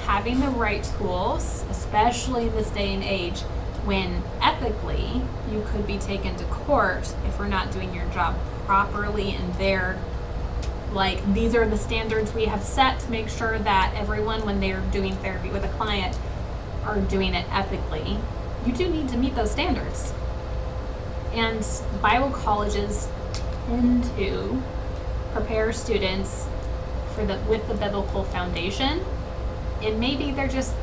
Having the right tools, especially in this day and age, when ethically you could be taken to court if we're not doing your job properly, and they're like, these are the standards we have set to make sure that everyone, when they're doing therapy with a client, are doing it ethically. You do need to meet those standards. And Bible colleges tend to prepare students with the biblical foundation. And maybe they just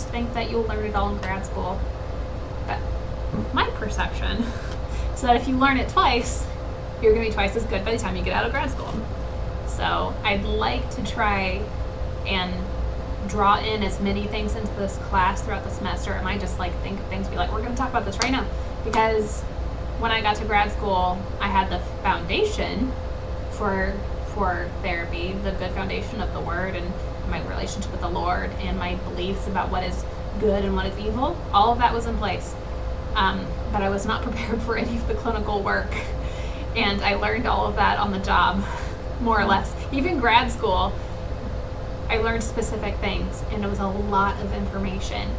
think that you'll learn it all in grad school. But my perception is that if you learn it twice, you're going to be twice as good by the time you get out of grad school. So I'd like to try and draw in as many things into this class throughout the semester. I might just think of things, be like, we're going to talk about this right now. Because when I got to grad school, I had the foundation for therapy, the good foundation of the Word and my relationship with the Lord and my beliefs about what is good and what is evil. All of that was in place. But I was not prepared for any of the clinical work. And I learned all of that on the job, more or less. Even grad school, I learned specific things, and it was a lot of information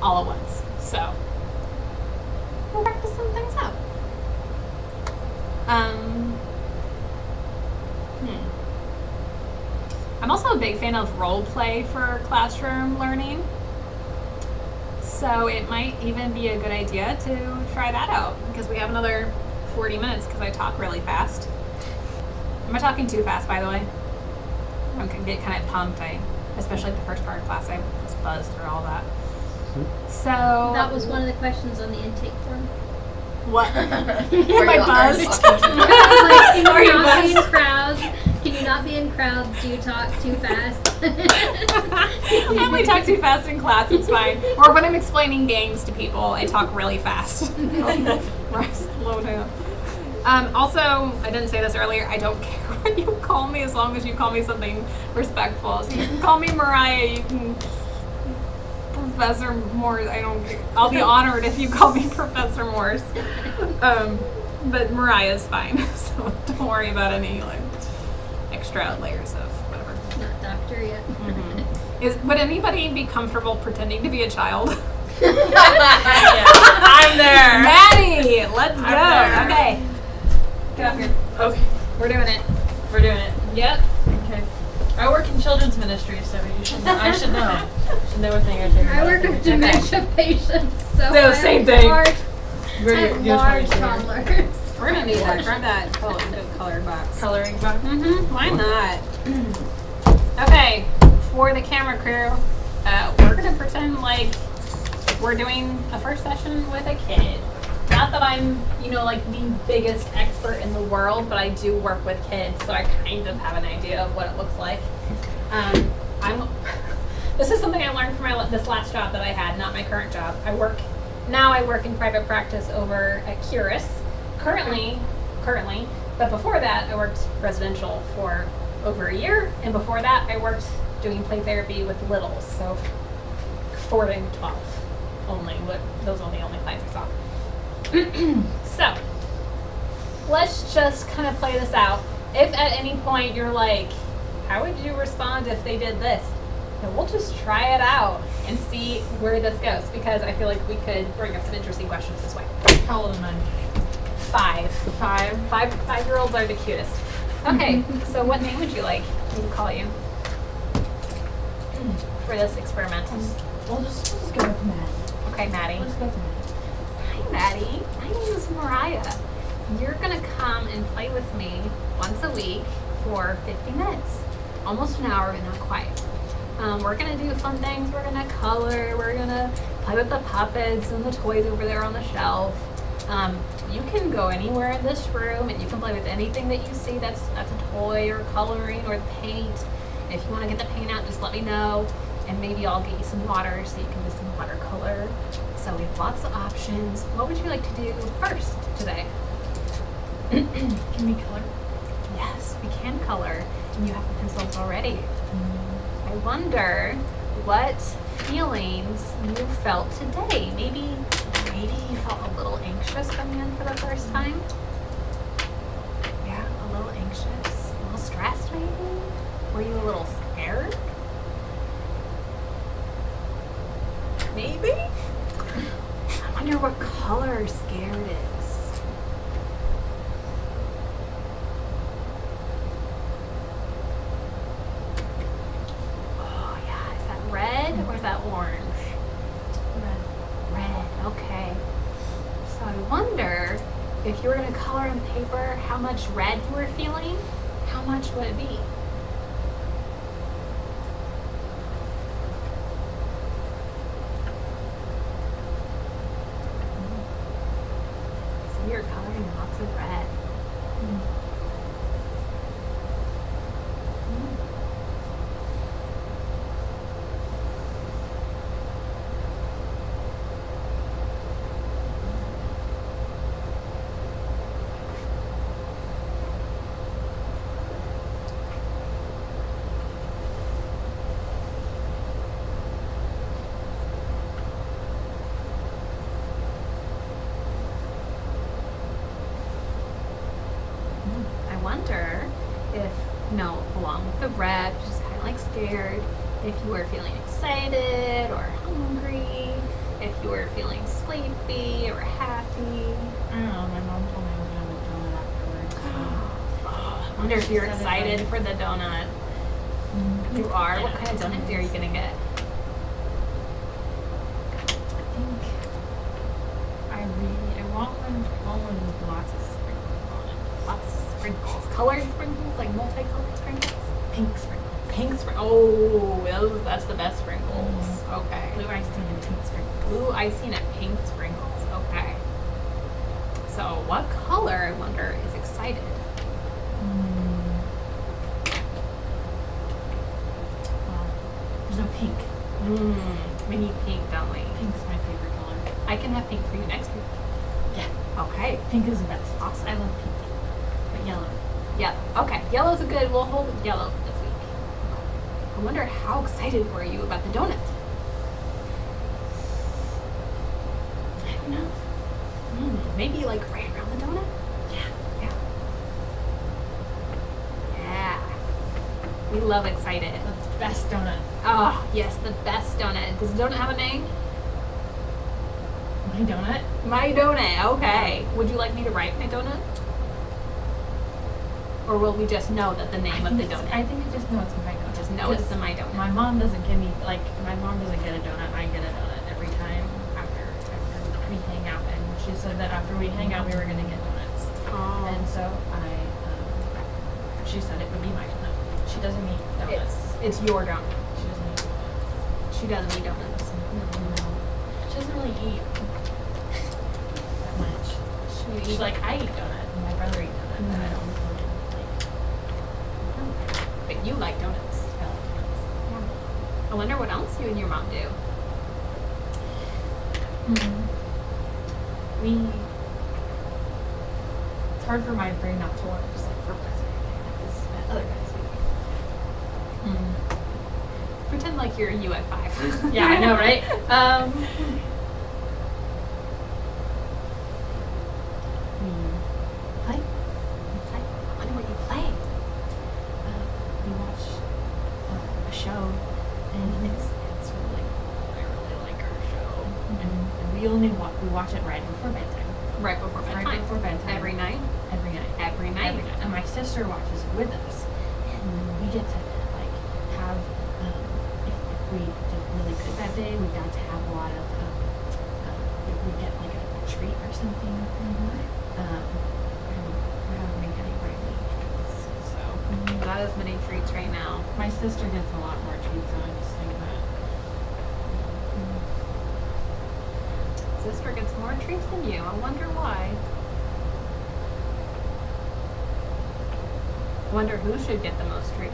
all at once. So we'll practice some things out. I'm also a big fan of role play for classroom learning. So it might even be a good idea to try that out because we have another 40 minutes because I talk really fast. Am I talking too fast, by the way? I get kind of pumped. Especially the first part of class, I was buzzed through all that. So That was one of the questions on the intake form. what? Am Were I you buzzed? Like, Are you can you not be in buzzed? crowds? Can you not be in crowds? Do you talk too fast? I only talk too fast in class, it's fine. Or when I'm explaining games to people, I talk really fast. Slow down. Also, I didn't say this earlier, I don't care what you call me as long as you call me something respectful. So you can call me Mariah, you can Professor Morse, I don't care. I'll be honored if you call me Professor Morse. But Mariah's fine, so don't worry about any like extra layers of whatever. Not doctor yet. Would anybody be comfortable pretending to be a child? I'm there. Maddie, let's go. there. Okay. Get up here. Okay, We're doing it. we're doing it. Yep. Okay. I work in children's ministry, so you should know. I should know. Should know a thing or two. I work with dementia patients, so So, I same have thing. large, I You're have you're large probably toddlers. We're gonna need that. Grab that good colored box. coloring book. Why not? Okay, for the camera crew, we're gonna pretend like we're doing a first session with a kid. Not that I'm, like the biggest expert in the world, but I do work with kids, so I kind of have an idea of what it looks like. This is something I learned from this last job that I had, not my current job. I work in private practice over at Curis, currently, but before that I worked residential for over a year, and before that I worked doing play therapy with littles, so 4 to 12 only, those are the only clients I saw. So, let's just kind of play this out. If at any point you're like, how would you respond if they did this? Then we'll just try it out and see where this goes, because I feel like we could bring up some interesting questions this way. How old am I? 5. 5-year-olds are the cutest. Okay, so what name would you like me to call you for this experiment? We'll just go with Matt. Okay, Maddie. We'll just go with Matt. Hi, Maddie. My name is Mariah. You're going to come and play with me once a week for 50 minutes. Almost an hour, but not quite. We're going to do fun things. We're going to color. We're going to play with the puppets and the toys over there on the shelf. You can go anywhere in this room and you can play with anything that you see that's a toy or coloring or paint. If you want to get the paint out, just let me know. And maybe I'll get you some water so you can do some watercolor. So we have lots of options. What would you like to do first today? Can we color? Yes, we can color. And you have the pencils already. I wonder what feelings you felt today. Maybe you felt a little anxious coming in for the first time. Yeah, a little anxious, a little stressed maybe. Were you a little scared? Maybe. I wonder what color scared is. Oh yeah, is that red or is that orange? Red, okay. So I wonder if you were going to color on paper how much red you were feeling, how much would it be? So you're coloring lots of red. the red, which is kind of like scared. If you were feeling excited or hungry, if you were feeling sleepy or happy. I don't know. My mom told me I was gonna have a donut afterwards. I wonder if you're She said it excited like- for the donut. You are? What kind of donut are you gonna get? I want one with lots of sprinkles on it. Lots of sprinkles. Colored sprinkles? Like multicolored sprinkles? Pink sprinkles. Pink sprinkles. Oh, that's the best sprinkles. Okay. Blue iced tea and pink sprinkles. Blue icing and pink sprinkles. Okay. So, what color, I wonder, is excited? Well, there's no pink. We need pink, don't we? Pink's my favorite color. I can have pink for you next week. Yeah. Okay. Pink is the best. Awesome. I love pink. But yellow. Yellow. Okay. Yellow's a good. We'll hold yellow for this week. I wonder how excited were you about the donut? I don't know. Maybe like right around the donut? Yeah. Yeah. We love excited. That's the best donut. Oh, yes, the best donut. Does the donut have a name? My donut? My donut. Okay. Would you like me to write my donut? Or will we just know that the name of the donut? I think I just know it's my donut. Just know it's the my donut. My mom doesn't give me, like, my mom doesn't get a donut. I get a donut every time after we hang out. And she said that after we hang out, we were going to get donuts. Oh. And so she said it would be my donut. She doesn't eat donuts. It's your donut. She doesn't eat donuts. She doesn't eat donuts. No. She doesn't really eat that much. She's like, I eat donut, and my brother eat donut, and I don't really like. But you like donuts. I like donuts. I wonder what else you and your mom do. It's hard for my brain not to want to just like for this other guys do. Pretend like you're you at 5. Yeah, I know, right? Play. I wonder what you play. We watch a show, and it's really I really like our show, and we watch it right before bedtime. Right before bedtime. Right before bedtime. Every night. Every night. Every night. Every night. And my sister watches it with us, and we get to like have if we did really good that day, we got to have a lot of if we get like a treat or something. We're having any great treats. So Not as many treats right now. my sister gets a lot more treats, so I just think that. Sister gets more treats than you. I wonder why. I wonder who should get the most treats.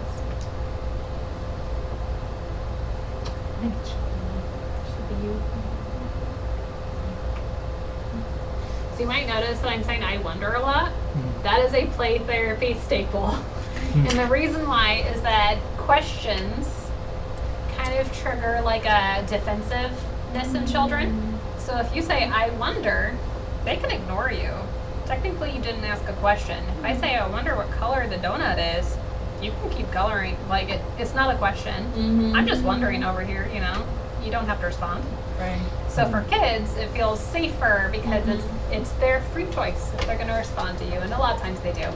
I think it should be you. So you might notice that I'm saying I wonder a lot. That is a play therapy staple. And the reason why is that questions kind of trigger like a defensiveness in children. So if you say, I wonder, they can ignore you. Technically, you didn't ask a question. If I say, I wonder what color the donut is, you can keep coloring. Like, it's not a question. I'm just wondering over here, you know. You don't have to respond. Right. So for kids, it feels safer because it's their free choice if they're going to respond to you, and a lot of times they do.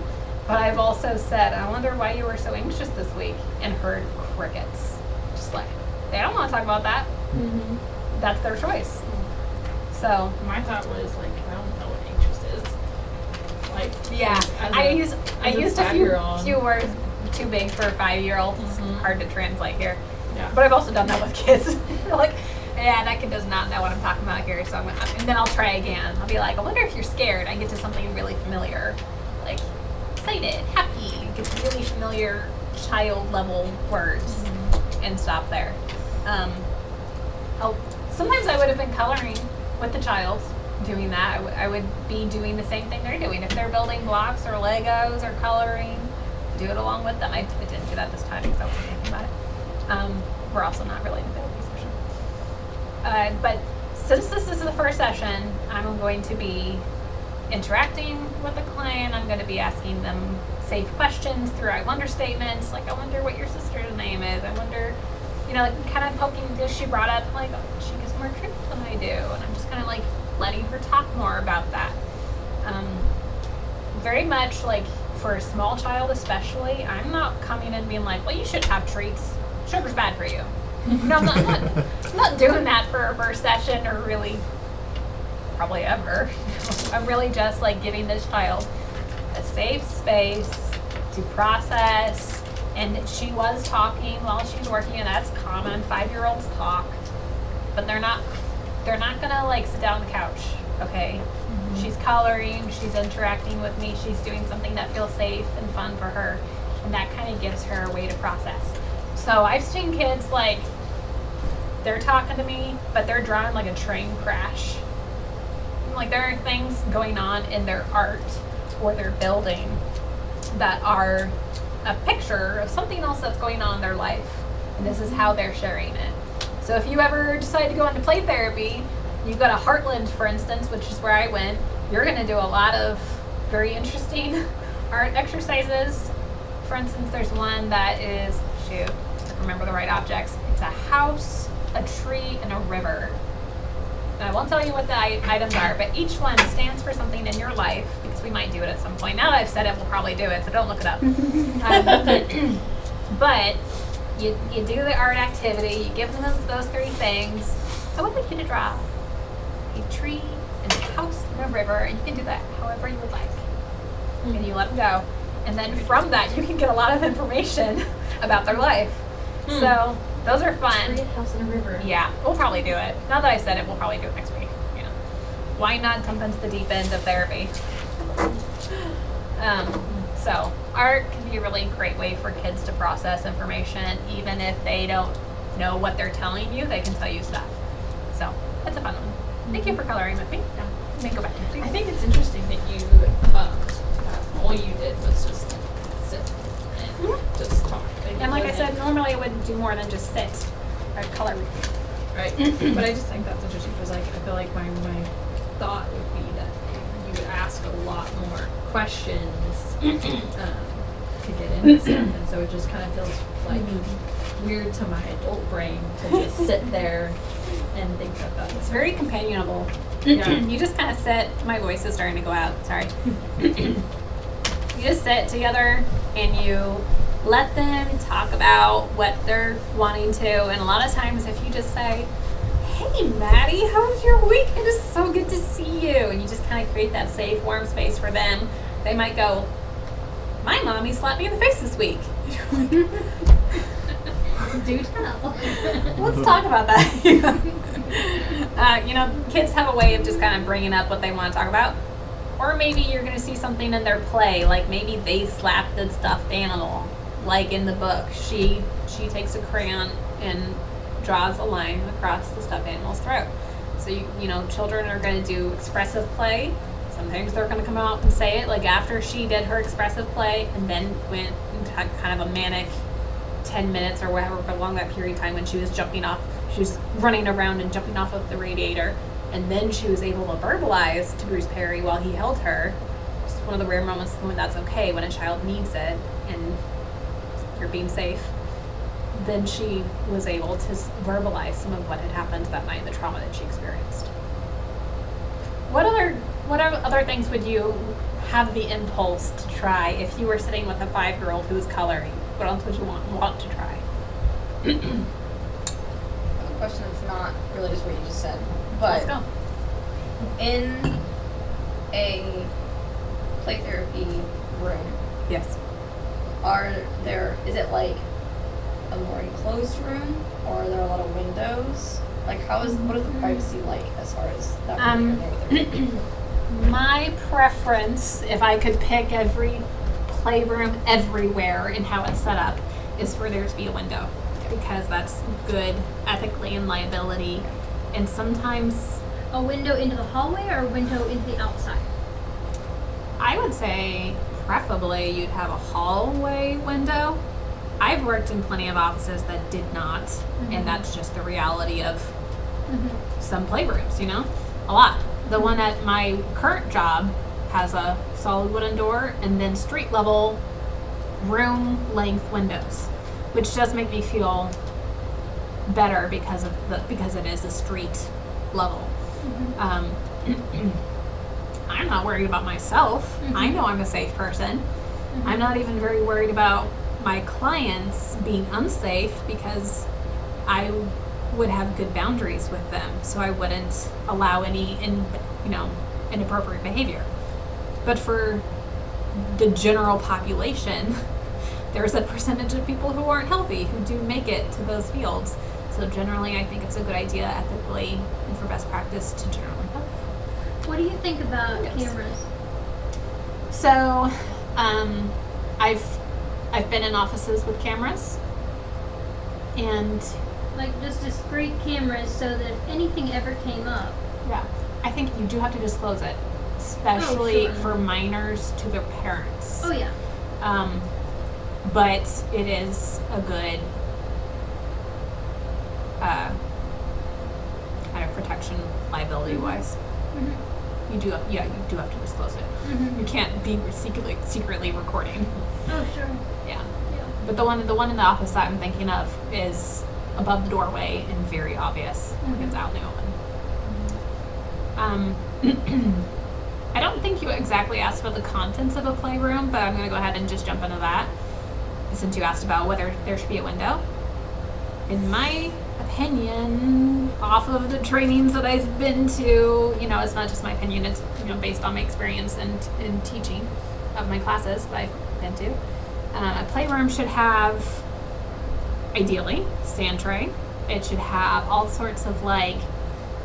But I've also said, I wonder why you were so anxious this week, and heard crickets. Just like, they don't want to talk about that. That's their choice. So My thought was like, I don't know what anxious is. Like, yeah, as I a- used as a a few 5-year-old. words too big for a 5-year-old. It's hard to translate here. Yeah. But I've also done that with kids. Like, yeah, that kid does not know what I'm talking about here, so and then I'll try again. I'll be like, I wonder if you're scared. I get to something really familiar, like excited, happy, get to really familiar child level words, and stop there. Sometimes I would have been coloring with the child, doing that. I would be doing the same thing they're doing. If they're building blocks or Legos or coloring, do it along with them. I didn't do that this time because I wasn't thinking about it. We're also not really in a therapy session. But since this is the first session, I'm going to be interacting with the client. I'm going to be asking them safe questions through I wonder statements. Like, I wonder what your sister's name is. I wonder, you know, like kind of poking this. She brought up like, she gets more trips than I do. And I'm just kind of like letting her talk more about that. Very much like for a small child especially, I'm not coming in being like, well, you should have treats. Sugar's bad for you. No, I'm not doing that for a first session or really probably ever. I'm really just like giving this child a safe space to process. And she was talking while she's working, and that's common. 5-year-olds talk, but they're not gonna like sit down on the couch. Okay, she's coloring, she's interacting with me, she's doing something that feels safe and fun for her, and that kind of gives her a way to process. So I've seen kids like they're talking to me, but they're drawing like a train crash. Like there are things going on in their art or their building that are a picture of something else that's going on in their life, and this is how they're sharing it. So if you ever decide to go into play therapy, you go to Heartland, for instance, which is where I went, you're going to do a lot of very interesting art exercises. For instance, there's one that is, I remember the right objects. It's a house, a tree, and a river. And I won't tell you what the items are, but each one stands for something in your life, because we might do it at some point. Now that I've said it, we'll probably do it, so don't look it up. But you do the art activity, you give them those 3 things. I would like you to draw a tree and a house and a river, and you can do that however you would like. And you let them go. And then from that, you can get a lot of information about their life. So those are fun. Tree, house, and a river. Yeah, we'll probably do it. Now that I said it, we'll probably do it next week. You know, why not jump into the deep end of therapy? So art can be a really great way for kids to process information, even if they don't know what they're telling you. They can tell you stuff. So it's a fun one. Thank you for coloring with me. Yeah, let me go back. I think it's interesting that you, all you did was just sit and just talk. And like I said, normally I wouldn't do more than just sit. I'd color with you. Right. But I just think that's interesting because like I feel like my thought would be that you would ask a lot more questions to get into stuff, and so it just kind of feels like weird to my adult brain to just sit there and think that that's It's very companionable. Yeah. You just kind of sit. My voice is starting to go out. Sorry. You just sit together and you let them talk about what they're wanting to. And a lot of times, if you just say, "Hey, Maddie, how was your week? It is so good to see you," and you just kind of create that safe, warm space for them, they might go, "My mommy slapped me in the face this week." Do tell. Let's talk about that. You know, kids have a way of just kind of bringing up what they want to talk about. Or maybe you're going to see something in their play, like maybe they slapped the stuffed animal. Like in the book, she takes a crayon and draws a line across the stuffed animal's throat. So, you know, children are going to do expressive play. Sometimes they're going to come out and say it, like after she did her expressive play and then went into kind of a manic 10 minutes or whatever, for long that period of time when she was jumping off, she was running around and jumping off of the radiator, and then she was able to verbalize to Bruce Perry while he held her. It's one of the rare moments when that's okay, when a child needs it and you're being safe. Then she was able to verbalize some of what had happened that night, the trauma that she experienced. What other things would you have the impulse to try if you were sitting with a 5-year-old who was coloring? What else would you want to try? I have a question that's not related to what you just said, Let's but go. in a play therapy room, Yes. is it like a more enclosed room, or are there a lot of windows? Like what is the privacy like as far as that room with everything? My preference, if I could pick every playroom everywhere and how it's set up, is for there to be a window, because that's good ethically and liability. And sometimes A window into the hallway or a window into the outside? I would say preferably you'd have a hallway window. I've worked in plenty of offices that did not, and that's just the reality of some playrooms, you know? A lot. The one at my current job has a solid wooden door, and then street level room length windows, which does make me feel better because it is a street level. I'm not worried about myself. I know I'm a safe person. I'm not even very worried about my clients being unsafe because I would have good boundaries with them, so I wouldn't allow any inappropriate behavior. But for the general population, there's a percentage of people who aren't healthy who do make it to those fields. So generally, I think it's a good idea ethically and for best practice to generally help. What do you think about cameras? So, I've been in offices with cameras, and Like just discrete cameras so that if anything ever came up. yeah, I think you do have to disclose it, especially sure. for minors to their parents. Oh yeah. But it is a good kind of protection liability wise. You do have to disclose it. You can't be secretly recording. Oh sure. Yeah. Yeah. But the one in the office that I'm thinking of is above the doorway and very obvious. Like it's out in the open. I don't think you exactly asked about the contents of a playroom, but I'm going to go ahead and just jump into that since you asked about whether there should be a window. In my opinion, off of the trainings that I've been to, it's not just my opinion, it's based on my experience in teaching of my classes that I've been to. A playroom should have, ideally, sand tray. It should have all sorts of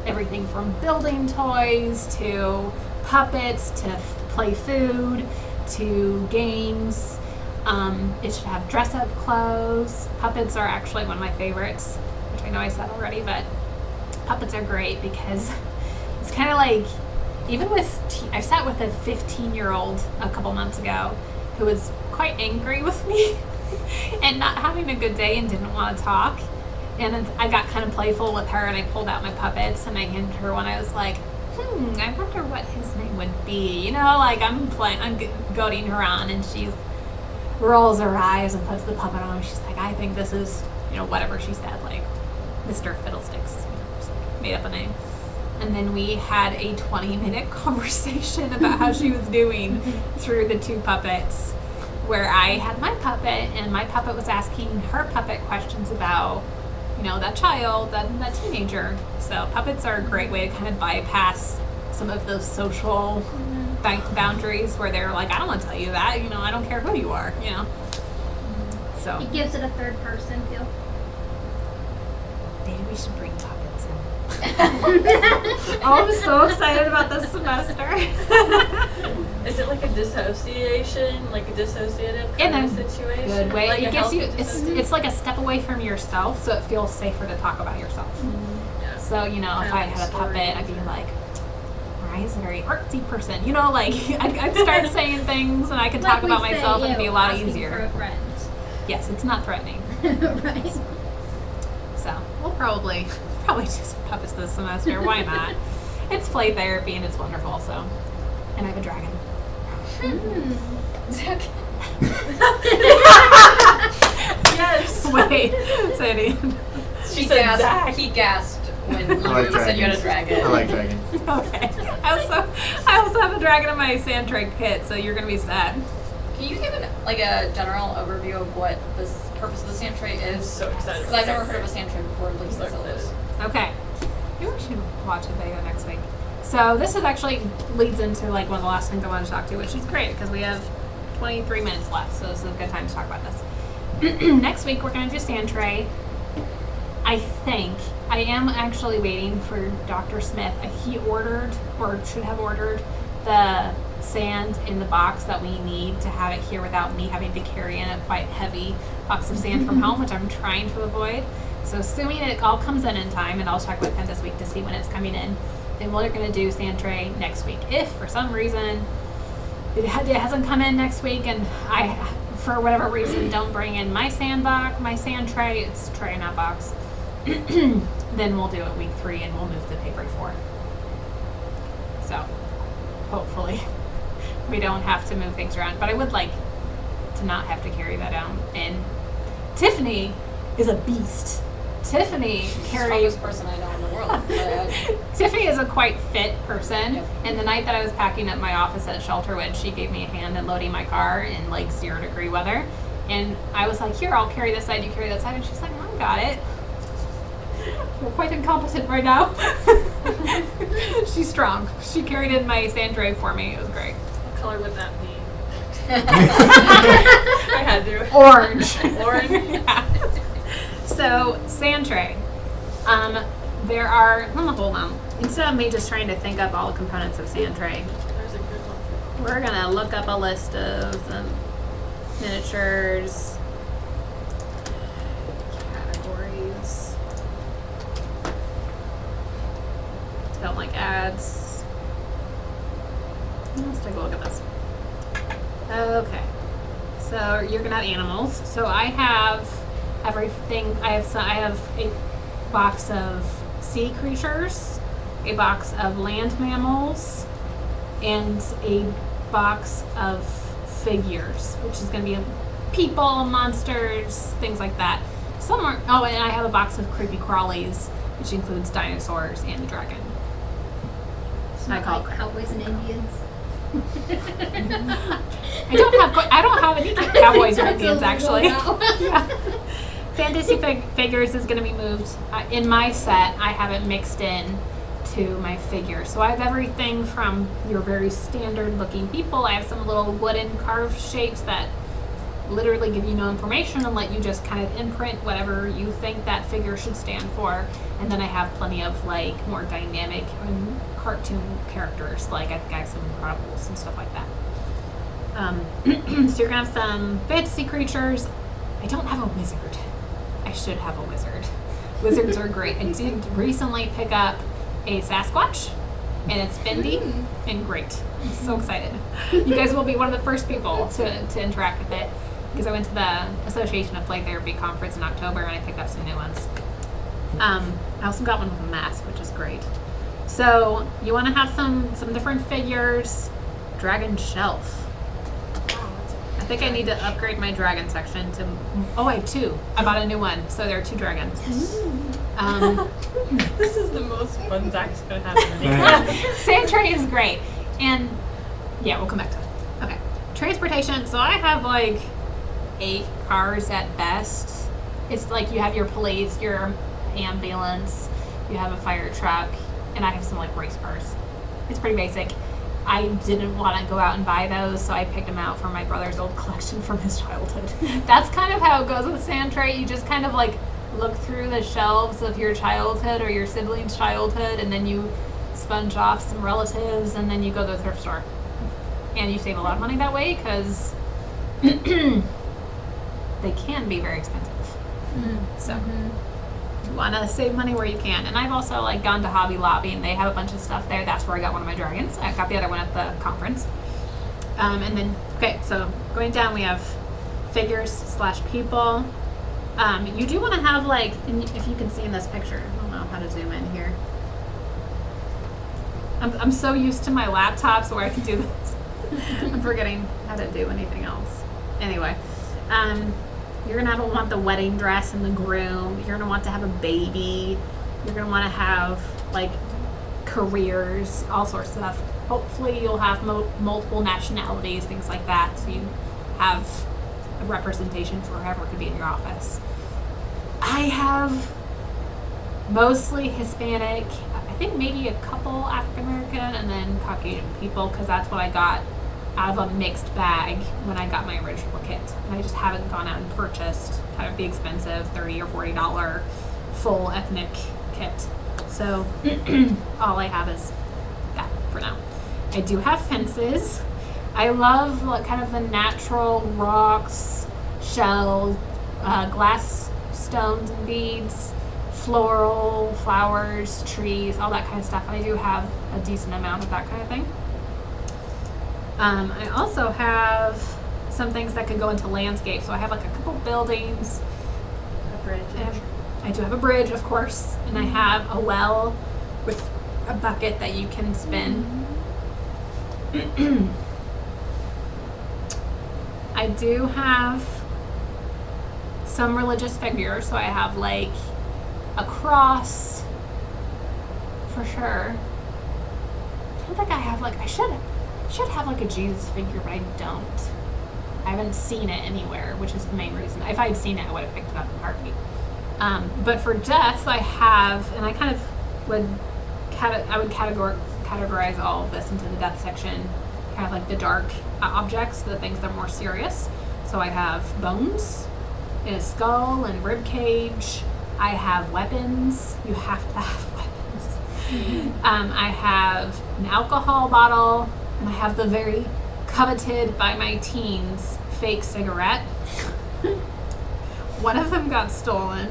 everything from building toys to puppets to play food to games. It should have dress-up clothes. Puppets are actually one of my favorites, which I know I said already, but puppets are great because it's kind of even with, I sat with a 15-year-old a couple months ago who was quite angry with me and not having a good day and didn't want to talk. And I got kind of playful with her and I pulled out my puppets and I handed her one. I was like, I wonder what his name would be. I'm goading her on, and she rolls her eyes and puts the puppet on. She's like, I think this is, whatever she said, Mr. Fiddlesticks, just made up a name. And then we had a 20-minute conversation about how she was doing through the two puppets, where I had my puppet and my puppet was asking her puppet questions about, that child, that teenager. So puppets are a great way to kind of bypass some of those social boundaries where they're like, I don't want to tell you that, I don't care who you are, So It gives it a third person feel. maybe we should bring puppets in. Oh, I'm so excited about this semester. Is it like a dissociation, like a dissociative In kind a of situation? good way. Like It a gives you, healthy dissociation? it's like a step away from yourself, so it feels safer to talk about yourself. Yeah. So, if I had a puppet, I'd be like, Mariah's a very artsy person. I'd start saying things and I could talk Like we about say, myself and it'd be a lot asking easier. for a friend. Yes, it's not threatening. Right. So, we'll probably just puppets this semester. Why not? It's play therapy and it's wonderful, so. And I have a dragon. Yes. Wait, Sadie. She said Zach. He gasped when you I like said you had a dragons. dragon. I like dragons. Okay. I also have a dragon in my sand tray kit, so you're gonna be sad. Can you give a general overview of what this purpose of the sand tray I'm is? so excited. Because I've never heard of a sand tray before, at least So in syllabus. excited. Okay. Maybe we should watch a video next week. So this is actually leads into one of the last things I want to talk to, which is great because we have 23 minutes left, so this is a good time to talk about this. Next week we're going to do sand tray. I think I am actually waiting for Dr. Smith. He ordered, or should have ordered, the sand in the box that we need to have it here without me having to carry in a quite heavy box of sand from home, which I'm trying to avoid. So assuming it all comes in time, and I'll check with him this week to see when it's coming in, then we're going to do sand tray next week. If for some reason it hasn't come in next week and I, for whatever reason, don't bring in my sand tray, it's tray not box, then we'll do it week 3 and we'll move to paper 4. So hopefully we don't have to move things around. But I would like to not have to carry that out. And Tiffany is a beast. Tiffany carries. Strongest person I know in the world. Tiffany is a quite fit person. Yep. And the night that I was packing up my office at Shelterwood, she gave me a hand in loading my car in like 0-degree weather. And I was like, here, I'll carry this side, you carry that side. And she's like, Mom, got it. We're quite incompetent right now. She's strong. She carried in my sand tray for me. It was great. What color would that be? I had to. Orange. Orange. Yeah. So, sand tray. There are, hold on. Instead of me just trying to think up all the components of sand tray, There's a good one. we're gonna look up a list of some miniatures, categories. Don't like ads. Let's take a look at this. Okay, so you're gonna have animals. So I have everything. I have a box of sea creatures, a box of land mammals, and a box of figures, which is going to be people, monsters, things like that. Some are, oh, and I have a box of creepy crawlies, which includes dinosaurs and the dragon. It's I not call like it cowboys and Indians. I don't have any cowboys or That's Indians illegal actually. now. Yeah. Fantasy figures is going to be moved. In my set, I have it mixed in to my figure. So I have everything from your very standard looking people. I have some little wooden carved shapes that literally give you no information and let you just kind of imprint whatever you think that figure should stand for. And then I have plenty of like more dynamic and cartoon characters, like I think I have some Incredibles and stuff like that. So you're gonna have some fantasy creatures. I don't have a wizard. I should have a wizard. Wizards are great. I did recently pick up a Sasquatch, and it's bendy and great. I'm so excited. You guys will be one of the first people to interact with it, because I went to the Association of Play Therapy conference in October and I picked up some new ones. I also got one with a mask, which is great. So you want to have some different figures. Dragon shelf. I think I need to upgrade my dragon section to. Oh, I have 2. I bought a new one, so there are 2 dragons. This is the most fun Zach's gonna have in the Yeah, sand tray is great, and yeah, we'll come back to it. Okay, transportation. So I have like 8 cars at best. It's like you have your police, your ambulance, you have a fire truck, and I have some like race cars. It's pretty basic. I didn't want to go out and buy those, so I picked them out from my brother's old collection from his childhood. That's kind of how it goes with sand tray. You just kind of like look through the shelves of your childhood or your siblings' childhood, and then you sponge off some relatives, and then you go to the thrift store. And you save a lot of money that way, because they can be very expensive. So you want to save money where you can. And I've also like gone to Hobby Lobby, and they have a bunch of stuff there. That's where I got one of my dragons. I got the other one at the conference. And then, okay, so going down, we have figures / people. You do want to have like, and if you can see in this picture, I don't know how to zoom in here. I'm so used to my laptop, so where I can do this. I'm forgetting how to do anything else. Anyway, you're gonna want the wedding dress and the groom. You're gonna want to have a baby. You're gonna want to have like careers, all sorts of stuff. Hopefully, you'll have multiple nationalities, things like that, so you have a representation for whoever could be in your office. I have mostly Hispanic, I think maybe a couple African American, and then Caucasian people, because that's what I got out of a mixed bag when I got my original kit. And I just haven't gone out and purchased kind of the expensive $30 or $40 full ethnic kit. So all I have is that for now. I do have fences. I love kind of the natural rocks, shells, glass stones and beads, floral, flowers, trees, all that kind of stuff. I do have a decent amount of that kind of thing. I also have some things that could go into landscape. So I have like a couple buildings. A bridge. I do have a bridge, of course, and I have a well with a bucket that you can spin. I do have some religious figures, so I have like a cross for sure. I don't think I have like, I should have like a Jesus figure, but I don't. I haven't seen it anywhere, which is the main reason. If I had seen it, I would have picked it up in a heartbeat. But for death, I have, and I kind of would, categorize all of this into the death section, kind of like the dark objects, the things that are more serious. So I have bones, and a skull, and rib cage. I have weapons. You have to have weapons. I have an alcohol bottle, and I have the very coveted by my teens fake cigarette. One of them got stolen.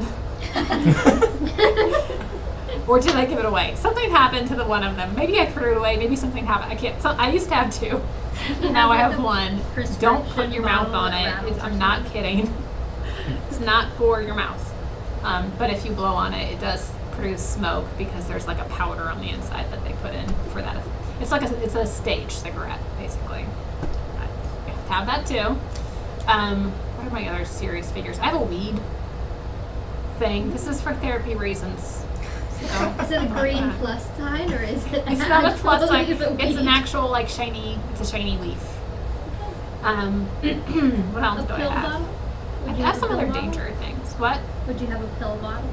Or did I give it away? Something happened to the one of them. Maybe I threw it away. Maybe something happened. I can't. I used to have two. Now I have one. Don't put your mouth on it. I'm not kidding. It's not for your mouth. But if you blow on it, it does produce smoke because there's like a powder on the inside that they put in for that. It's like it's a stage cigarette, basically. But you have to have that too. What are my other serious figures? I have a weed thing. This is for therapy reasons. So, Is it a green plus sign or is it? it's not a plus sign. It's It's an actual like shiny. It's a shiny leaf. What else A do I pill have? bottle? I Would you have a some pill other bottle? danger things. What? Would you have a pill bottle?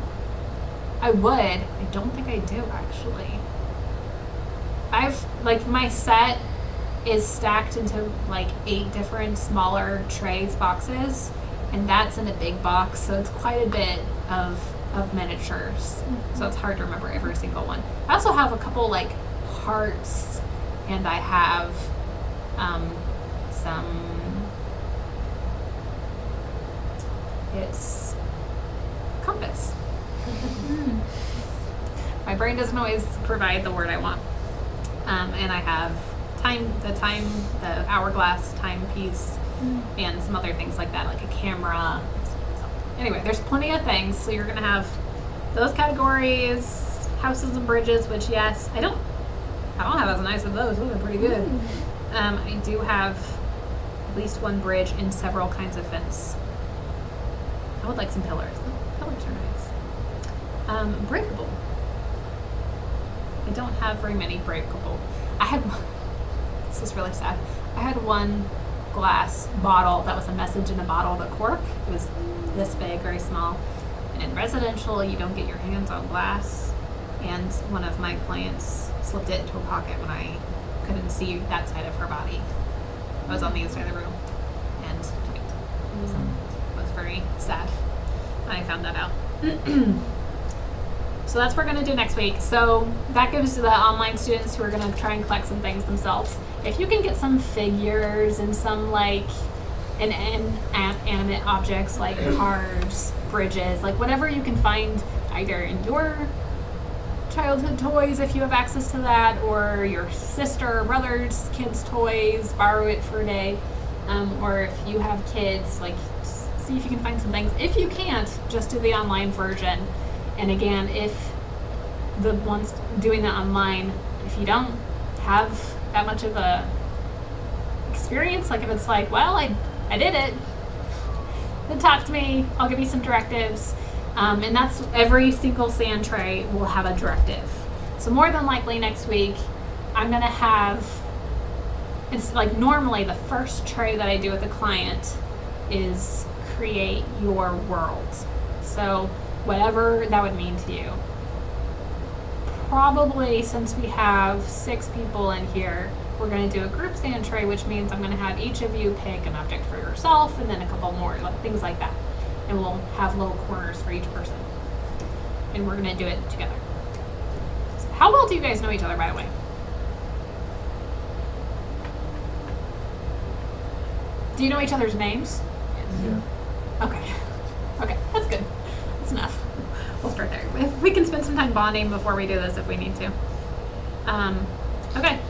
I would. I don't think I do actually. I've like my set is stacked into like 8 different smaller trays boxes, and that's in a big box, so it's quite a bit of miniatures. So it's hard to remember every single one. I also have a couple like hearts, and I have some. It's compass. My brain doesn't always provide the word I want. And I have the hourglass timepiece, and some other things like that, like a camera. So, anyway, there's plenty of things. So you're gonna have those categories, houses and bridges, which yes, I don't have as nice as those. Those are pretty good. I do have at least one bridge and several kinds of fence. I would like some pillars. The pillars are nice. Breakable. I don't have very many breakable. I had one. This is really sad. I had one glass bottle that was a message in a bottle. The cork was this big, very small. And in residential, you don't get your hands on glass. And one of my clients slipped it into a pocket when I couldn't see that side of her body. I was on the other side of the room and took it. So it was very sad when I found that out. So that's what we're going to do next week. So that gives the online students who are going to try and collect some things themselves. If you can get some figures and some like animate objects like cars, bridges, like whatever you can find either in your childhood toys if you have access to that, or your sister or brother's kids' toys, borrow it for a day. Or if you have kids, like see if you can find some things. If you can't, just do the online version. And again, if the ones doing the online, if you don't have that much of a experience, like if it's like, well, I did it, then talk to me, I'll give you some directives. And that's every single sand tray will have a directive. So more than likely next week, I'm gonna have, it's like normally the first tray that I do with a client is create your world. So whatever that would mean to you. Probably since we have 6 people in here, we're going to do a group stand tray, which means I'm going to have each of you pick an object for yourself and then a couple more, like things like that. And we'll have little corners for each person. And we're going to do it together. So how well do you guys know each other, by the way? Do you know each other's names? Yeah. Okay. Okay, that's good. That's enough. We'll start there. We can spend some time bonding before we do this if we need to. Okay.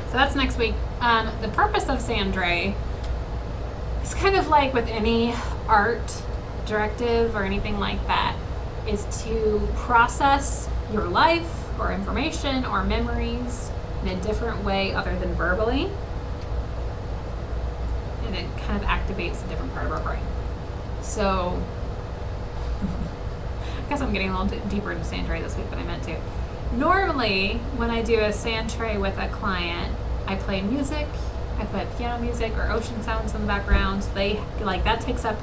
So that's next week. The purpose of Sandray is kind of like with any art directive or anything like that, is to process your life or information or memories in a different way other than verbally. and it kind of activates a different part of our brain. So, I guess I'm getting a little deeper into sand tray this week than I meant to. Normally, when I do a sand tray with a client, I play music, I put piano music or ocean sounds in the background. They, like, that takes up,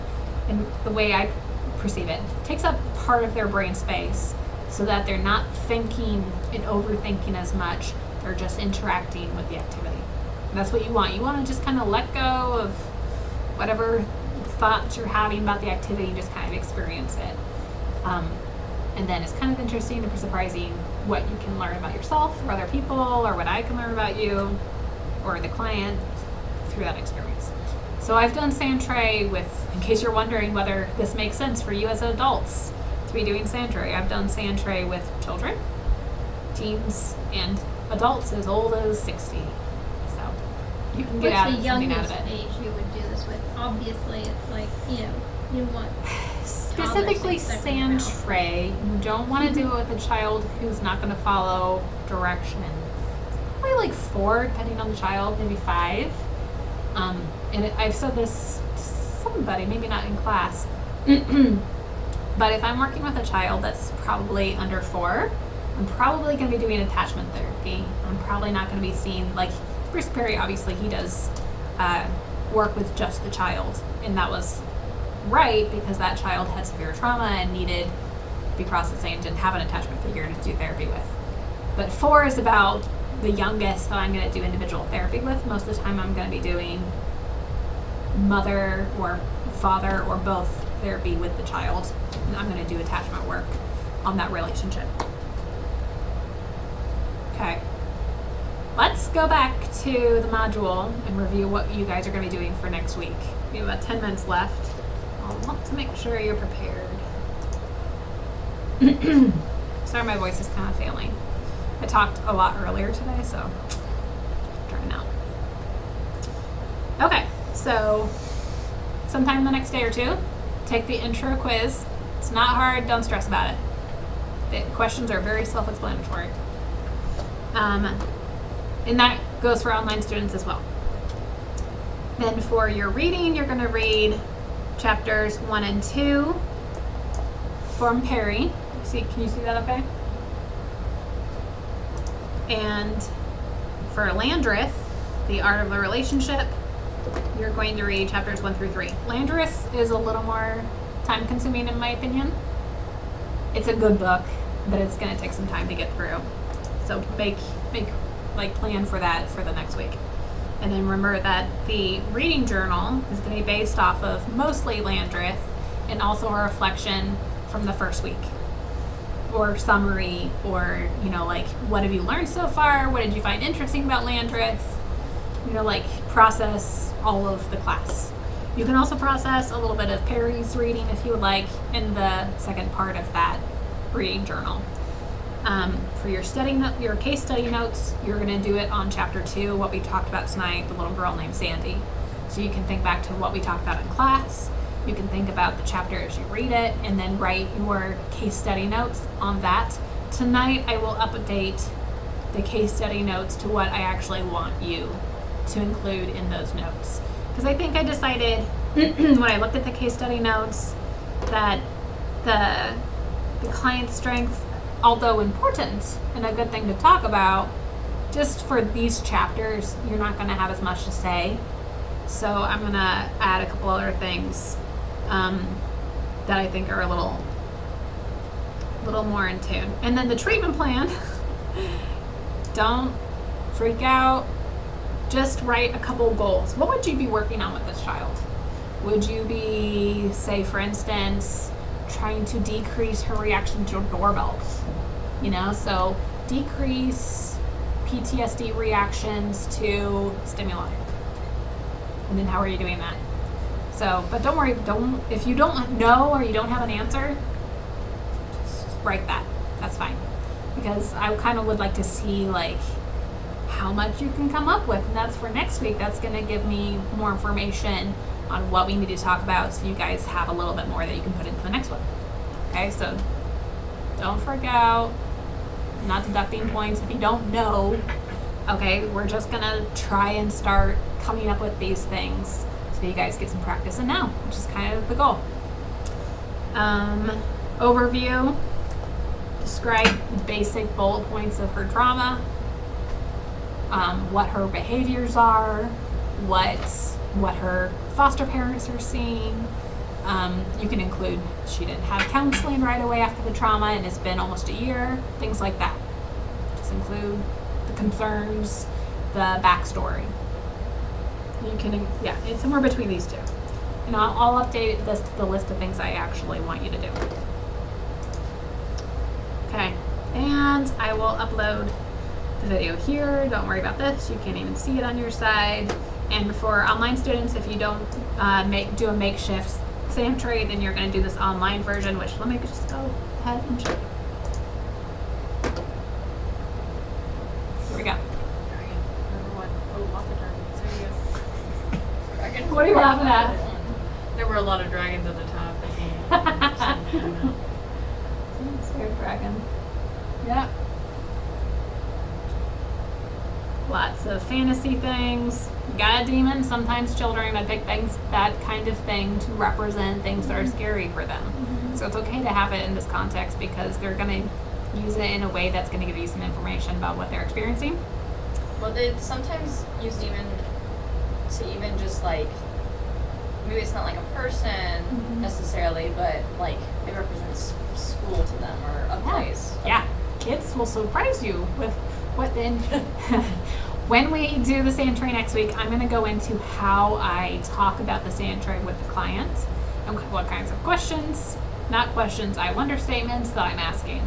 in the way I perceive it, takes up part of their brain space so that they're not thinking and overthinking as much. They're just interacting with the activity. And that's what you want. You want to just kind of let go of whatever thoughts you're having about the activity, just kind of experience it. And then it's kind of interesting and surprising what you can learn about yourself or other people, or what I can learn about you or the client through that experience. So I've done sand tray with, in case you're wondering whether this makes sense for you as adults to be doing sand tray, I've done sand tray with children, teens, and adults as old as 60. So you can get out What's the something out of youngest it. age you would do this with? Obviously, it's like, you want Specifically toddlers in sand second round. tray, you don't want to do it with a child who's not going to follow direction. Probably like 4, depending on the child, maybe 5. I've said this to somebody, maybe not in class, but if I'm working with a child that's probably under 4, I'm probably going to be doing attachment therapy. I'm probably not going to be seeing, like, Bruce Perry, obviously he does work with just the child, and that was right because that child had severe trauma and needed to be processing and didn't have an attachment figure to do therapy with. But 4 is about the youngest that I'm going to do individual therapy with. Most of the time I'm going to be doing mother or father or both therapy with the child, and I'm going to do attachment work on that relationship. Okay, let's go back to the module and review what you guys are going to be doing for next week. We have about 10 minutes left. I'll want to make sure you're prepared. Sorry, my voice is kind of failing. I talked a lot earlier today, so trying out. Okay, so sometime the next day or two, take the intro quiz. It's not hard, don't stress about it. The questions are very self-explanatory. And that goes for online students as well. Then for your reading, you're going to read chapters 1 and 2 from Perry. Can you see that okay? And for Landreth, The Art of the Relationship, you're going to read chapters 1 through 3. Landreth is a little more time consuming in my opinion. It's a good book, but it's going to take some time to get through. So make plan for that for the next week. And then remember that the reading journal is going to be based off of mostly Landreth and also a reflection from the first week, or summary, or, like, what have you learned so far? What did you find interesting about Landreth? Process all of the class. You can also process a little bit of Perry's reading if you would like in the second part of that reading journal. For your case study notes, you're going to do it on chapter 2, what we talked about tonight, the little girl named Sandy. So you can think back to what we talked about in class. You can think about the chapter as you read it, and then write your case study notes on that. Tonight, I will update the case study notes to what I actually want you to include in those notes. Because I think I decided when I looked at the case study notes that the client's strengths, although important and a good thing to talk about, just for these chapters, you're not going to have as much to say. So I'm going to add a couple other things that I think are a little more in tune. And then the treatment plan, don't freak out. Just write a couple goals. What would you be working on with this child? Would you be, say, for instance, trying to decrease her reaction to doorbells? So decrease PTSD reactions to stimuli. And then how are you doing that? So, but don't worry, if you don't know or you don't have an answer, just write that. That's fine. Because I kind of would like to see, like, how much you can come up with. And that's for next week. That's going to give me more information on what we need to talk about, so you guys have a little bit more that you can put into the next one. Okay, so don't freak out. I'm not deducting points if you don't know. Okay, we're just going to try and start coming up with these things So you guys get some practice in now, which is kind of the goal. Overview. Describe the basic bullet points of her trauma. What her behaviors are. What her foster parents are seeing. You can include she didn't have counseling right away after the trauma and it's been almost a year. Things like that. Just include the concerns, the backstory. You can, yeah, it's somewhere between these two. And I'll update the list of things I actually want you to do. Okay, and I will upload the video here. Don't worry about this. You can't even see it on your side. And for online students, if you don't do a makeshift sand tray, then you're going to do this online version, which let me just go ahead and show you. Here we go. Dragon. Number one. Oh, lots of dragons. There you go. Dragons. What are you laughing at? There were a lot of dragons at the top. Scared dragon. Yep. Lots of fantasy things. You got a demon. Sometimes children I pick things, that kind of thing, to represent things that are scary for them. So it's okay to have it in this context because they're going to use it in a way that's going to give you some information about what they're experiencing. Well, they sometimes use demon to even just like, maybe it's not like a person necessarily, but like it represents school to them or a place. Yeah, kids will surprise you with what then. When we do the sand tray next week, I'm going to go into how I talk about the sand tray with the client and what kinds of questions, not questions, I wonder statements that I'm asking.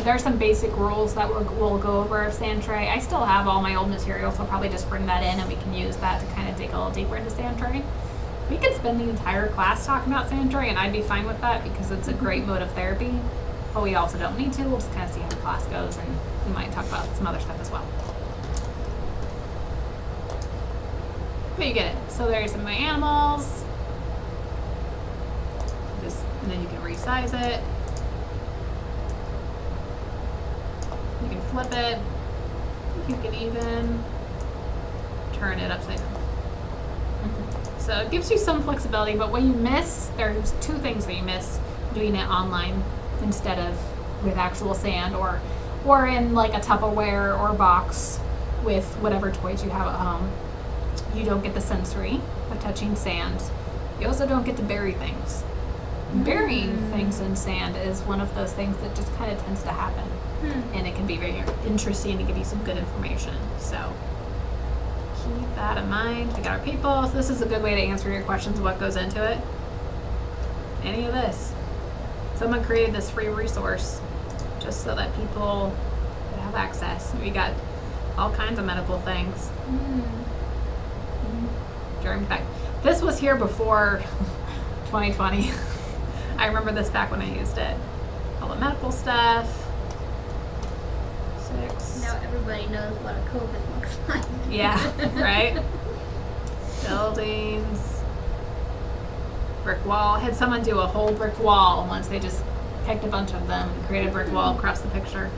There's some basic rules that we'll go over of sand tray. I still have all my old material, so I'll probably just bring that in and we can use that to kind of dig a little deeper into sand tray. We could spend the entire class talking about sand tray, and I'd be fine with that because it's a great mode of therapy. But we also don't need to. We'll just kind of see how the class goes, and we might talk about some other stuff as well. But you get it. So there's some of my animals. And then you can resize it. You can flip it. You can even turn it upside down. So it gives you some flexibility, but what you miss, there's two things that you miss doing it online instead of with actual sand or in like a Tupperware or box with whatever toys you have at home. You don't get the sensory of touching sand. You also don't get to bury things. Burying things in sand is one of those things that just kind of tends to happen. And it can be very interesting to give you some good information. So keep that in mind. We got our people. So this is a good way to answer your questions of what goes into it. Any of this. Someone created this free resource just so that people could have access. We got all kinds of medical things. During fact, this was here before 2020. I remember this back when I used it. All the medical stuff. 6. Now everybody knows what a COVID looks like. Yeah, right? Buildings. Brick wall. I had someone do a whole brick wall once. They just picked a bunch of them and created a brick wall across the picture.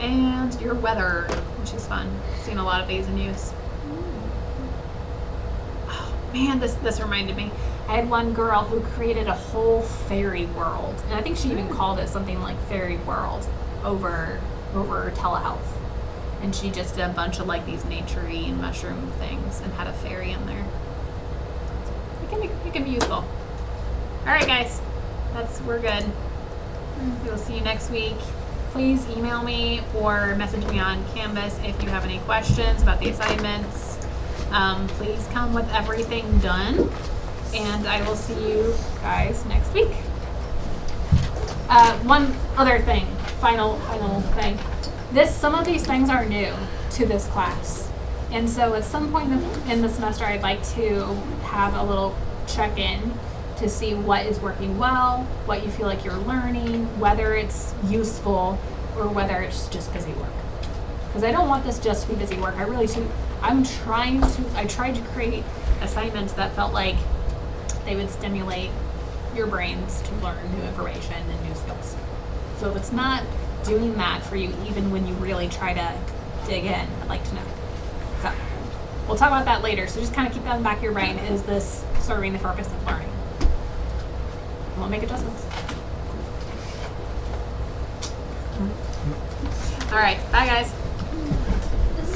And your weather, which is fun. Seen a lot of these in use. Oh man, this reminded me. I had one girl who created a whole fairy world, and I think she even called it something like Fairy World over telehealth. And she just did a bunch of like these nature-y and mushroom things and had a fairy in there. It can be useful. All right, guys, we're good. We'll see you next week. Please email me or message me on Canvas if you have any questions about the assignments. Please come with everything done, and I will see you guys next week. One other thing, final thing. Some of these things are new to this class, and so at some point in the semester, I'd like to have a little check-in to see what is working well, what you feel like you're learning, whether it's useful or whether it's just busy work. Because I don't want this just to be busy work. I tried to create assignments that felt like they would stimulate your brains to learn new information and new skills. So if it's not doing that for you, even when you really try to dig in, I'd like to know. So we'll talk about that later. So just kind of keep that in the back of your brain. Is this serving the purpose of learning? We'll make adjustments. All right. Bye, guys.